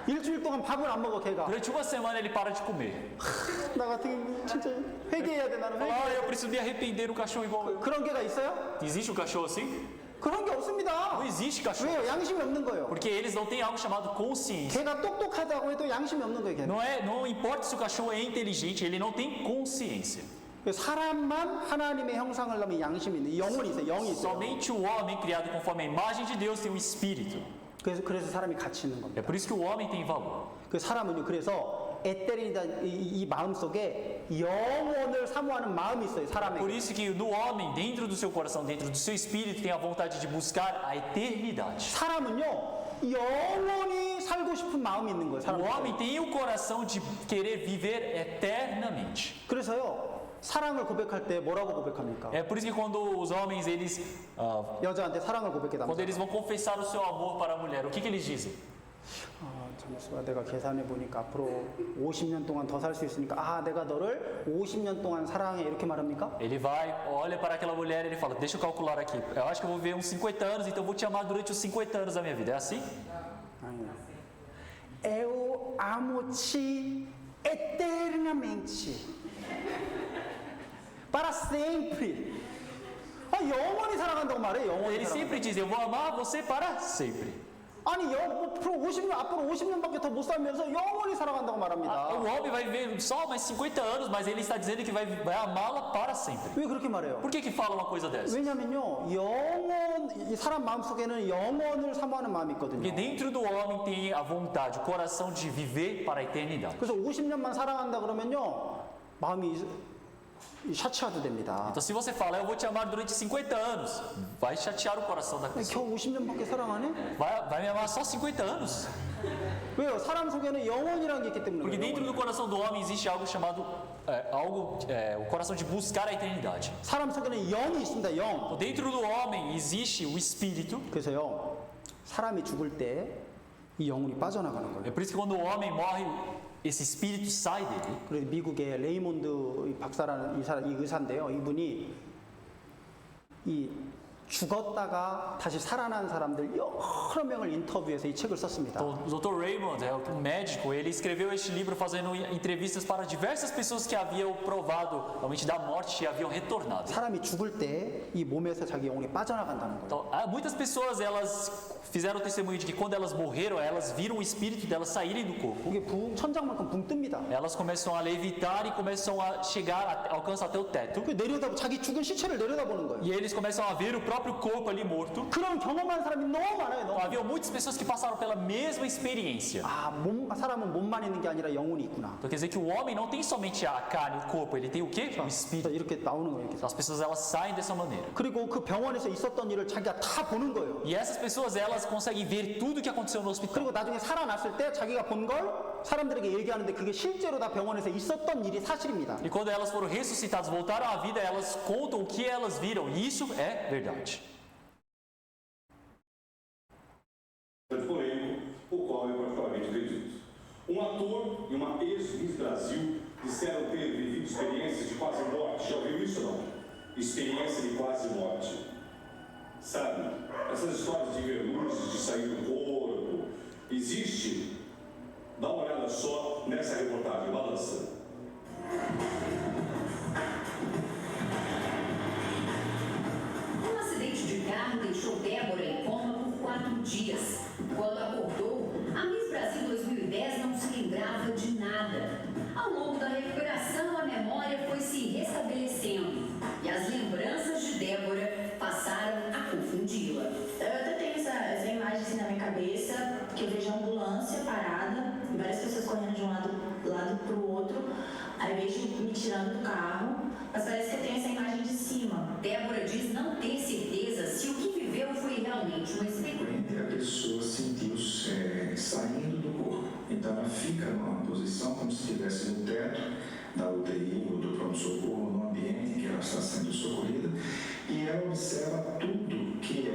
S2: 일주일 동안 밥을 안 먹어 개가.
S3: Durante uma semana ele para de comer.
S2: 나 같은 개 진짜 회개해야 돼 나는.
S3: Fala, eu preciso me arrepender um cachorro igual eu.
S2: 그런 개가 있어요?
S3: Existe um cachorro assim?
S2: 그런 게 없습니다.
S3: Não existe cachorro.
S2: 왜요? 양심이 없는 거예요.
S3: Porque eles não têm algo chamado consciência.
S2: 개가 똑똑하다고 해도 양심이 없는 거예요. 걔는.
S3: Não importa se o cachorro é inteligente, ele não tem consciência.
S2: 사람만 하나님의 형상을 하면 양심이 있는 영혼이 있어요. 영이 있어요.
S3: Somente o homem criado conforme a imagem de Deus tem um espírito.
S2: 그래서 사람이 가치 있는 겁니다.
S3: É por isso que o homem tem valor.
S2: 그 사람은요. 그래서 에테르니다 이 마음 속에 영혼을 사모하는 마음이 있어요.
S3: Por
S2: 사람에게.
S3: isso que no homem, dentro do seu coração, dentro do seu espírito, tem a vontade de buscar a eternidade.
S2: 사람은요. 영원히 살고 싶은 마음이 있는 거예요.
S3: O
S2: 사람.
S3: homem tem o coração de querer viver eternamente.
S2: 그래서요. 사랑을 고백할 때 뭐라고 고백합니까?
S3: É por isso que quando os homens eles
S2: 여자한테 사랑을 고백해 남자.
S3: quando eles vão confessar o seu amor para a mulher, o que eles dizem?
S2: 잠시만 내가 계산해 보니까 앞으로 50년 동안 더 살 수 있으니까 내가 너를 50년 동안 사랑해 이렇게 말합니까?
S3: Ele vai, olha para aquela mulher e ele fala, deixa eu calcular aqui. Eu acho que eu vou viver uns 50 anos, então eu vou te amar durante os 50 anos da minha vida. É assim?
S2: 아니요. Eu amo-te eternamente. Para sempre. 영원히 사랑한다고 말해. 영원히
S3: Ele sempre diz, eu vou amar você para sempre.
S2: 아니 앞으로 50년밖에 더 못 살면서 영원히 사랑한다고 말합니다.
S3: O homem vai viver só mais 50 anos, mas ele está dizendo que vai amá-la para sempre.
S2: 왜 그렇게 말해요?
S3: Por que fala uma coisa dessa?
S2: 왜냐면요, 이 사람 마음 속에는 영원을 사모하는 마음이 있거든요.
S3: Porque dentro do homem tem a vontade, o coração de viver para a eternidade.
S2: 그래서 50년만 사랑한다 그러면요, 마음이 샤치아도 됩니다.
S3: Então, se você fala, eu vou te amar durante 50 anos, vai chatear o coração da pessoa.
S2: 겨우 50년밖에 사랑 안 해?
S3: Vai me amar só 50 anos.
S2: 왜요? 사람 속에는 영혼이라는 게 있기 때문에.
S3: Porque dentro do coração do homem existe algo chamado, o coração de buscar a eternidade.
S2: 사람 속에는 영이 있습니다. 영.
S3: Então, dentro do homem existe o espírito.
S2: 그래서요. 사람이 죽을 때 이 영혼이 빠져나가는
S3: É
S2: 거예요.
S3: por isso que quando o homem morre, esse espírito sai dele.
S2: 그래서 미국의 레이몬드 박사라는 이 의사인데요. 이분이 이 죽었다가 다시 살아난 사람들 여러 명을 인터뷰해서 이 책을 썼습니다.
S3: Então, o Dr. Raymond, um médico, ele escreveu este livro fazendo entrevistas para diversas pessoas que haviam provado realmente da morte e haviam retornado.
S2: 사람이 죽을 때 이 몸에서 자기 영혼이 빠져나간다는 거예요.
S3: Então, muitas pessoas elas fizeram o testemunho de que quando elas morreram, elas viram o espírito delas saírem do corpo.
S2: 이게 천장만큼 붕 뜹니다.
S3: Elas começam a levitar e começam a chegar, alcançar até o teto.
S2: 그 자기 죽은 시체를 내려다보는 거예요.
S3: E eles começam a ver o próprio corpo ali morto.
S2: 그런 경험한 사람이 너무 많아요.
S3: Então, havia muitas pessoas que passaram pela mesma experiência.
S2: 사람은 몸만 있는 게 아니라 영혼이 있구나.
S3: Então quer dizer que o homem não tem somente a carne, o corpo, ele tem o quê? O espírito.
S2: 이렇게 나오는 거예요. 이렇게.
S3: As pessoas elas saem dessa maneira.
S2: 그리고 그 병원에서 있었던 일을 자기가 다 보는 거예요.
S3: E essas pessoas elas conseguem ver tudo o que aconteceu no hospital.
S2: 그리고 나중에 살아났을 때 자기가 본 걸 사람들에게 얘기하는데 그게 실제로 다 병원에서 있었던 일이 사실입니다.
S3: E quando elas foram ressuscitadas, voltaram à vida, elas contam o que elas viram. E isso é verdade.
S6: Polêmico, o qual eu particularmente acredito. Ator e uma ex-Miss Brasil disseram ter vivido experiências de quase morte. Já ouviu isso ou não? Experiência de quase morte. Sabe, essas histórias de ver luzes, de sair do corpo, existe? Dá uma olhada só nessa reportagem, balança.
S4: Um acidente de carro deixou Débora em coma por 4 dias. Quando acordou, a Miss Brasil 2010 não se lembrava de nada. Ao longo da recuperação, a memória foi se restabelecendo e as lembranças de Débora passaram a confundi-la.
S7: Eu até tenho essa imagem assim na minha cabeça, que eu vejo a ambulância parada, várias pessoas correndo de um lado para o outro, aí vejo me tirando do carro, mas parece que eu tenho essa imagem de cima.
S4: Débora diz não ter certeza se o que viveu foi realmente um experimento.
S8: A pessoa sentiu-se saindo do corpo. Então ela fica numa posição como se estivesse no teto da UTI ou do pronto-socorro, no ambiente em que ela está sendo socorrida, e ela observa tudo que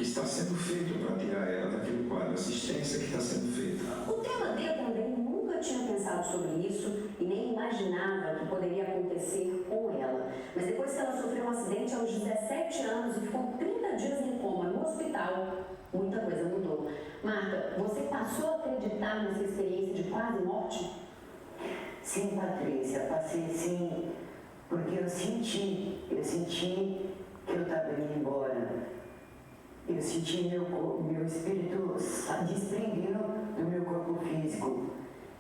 S8: está sendo feito para tirar ela daquele quadro, a assistência que está sendo feita.
S4: O TMD também nunca tinha pensado sobre isso e nem imaginava que poderia acontecer com ela. Mas depois que ela sofreu um acidente aos 17 anos e ficou 30 dias em coma no hospital, muita coisa mudou. Marta, você passou a acreditar nessa experiência de quase morte?
S9: Sim, Patrícia, passei sim, porque eu senti que eu estava indo embora. Eu senti meu espírito desprendendo do meu corpo físico.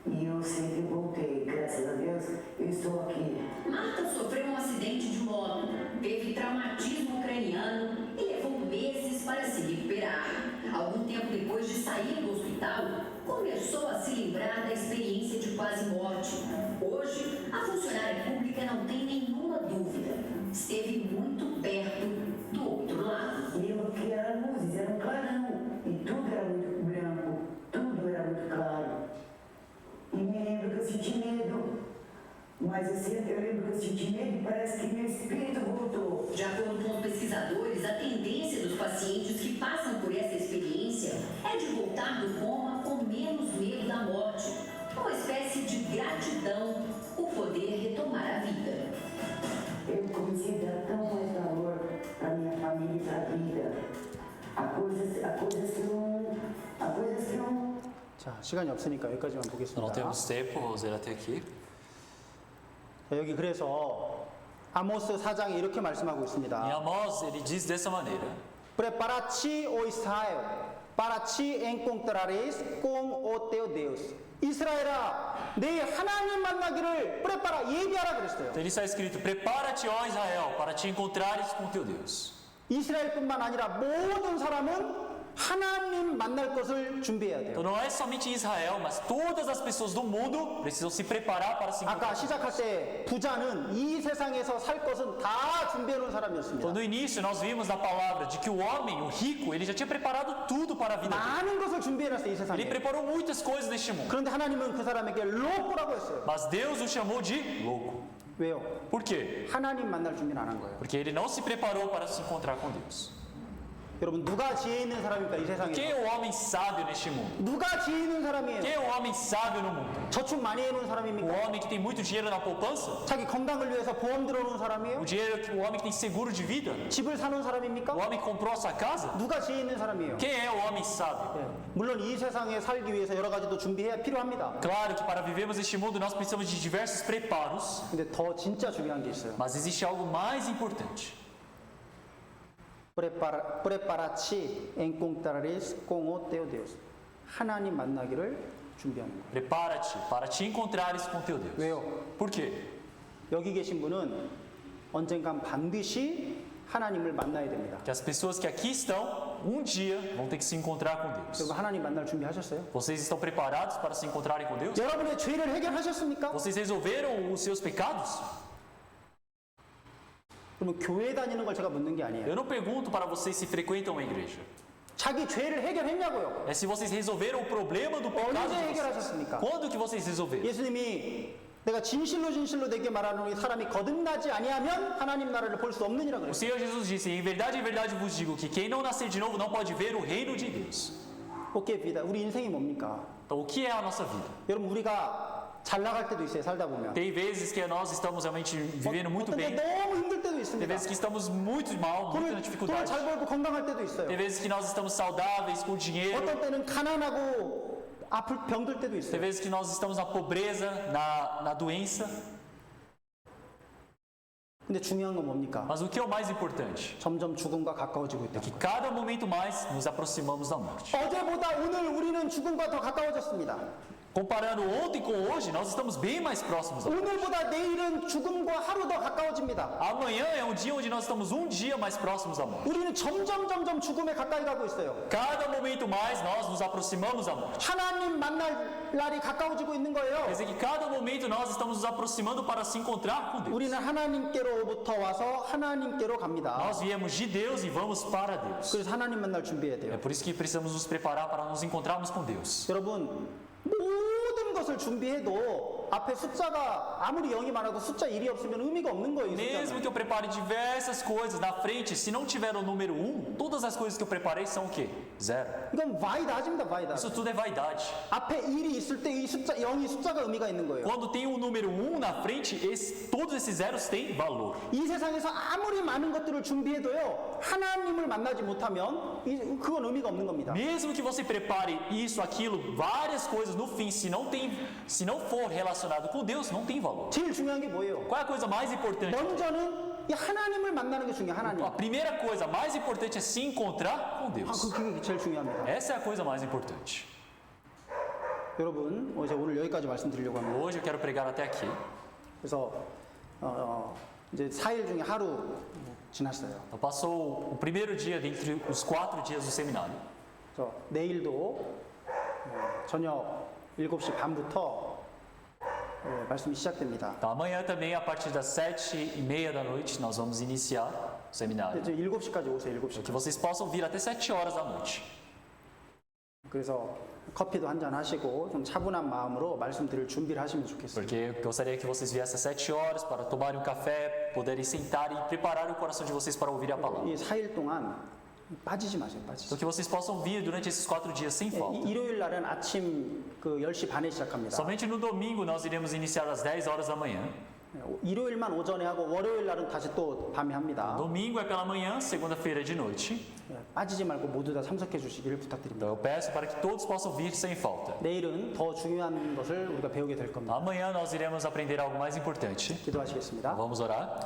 S9: E eu sempre voltei, graças a Deus, eu estou aqui.
S4: Marta sofreu um acidente de moto, teve traumatismo craniano e levou meses para se recuperar. Algum tempo depois de sair do hospital, começou a se lembrar da experiência de quase morte. Hoje, a funcionária pública não tem nenhuma dúvida. Esteve muito perto do outro lado.
S9: E eu que era luzes, era um clarão. E tudo era muito branco, tudo era muito claro. E me lembro que eu senti medo. Mas eu lembro que eu senti medo e parece que meu espírito voltou.
S4: De acordo com os pesquisadores, a tendência dos pacientes que passam por essa experiência é de voltar do coma com menos medo da morte. Uma espécie de gratidão por poder retomar a vida.
S9: Eu comecei a dar tão mais valor para minha família e para a vida. Há coisas que não...
S2: 자, 시간이 없으니까 여기까지만
S3: Não
S2: 보겠습니다.
S3: temos tempo, vamos ler até aqui.
S2: 자, 여기 그래서 아모스 4장에 이렇게 말씀하고
S3: Em
S2: 있습니다.
S3: Amós, ele diz dessa maneira:
S2: Prepara-te, ó Israel, para te encontrares com o teu Deus. 이스라엘아, 내 하나님 만나기를 prepara, 예비하라 그랬어요.
S3: Então, ele está escrito: Prepara-te, ó Israel, para te encontrares com teu Deus.
S2: 이스라엘뿐만 아니라 모든 사람은 하나님 만날 것을 준비해야
S3: Então
S2: 돼요.
S3: não é somente Israel, mas todas as pessoas do mundo precisam se preparar para se encontrar.
S2: 아까 시작할 때 부자는 이 세상에서 살 것은 다 준비해 놓은 사람이었습니다.
S3: Então, no início nós vimos na palavra de que o homem, o rico, ele já tinha preparado tudo para a vida dele.
S2: 많은 것을 준비해 놨어요, 이
S3: Ele
S2: 세상에.
S3: preparou muitas coisas neste mundo.
S2: 그런데 하나님은 그 사람에게 로꼬라고 했어요.
S3: Mas Deus o chamou de louco.
S2: 왜요?
S3: Por quê?
S2: 하나님 만날 준비는 안 한 거예요.
S3: Porque ele não se preparou para se encontrar com Deus.
S2: 여러분 누가 지혜 있는 사람입니까, 이 세상에?
S3: Quem é o homem sábio neste mundo?
S2: 누가 지혜 있는
S3: Quem
S2: 사람이에요?
S3: é o homem sábio no mundo?
S2: 저축 많이 해놓은
S3: O
S2: 사람입니까?
S3: homem que tem muito dinheiro na poupança?
S2: 자기 건강을 위해서 보험 들어놓은 사람이에요?
S3: O homem que tem seguro de vida?
S2: 집을 사는
S3: O
S2: 사람입니까?
S3: homem que comprou a sua casa?
S2: 누가 지혜 있는 사람이에요?
S3: Quem é o homem sábio?
S2: 예, 물론 이 세상에 살기 위해서 여러 가지도 준비해야 필요합니다.
S3: Claro que para vivermos este mundo nós precisamos de diversos preparos,
S2: 근데 더 진짜 중요한 게 있어요.
S3: mas existe algo mais importante.
S2: Preparati encontrareis com o teu Deus. 하나님 만나기를 준비하는 거예요.
S3: Prepara-te para te encontrares com teu Deus.
S2: 왜요?
S3: Por quê?
S2: 여기 계신 분은 언젠간 반드시 하나님을 만나야 됩니다.
S3: Que as pessoas que aqui estão, um dia vão ter que se encontrar com Deus.
S2: 여러분 하나님 만날 준비하셨어요?
S3: Vocês estão preparados para se encontrarem com Deus?
S2: 여러분의 죄를 해결하셨습니까?
S3: Vocês resolveram os seus pecados?
S2: 그러면 교회 다니는 걸 제가 묻는 게 아니에요.
S3: Eu não pergunto para vocês se frequentam a igreja.
S2: 자기 죄를 해결했냐고요.
S3: É se vocês resolveram o problema do pecado
S2: 언제
S3: de vocês.
S2: 해결하셨습니까?
S3: Quando que vocês resolveram?
S2: 예수님이 내가 진실로 내게 말하는 이 사람이 거듭나지 아니하면 하나님 나라를 볼 수 없느니라
S3: O
S2: 그랬어요.
S3: Senhor Jesus disse: em verdade vos digo que quem não nascer de novo não pode ver o reino de Deus.
S2: 어깨 비다. 우리 인생이 뭡니까?
S3: Então, o que é a nossa vida?
S2: 여러분 우리가 잘 나갈 때도 있어요. 살다 보면.
S3: Tem vezes que nós estamos realmente vivendo muito
S2: 어떤 때
S3: bem.
S2: 너무 힘들 때도
S3: Tem
S2: 있습니다.
S3: vezes que estamos muito mal, muito na
S2: 돈을
S3: dificuldade.
S2: 잘 벌고 건강할 때도 있어요.
S3: Tem vezes que nós estamos saudáveis, com dinheiro.
S2: 어떤 때는 가난하고 아플 병들 때도
S3: Tem
S2: 있어요.
S3: vezes que nós estamos na pobreza, na doença.
S2: 근데 중요한 건 뭡니까?
S3: Mas o que é o mais importante?
S2: 점점 죽음과 가까워지고 있다.
S3: Que cada momento mais nos aproximamos da morte.
S2: 어제보다 오늘 우리는 죽음과 더 가까워졌습니다.
S3: Comparando ontem com hoje, nós estamos bem mais próximos da morte.
S2: 오늘보다 내일은 죽음과 하루 더 가까워집니다.
S3: Amanhã é um dia onde nós estamos um dia mais próximos da morte.
S2: 우리는 점점 죽음에 가까이 가고 있어요.
S3: Cada momento mais nós nos aproximamos da morte.
S2: 하나님 만날 날이 가까워지고 있는
S3: Quer
S2: 거예요.
S3: dizer que cada momento nós estamos nos aproximando para se encontrar com Deus.
S2: 우리는 하나님께로부터 와서 하나님께로 갑니다.
S3: Nós viemos de Deus e vamos para Deus.
S2: 그래서 하나님 만날 준비해야
S3: É
S2: 돼요.
S3: por isso que precisamos nos preparar para nos encontrarmos com Deus.
S2: 여러분 모든 것을 준비해도 앞에 숫자가 아무리 0이 많아도 숫자 1이 없으면 의미가 없는 거예요. 이
S3: Mesmo
S2: 숫자는.
S3: que eu prepare diversas coisas na frente, se não tiver o número 1, todas as coisas que eu preparei são o quê? Zero.
S2: 이건 vaidade 입니다. vaidade.
S3: Isso tudo é vaidade.
S2: 앞에 1이 있을 때 이 숫자 0이 숫자가 의미가 있는 거예요.
S3: Quando tem o número 1 na frente, todos esses zeros têm valor.
S2: 이 세상에서 아무리 많은 것들을 준비해도요 하나님을 만나지 못하면 그건 의미가 없는 겁니다.
S3: Mesmo que você prepare isso, aquilo, várias coisas, no fim, se não for relacionado com Deus, não tem valor.
S2: 제일 중요한 게 뭐예요?
S3: Qual é a coisa mais importante?
S2: 먼저는 이 하나님을 만나는 게 중요해요. 하나님.
S3: A primeira coisa mais importante é se encontrar com Deus.
S2: 그게 제일 중요합니다.
S3: Essa é a coisa mais importante.
S2: 여러분 이제 오늘 여기까지 말씀드리려고 합니다.
S3: Hoje eu quero pregar até aqui.
S2: 그래서 이제 4일 중에 하루 지났어요.
S3: Então, passou o primeiro dia dentre os 4 dias do seminário.
S2: 그래서 내일도 저녁 7시 반부터 말씀이 시작됩니다.
S3: Então, amanhã também, a partir das 7h30 da noite, nós vamos iniciar o seminário.
S2: 이제 7시까지 오세요. 7시.
S3: Que vocês possam vir até 7 horas da noite.
S2: 그래서 커피도 한잔 하시고 좀 차분한 마음으로 말씀 드릴 준비를 하시면 좋겠어요.
S3: Porque eu gostaria que vocês viessem às 7 horas para tomarem um café, poderem sentar e preparar o coração de vocês para ouvir a palavra.
S2: 이 4일 동안 빠지지 마세요. 빠지지.
S3: Então, que vocês possam vir durante esses 4 dias sem falta.
S2: 일요일 날은 아침 10시 반에 시작합니다.
S3: Somente no domingo nós iremos iniciar às 10 horas da manhã.
S2: 일요일만 오전에 하고 월요일 날은 다시 또 밤에 합니다.
S3: Domingo é pela manhã, segunda-feira é de noite.
S2: 빠지지 말고 모두 다 참석해 주시기를 부탁드립니다.
S3: Então eu peço para que todos possam vir sem falta.
S2: 내일은 더 중요한 것을 우리가 배우게 될 겁니다.
S3: Amanhã nós iremos aprender algo mais importante.
S2: 기도하시겠습니다.
S3: Vamos orar.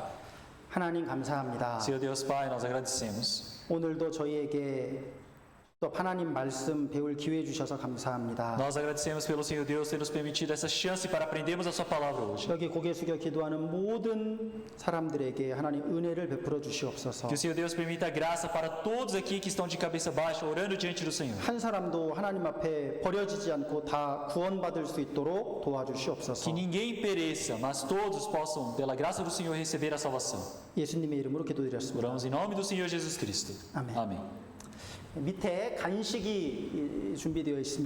S2: 하나님 감사합니다.
S3: Senhor Deus Pai, nós agradecemos.
S2: 오늘도 저희에게 또 하나님 말씀 배울 기회 주셔서 감사합니다.
S3: Nós agradecemos pelo Senhor Deus ter nos permitido essa chance para aprendermos a Sua palavra hoje.
S2: 여기 고개 숙여 기도하는 모든 사람들에게 하나님 은혜를 베풀어 주시옵소서.
S3: Que o Senhor Deus permita a graça para todos aqui que estão de cabeça baixa, orando diante do Senhor.
S2: 한 사람도 하나님 앞에 버려지지 않고 다 구원받을 수 있도록 도와주시옵소서.
S3: Que ninguém pereça, mas todos possam, pela graça do Senhor, receber a salvação.
S2: 예수님의 이름으로 기도드렸습니다.
S3: Oramos em nome do Senhor Jesus Cristo.
S2: Amém.
S3: Amém.
S2: 밑에 간식이 준비되어 있습니다.